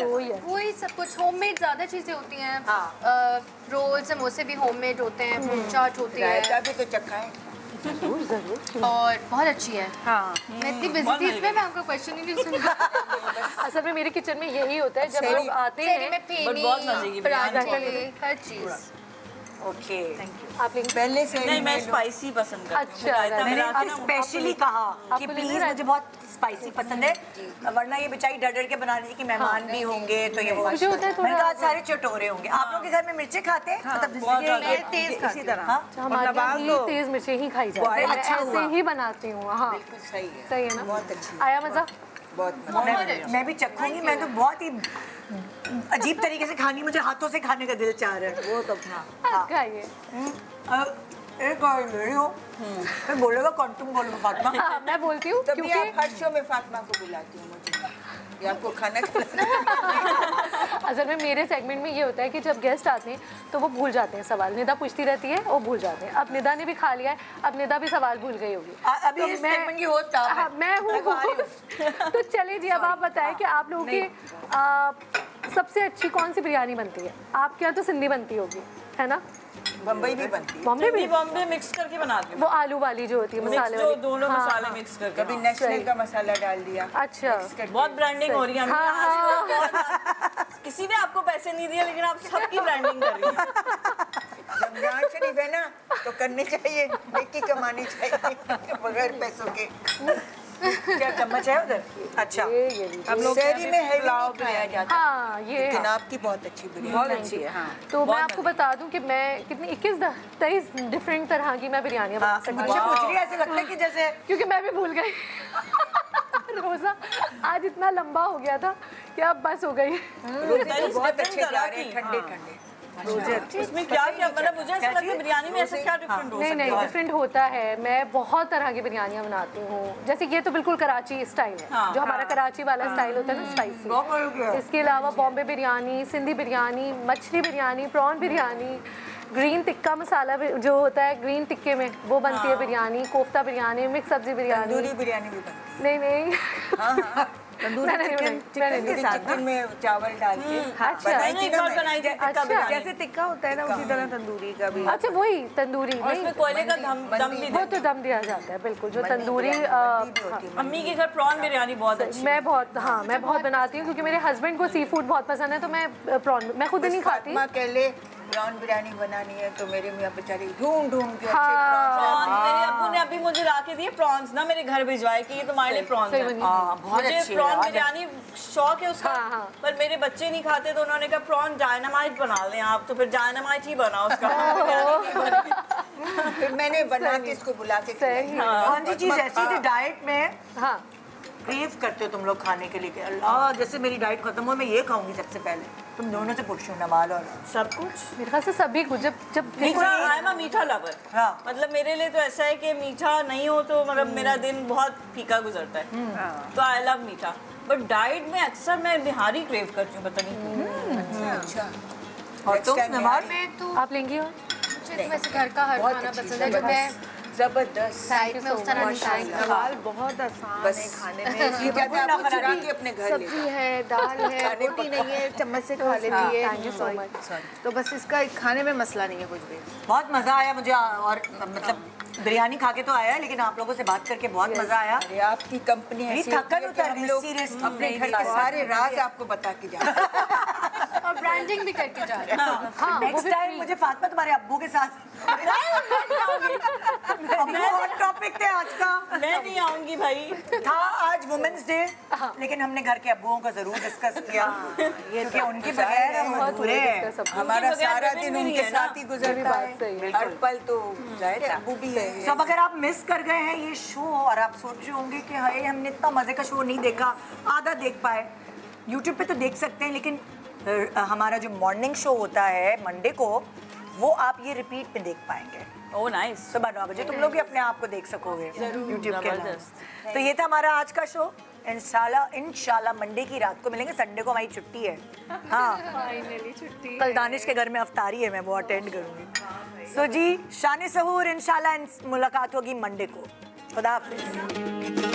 वही सब कुछ होममेड ज़्यादा चीज़ें होती हैं। रोल समोसे भी होममेड होते हैं, फ्रूट चाट होती है, भी तो चखा है जरूर और बहुत अच्छी है। हाँ मैं इतनी बिजी थी इसमें मैं आपका क्वेश्चन ही नहीं सुना। असल में मेरे किचन में यही होता है, जब लोग आते हैं पराठे हर चीज़। Okay thank you. आप पहले से नहीं, मैं स्पाइसी पसंद करती हूँ। अच्छा, मैंने अब स्पेशली कहा कि प्लीज मुझे बहुत स्पाइसी पसंद है, वरना ये बेचारी डर डर के बना रही थी कि मेहमान भी होंगे तो ये मुझे होता है मैंने कहा सारे चटोरे होंगे। आप लोग के घर में मिर्चे खाते हैं? मतलब तेज इसी तरह हमारे तेज मिर्ची ही खाई जाती है, मैं ऐसे ही बनाती हूँ। हाँ सही है ना, बहुत अच्छी, आया मजा? बहुत मैं भी चखूंगी। मैं तो बहुत ही अजीब तरीके से खानी, मुझे हाथों से खाने का दिल चाह रहा है। वो तो खाइए। एक और मेरी हो फिर बोलेगा कौन, तुम बोलोगे फातिमा? मैं बोलती हूँ तभी क्योंकि आप हर शो में फातिमा को बुलाती हूँ, मुझे ये आपको खाना असल में मेरे सेगमेंट में ये होता है कि जब गेस्ट आते हैं तो वो भूल जाते हैं सवाल। निदा पूछती रहती है, वो भूल जाते हैं। अब निदा ने भी खा लिया है, अब निदा भी सवाल भूल गई होगी। अभी इस सेगमेंट की होस्ट आप हैं। मैं हूँ। तो चलिए जी, अब आप बताएं कि आप लोगों की सबसे अच्छी कौन सी बिरयानी बनती है? आपके यहाँ तो सिंधी बनती होगी, है ना? बम्बई भी बनती है। बॉम्बे मिक्स करके बनाती हूँ, वो आलू वाली जो होती है, मसाले वाली। दोनों मसाले मिक्स करके। कभी नेस्ले का मसाला डाल दिया। अच्छा, बहुत ब्रांडिंग हो रही है। किसी ने आपको पैसे नहीं दिए, लेकिन आप सबकी ब्रांडिंग कर रही हैं। रमजान शरीफ है ना, तो करनी चाहिए, नेकी कमानी चाहिए बगैर पैसों के। क्या चम्मच है उधर? अच्छा, हम लोग शहरी में है खाया जाता है। हाँ ये लेकिन आपकी बहुत अच्छी बिरयानी, बहुत अच्छी है। हाँ तो मैं आपको बता दूं कि मैं कितनी 21-23 डिफरेंट तरह की मैं बिरयानियाँ बना सकती मुझे पूछ रही है, ऐसे लगता है कि जैसे क्योंकि मैं भी भूल गई। रोजा आज इतना लंबा हो गया था कि अब बस हो गई। रोजे तो बहुत अच्छे जा रहे हैं, ठंडे ठंडे। इसमें क्या क्या मतलब मुझे ऐसा लगता है बिरयानी में ऐसा क्या डिफरेंट हो सकता है? नहीं डिफरेंट होता है। मैं बहुत तरह की बिरयानियाँ बनाती हूँ। जैसे ये तो बिल्कुल कराची स्टाइल है, जो हमारा कराची वाला स्टाइल होता है ना, स्पाइसी। इसके अलावा बॉम्बे बिरयानी, सिंधी बिरयानी, मछली बिरयानी, प्रॉन बिरयानी, ग्रीन टिक्का मसाला जो होता है ग्रीन टिक्के में, वो बनती है बिरयानी, कोफ्ता बिरयानी, मिक्स सब्जी बिरयानी। तंदूरी बिरयानी भी बनती है। नहीं तंदूरी चिकन में चावल डाल के बनाई थी। जैसे टिक्का होता है ना, उसी तरह तंदूरी का भी। अच्छा वही तंदूरी, उसमें कोयले का दम भी, वो तो दम दिया जाता है बिल्कुल। जो तंदूरी अम्मी के घर प्रॉन बिरयानी बहुत अच्छी। मैं बहुत बनाती हूँ क्योंकि मेरे हस्बैंड को सी फूड बहुत पसंद है, तो मैं प्रॉन मैं खुद नहीं खाती। प्रॉन बिरयानी बनानी है तो मेरे मियां बेचारी ढूंढ के प्रॉन, मेरे अब्बू ने अभी मुझे ला के दिए प्रॉन्स ना, मेरे घर भिजवाए कि ये तुम्हारे लिए प्रॉन्स है। मुझे प्रॉन बिरयानी शौक है उसका, पर मेरे बच्चे नहीं खाते, तो उन्होंने कहा प्रॉन डायनामाइट बना लें आप, तो फिर डायनामाइट ही बना उसका। फिर मैंने बना के इसको बुला के कौन सी चीज़ ऐसी थी डाइट में क्रेव करते हो तुम लोग खाने के लिए? अल्लाह, जैसे मेरी डाइट खत्म हो मैं ये खाऊंगी सबसे पहले। तुम दोनों से पूछ रही हूँ, नवाल और सब कुछ मेरे ख्याल से सभी कुछ। जब आई एम अ मीठा लवर। मतलब मेरे लिए तो ऐसा है कि मीठा नहीं हो तो मतलब मेरा दिन बहुत फीका गुजरता है, तो आई लव मीठा। बट डाइट में अक्सर मैं बिहारी क्रेव करती हूँ, पता नहीं। अच्छा, और तुम नवाल? मैं तो आप लेंगी? मुझे तो वैसे घर का हर खाना पसंद है, जो मैं जबरदस्त साइड में उस तरह नहीं खाएंगे। सवाल बहुत आसान है खाने में। ये क्या था, आप चुरा के अपने घर ले सब्जी है, दाल है, रोटी नहीं है, चम्मच से खा लेती है। Thank you so much. तो बस इसका खाने में मसला नहीं है कुछ भी। बहुत मज़ा आया मुझे, और मतलब बिरयानी खा के तो आया है, लेकिन आप लोगों से बात करके बहुत मज़ा आया। अरे आपकी कंपनी ऐसी थकन उतर हम लोग अपने घर के सारे राज आपको बता के जा रहे हैं और ब्रांडिंग भी करके जा रहे हैं। नेक्स्ट टाइम मुझे फातिमा तुम्हारे अब्बू के साथ हॉट टॉपिक थे आज का। मैं नहीं आऊंगी भाई, था आज वुमेन्स डे, लेकिन हमने घर के अब्बुओं का जरूर डिस्कस किया, क्योंकि उनके बगैर हम अधूरे हैं। हमारा सारा दिन उनके साथ ही गुजरता है, हर पल तो जाहिर है अब्बू भी है। सब अगर आप मिस कर गए हैं ये शो और आप सोच रहे होंगे कि हाय हमने इतना मजे का शो नहीं देखा, आधा देख पाए, यूट्यूब पे तो देख सकते हैं, लेकिन हमारा जो मॉर्निंग शो होता है मंडे को, वो आप ये रिपीट में देख पाएंगे। Oh nice. सुबह 9 बजे तुम लोग भी अपने आप को देख सकोगे यूट्यूब के अंदर। तो ये था हमारा आज का शो। इंशाल्लाह मंडे की रात को मिलेंगे। संडे को हमारी छुट्टी है। हाँ फाइनली छुट्टी। कल दानिश के घर में अफ्तारी है, मैं वो अटेंड करूंगी। सो जी शान सहूर इंशाल्लाह मुलाकात होगी मंडे को। खुदा हाफिज़।